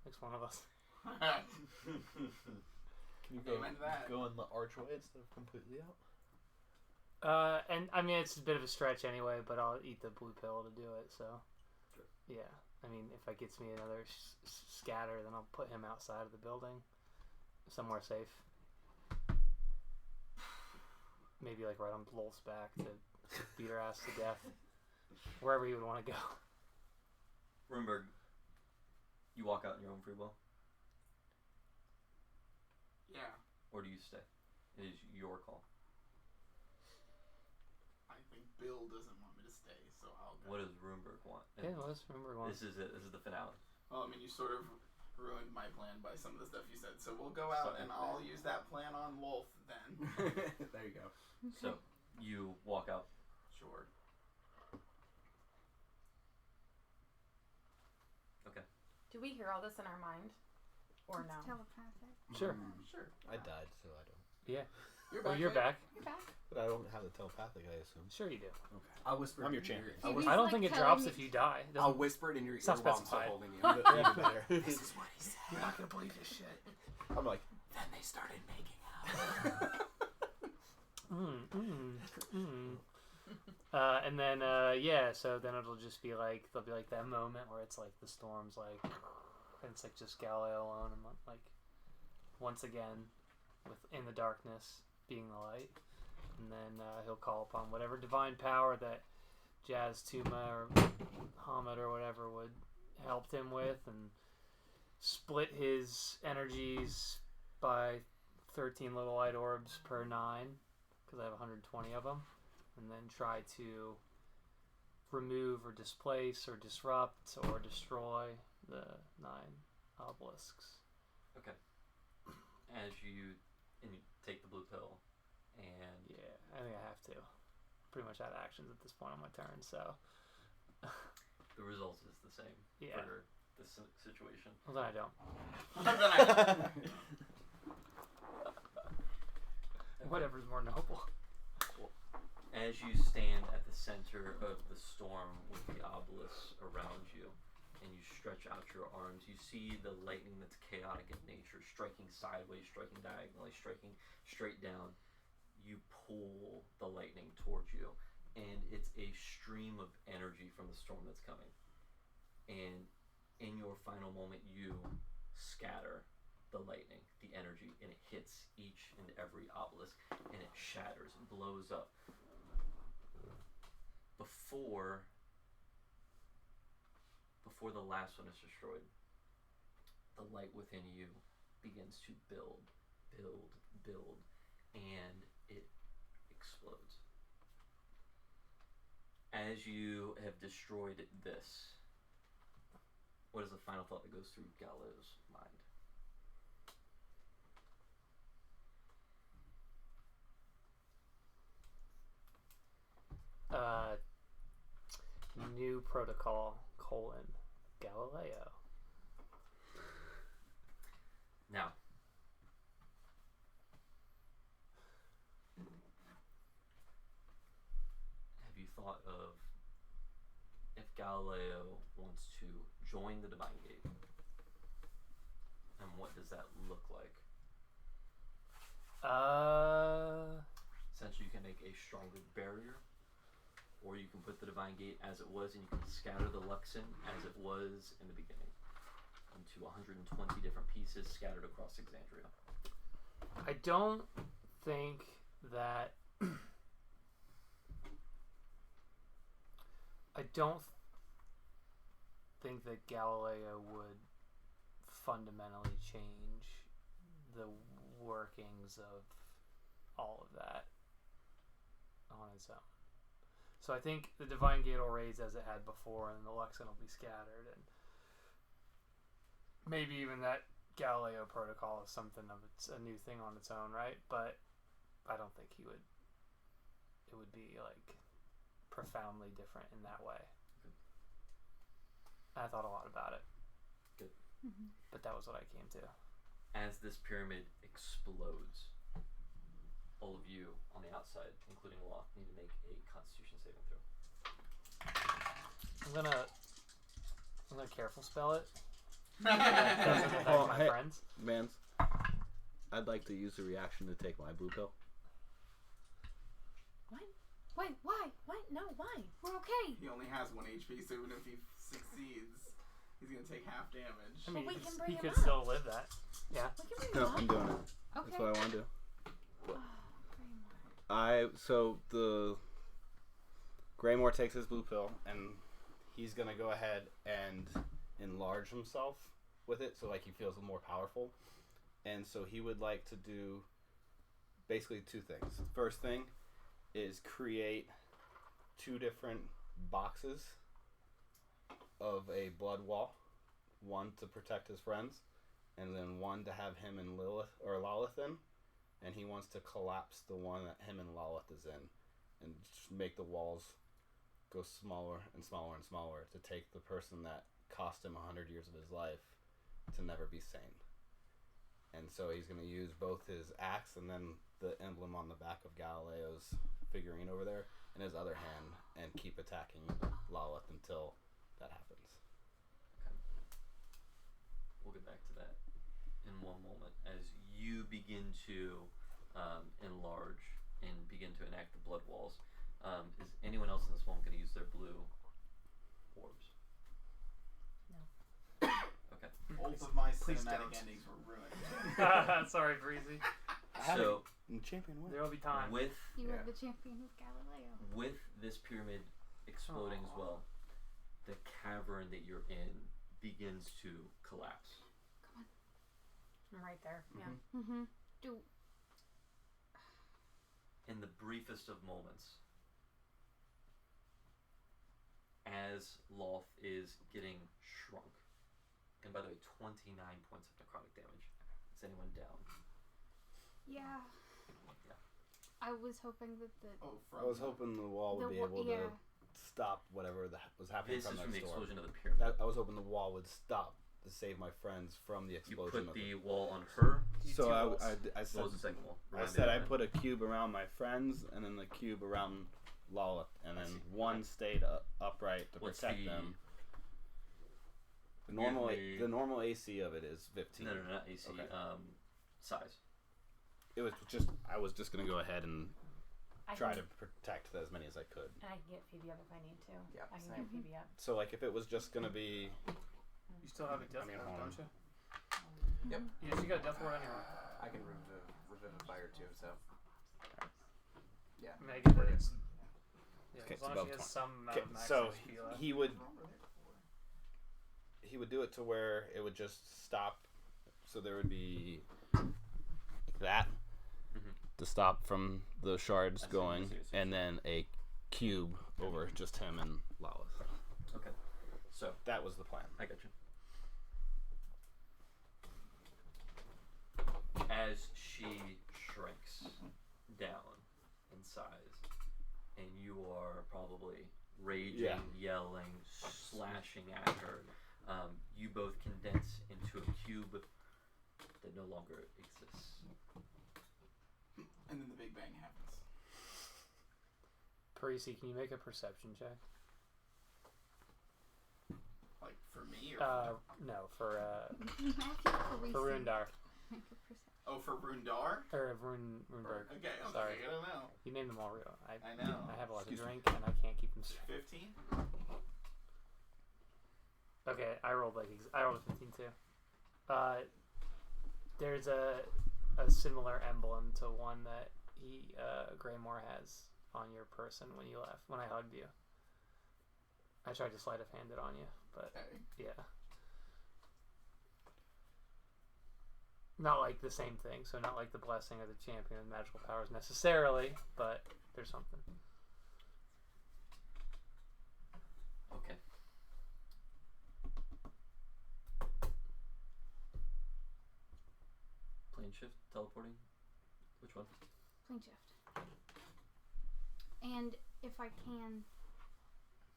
Makes one of us. Can you Amen to that. go in the archway instead of completely out? And I mean, it's a bit of a stretch anyway, but I'll eat the blue pill to do it, so. Sure. Yeah. I mean, if it gets me another scatter, then I'll put him outside of the building. Somewhere safe. Maybe like right on Lolth's back to beat her ass to death. Wherever he would want to go. Runeberg, you walk out in your own free will? Yeah. Or do you stay? It is your call. I think Bill doesn't want me to stay, so I'll go. What does Runeberg want? Yeah, let's remember one. This is it. This is the finale. Well, I mean, you sort of ruined my plan by some of the stuff you said, so we'll go out and I'll use that plan on Lolth then. There you go. So, you walk out. Sure. Okay. Do we hear all this in our mind? Or no? It's telepathic. Sure. Sure. I died, so I don't. Yeah. You're Oh, back. you're right? back. You're back. But I don't have the telepathic, I assume. Sure you do. Okay. I'll whisper. I'm it your in champion. ear. I don't think it drops if you die. It I'll doesn't- whisper it in your ear It's not while I'm still specified. holding you. Even better. This is what he said. You're not going to believe this shit. I'm like, Then they started making out. And then, yeah, so then it'll just be like, there'll be like that moment where it's like the storm's like, and it's like just Galileo alone and like, once again, in the darkness, being the light. And then he'll call upon whatever divine power that Jazz Tuma or Hamid or whatever would helped him with, and split his energies by 13 little light orbs per 9, because I have 120 of them, and then try to remove or displace or disrupt or destroy the 9 obelisks. Okay. As you take the blue pill, and Yeah, I think I have to. Pretty much out of actions at this point on my turn, so. the result is the same Yeah. for this situation. Well, then I don't. Whatever's more noble. As you stand at the center of the storm with the obelisks around you, and you stretch out your arms, you see the lightning that's chaotic in nature, striking sideways, striking diagonally, striking straight down. You pull the lightning towards you, and it's a stream of energy from the storm that's coming. And in your final moment, you scatter the lightning, the energy, and it hits each and every obelisk, and it shatters and blows up. Before the last one is destroyed, the light within you begins to build, and it explodes. As you have destroyed this, what is the final thought that goes through Galileo's mind? New protocol, Galileo. Now, have you thought of if Galileo wants to join the Divine Gate, and what does that look like? Essentially, you can make a stronger barrier, or you can put the Divine Gate as it was, and you can scatter the Luxon as it was in the beginning into 120 different pieces scattered across Exandria. I don't think that. I don't think that Galileo would fundamentally change the workings of all of that on its own. So I think the Divine Gate will raise as it had before, and the Luxon will be scattered, and maybe even that Galileo protocol is something of a new thing on its own, right? But I don't think it would be like profoundly different in that way. Good. I thought a lot about it. Good. Mm-hmm. But that was what I came to. As this pyramid explodes, all of you on the outside, including Lolth, need to make a Constitution saving throw. I'm gonna careful spell it. Doesn't affect my hey, friends. Mans, I'd like to use the reaction to take my blue pill. What? Wait, why? What? No, why? We're okay. He only has 1 HP, so even if he succeeds, he's gonna take half damage. I mean, we can bring he him could up. still live that. Yeah. We can bring No, him I'm up. doing it. Okay. That's what I want to do. Oh, So the Greymore takes his blue pill, and he's gonna go ahead and enlarge himself with it, so like he feels more powerful. And so he would like to do basically two things. First thing is create 2 different boxes of a blood wall, one to protect his friends, and then one to have him and Lolth in. And he wants to collapse the one that him and Lolth is in, and just make the walls go smaller and smaller and smaller to take the person that cost him 100 years of his life to never be sane. And so he's going to use both his axe and then the emblem on the back of Galileo's figurine over there in his other hand, and keep attacking Lolth until that happens. Okay. We'll get back to that in one moment. As you begin to enlarge and begin to enact the blood walls, is anyone else in this moment going to use their blue orbs? No. Okay. Both of my Please cinematic don't. endings were ruined. Sorry, Breezy. So Champion wins. There will be time. with You are the champion of Galileo. with this pyramid exploding as well, the cavern that you're in begins to collapse. I'm right there. Yeah. Mm-hmm. In the briefest of moments, as Lolth is getting shrunk, and by the way, 29 points of necrotic damage. Is anyone down? Yeah. Yeah. I was hoping that the I was hoping the wall would be able to stop whatever was happening This is from from the next door. explosion of the pyramid. I was hoping the wall would stop to save my friends from the You explosion. put of the it. wall on her. So Two I walls. said, What was the second wall? I Remind me said of I that. put a cube around my friends, and then the cube around Lolth, and I then see. one Okay. stayed upright to What's protect the- them. The Give normal me- the normal AC of it is 15. No, not AC. Okay. Size. It was just I was just gonna go ahead and I try can, to protect as many as I could. And I can get Phoebe up if I need to. Yeah, I can same. get Phoebe up. So like if it was just gonna be You still have a death ward, hold on. don't you? Yep. Yes, you got a death ward on your own. I can revivify her too, so. Yeah. Megan, that is. Yeah, Okay, as so long as about she has 20. some amount Okay, of max so HP left. he would do it to where it would just stop So there would be that Mhm. to stop from the shards I see, going, I see. and then a cube over just him and Lolth. Okay. So That was the plan. I got you. As she shrinks down in size, and you are probably raging, Yeah. yelling, slashing at her, you both condense into a cube that no longer exists. And then the Big Bang happens. Parisi, can you make a perception check? Like for me or No, for Matthew for Rundar. oh, for Rundar? Or Runberg. Okay, Sorry. I don't know. You named them all real. I know. I have a lot Excuse to me. drink and I can't keep them straight. 15? Okay, I rolled I rolled a 15 too. There's a similar emblem to one that Greymore has on your person when you left, when I hugged you. I tried to sleight of hand it on you, but Okay. yeah. Not like the same thing, so not like the blessing or the champion of magical powers necessarily, but there's something. Okay. Plane shift, teleporting. Which one? Plane shift. And if I can,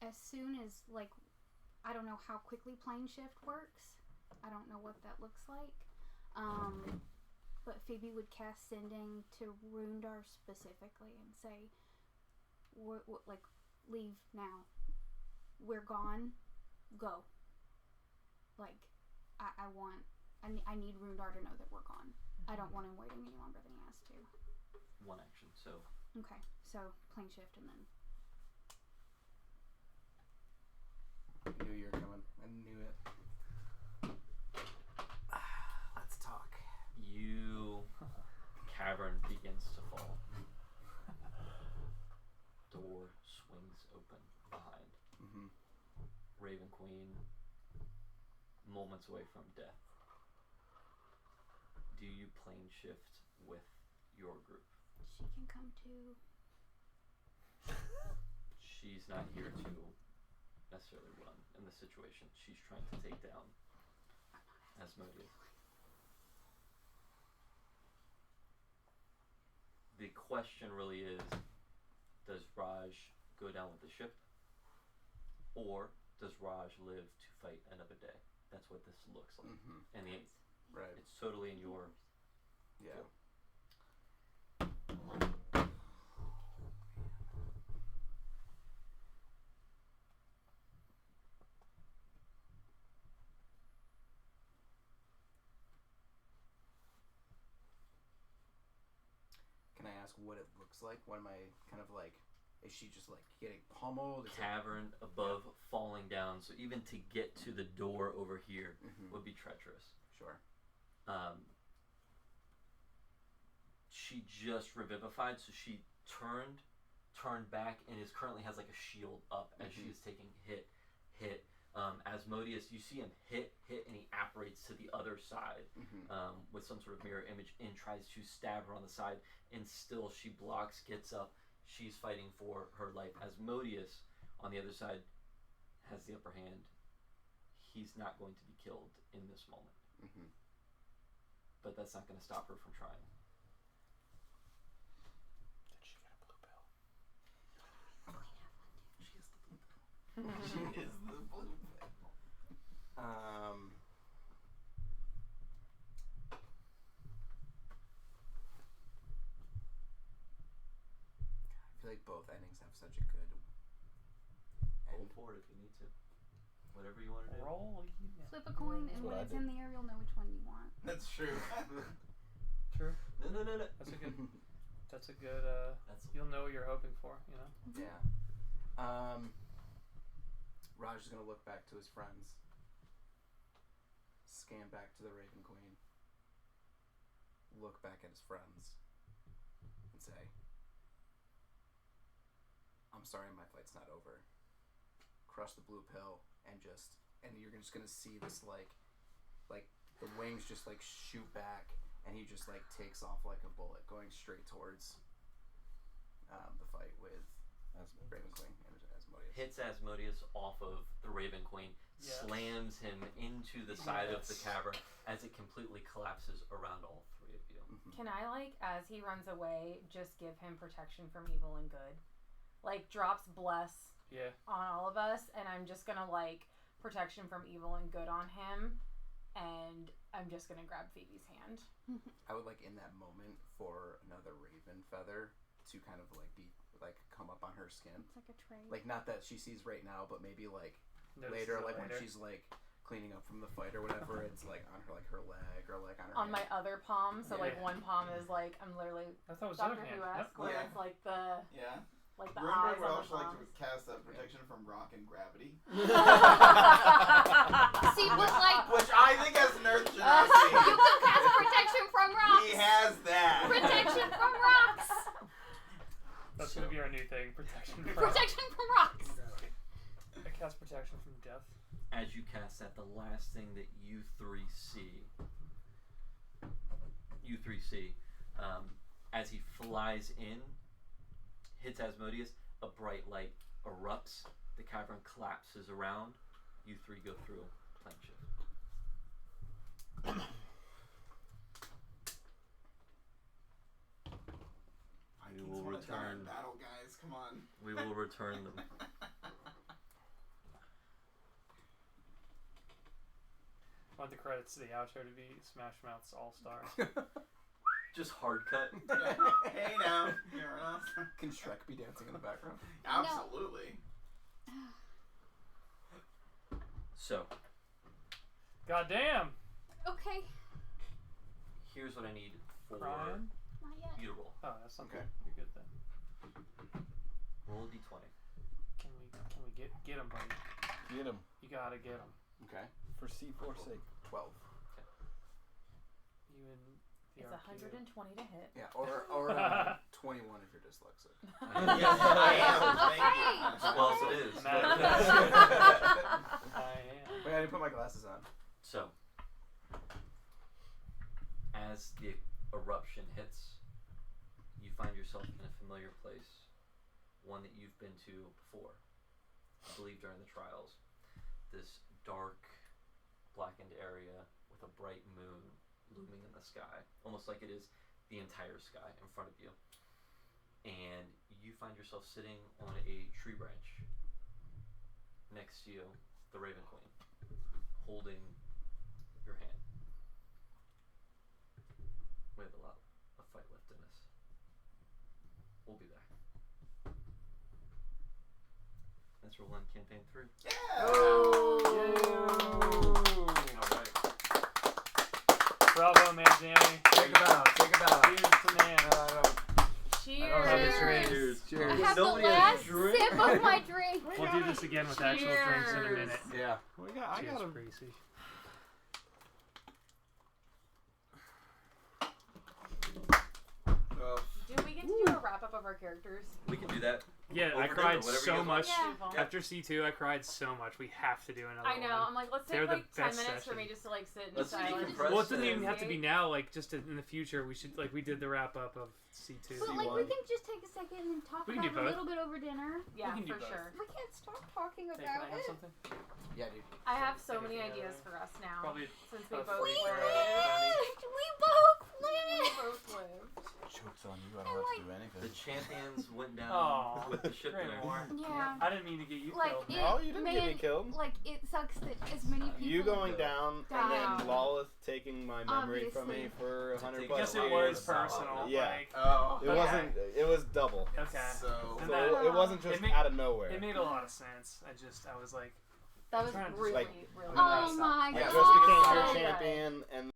as soon as, like, I don't know how quickly plane shift works. I don't know what that looks like. But Phoebe would cast sending to Rundar specifically and say, like, leave now. We're gone. Go. Like, I need Rundar to know that we're gone. I don't want him waiting any longer than he has to. One action. So Okay, so plane shift and then. I knew you were coming. I knew it. Let's talk. Cavern begins to fall. Door swings open behind. Mm-hmm. Raven Queen, moments away from death. Do you plane shift with your group? She can come too. She's not here to necessarily run in this situation. She's trying to take down Asmodeus. The question really is, does Raj go down with the ship? Or does Raj live to fight another day? That's what this looks like. Mm-hmm. And Right. it's totally in your... Yeah. Can I ask what it looks like? What am I kind of like? Is she just like getting pummeled? Is it- Cavern above falling down, so even to get to the door over here Mhm. would be treacherous. Sure. She just revivified, so she turned back, and currently has like a shield up as she is taking hit. Asmodeus, you see him hit, and he apparates to the other side with some sort of mirror image and tries to stab her on the side, and still she blocks, gets up. She's fighting for her life. Asmodeus, on the other side, has the upper hand. He's not going to be killed in this moment. Mm-hmm. But that's not going to stop her from trying. Did she get a blue pill? She is the blue pill. She is the blue pill. I feel like both endings have such a good Roll end. for it if you need to. Whatever you want to do. Roll. Flip a coin, and what when I it's did. in the air, you'll know which one you want. That's true. True. No. That's a good. That's a good. That's You'll know what you're hoping for. You know. Yeah. Raj is gonna look back to his friends, scan back to the Raven Queen, look back at his friends, and say, "I'm sorry, my fight's not over." Crush the blue pill, and you're just gonna see this like the wings just like shoot back, and he just like takes off like a bullet, going straight towards the fight with Raven Queen and Asmodeus. Hits Asmodeus off of the Raven Queen, slams him into the side of the cavern as it completely collapses around all three of you. Can I, like, as he runs away, just give him protection from evil and good? Like, drops bless on all of us, and I'm just gonna, like, protection from evil and good on him, and I'm just gonna grab Phoebe's hand. I would like in that moment for another raven feather to kind of like be like come up on her skin. It's like a train. Like not that she sees right now, but maybe like Notices later, it like later. when she's like cleaning up from the fight or whatever, it's like on her leg or like on her On hand. my other palm, so like one palm is like I'm literally I thought it was the other Doctor hand. Who-esque, where it's like the like the Rumor eyes would on also the like to palms. cast a protection from rock and gravity. See, but like Which I think as an Earth you Genasi, can cast protection from rocks. he has that. Protection from rocks. That's gonna be our new thing. Protection from Protection from rocks. I cast protection from death. As you cast that, the last thing that you three see, as he flies in, hits Asmodeus, a bright light erupts, the cavern collapses around, you three go through plane shift. We will return. Battle, guys, come on. We will return them. I want the credits to the outro to be Smash Mouth's All Star. Just hard cut. Hey now, you're us. Can Shrek be dancing in the background? Absolutely. So, Goddamn! Okay. here's what I need for Ryan? Not yet. you to roll. Oh, that's okay. Okay. You're good then. Roll a d20. Can we get him, buddy? Get him. You gotta get him. Okay. For C4's sake. 12. You and the It's RQ. 120 to hit. Yeah, or 21 if you're dyslexic. Yes, I am. Thank you. Well, it is. I am. Wait, I didn't put my glasses on. So, as the eruption hits, you find yourself in a familiar place, one that you've been to before, I believe during the trials. This dark, blackened area with a bright moon looming in the sky, almost like it is the entire sky in front of you. And you find yourself sitting on a tree branch next to you, the Raven Queen, holding your hand. We have a lot of fight left in us. We'll be back. Let's roll on campaign 3. Alright. Bravo, man, Jamie. Take a bow. Take a bow. Cheers to man. Cheers. don't have a drink. I have the last sip of my drink. We'll do this again with actual drinks in a minute. Yeah. I got Cheers, him. Greasy. Do we get to do a wrap up of our characters? We can do that. Yeah, I Over cried dinner, whatever you so guys much. Yeah. After C2, I cried so much. We have to do another I know. one. I'm like, let's They're take the like 10 best minutes for session. me just to like sit in Let's silence. decompress. Well, it doesn't even and- have to be now. Like, just in the future, we should we did the wrap up of C2. But like, we can just take a second and talk We can about do it a both. little bit over dinner. Yeah, can do for both. sure. We can't stop talking Hey, can about I have it. something? Yeah, dude. I have so Take many it ideas together. for us now. Probably Since we a both free We word. lived! We both We lived! both lived. Joke's on you. I don't have to do anything. The champions went down Aw, with the ship there. Greymoor. Yeah. I didn't mean to get you Like, killed. it, No, you didn't get me man, killed. Like, it sucks that as many people... You going down and Down. then Lolth taking my memory from me Obviously. for 100 plus Guess it years. was personal. Yeah. Like, Oh. It Okay. wasn't. It was double. okay. So And So that- it wasn't just It made- out of nowhere. It made a lot of sense. I was like, That was trying to really, like- really Oh nice. my I god. just became Oh, your yeah. champion, and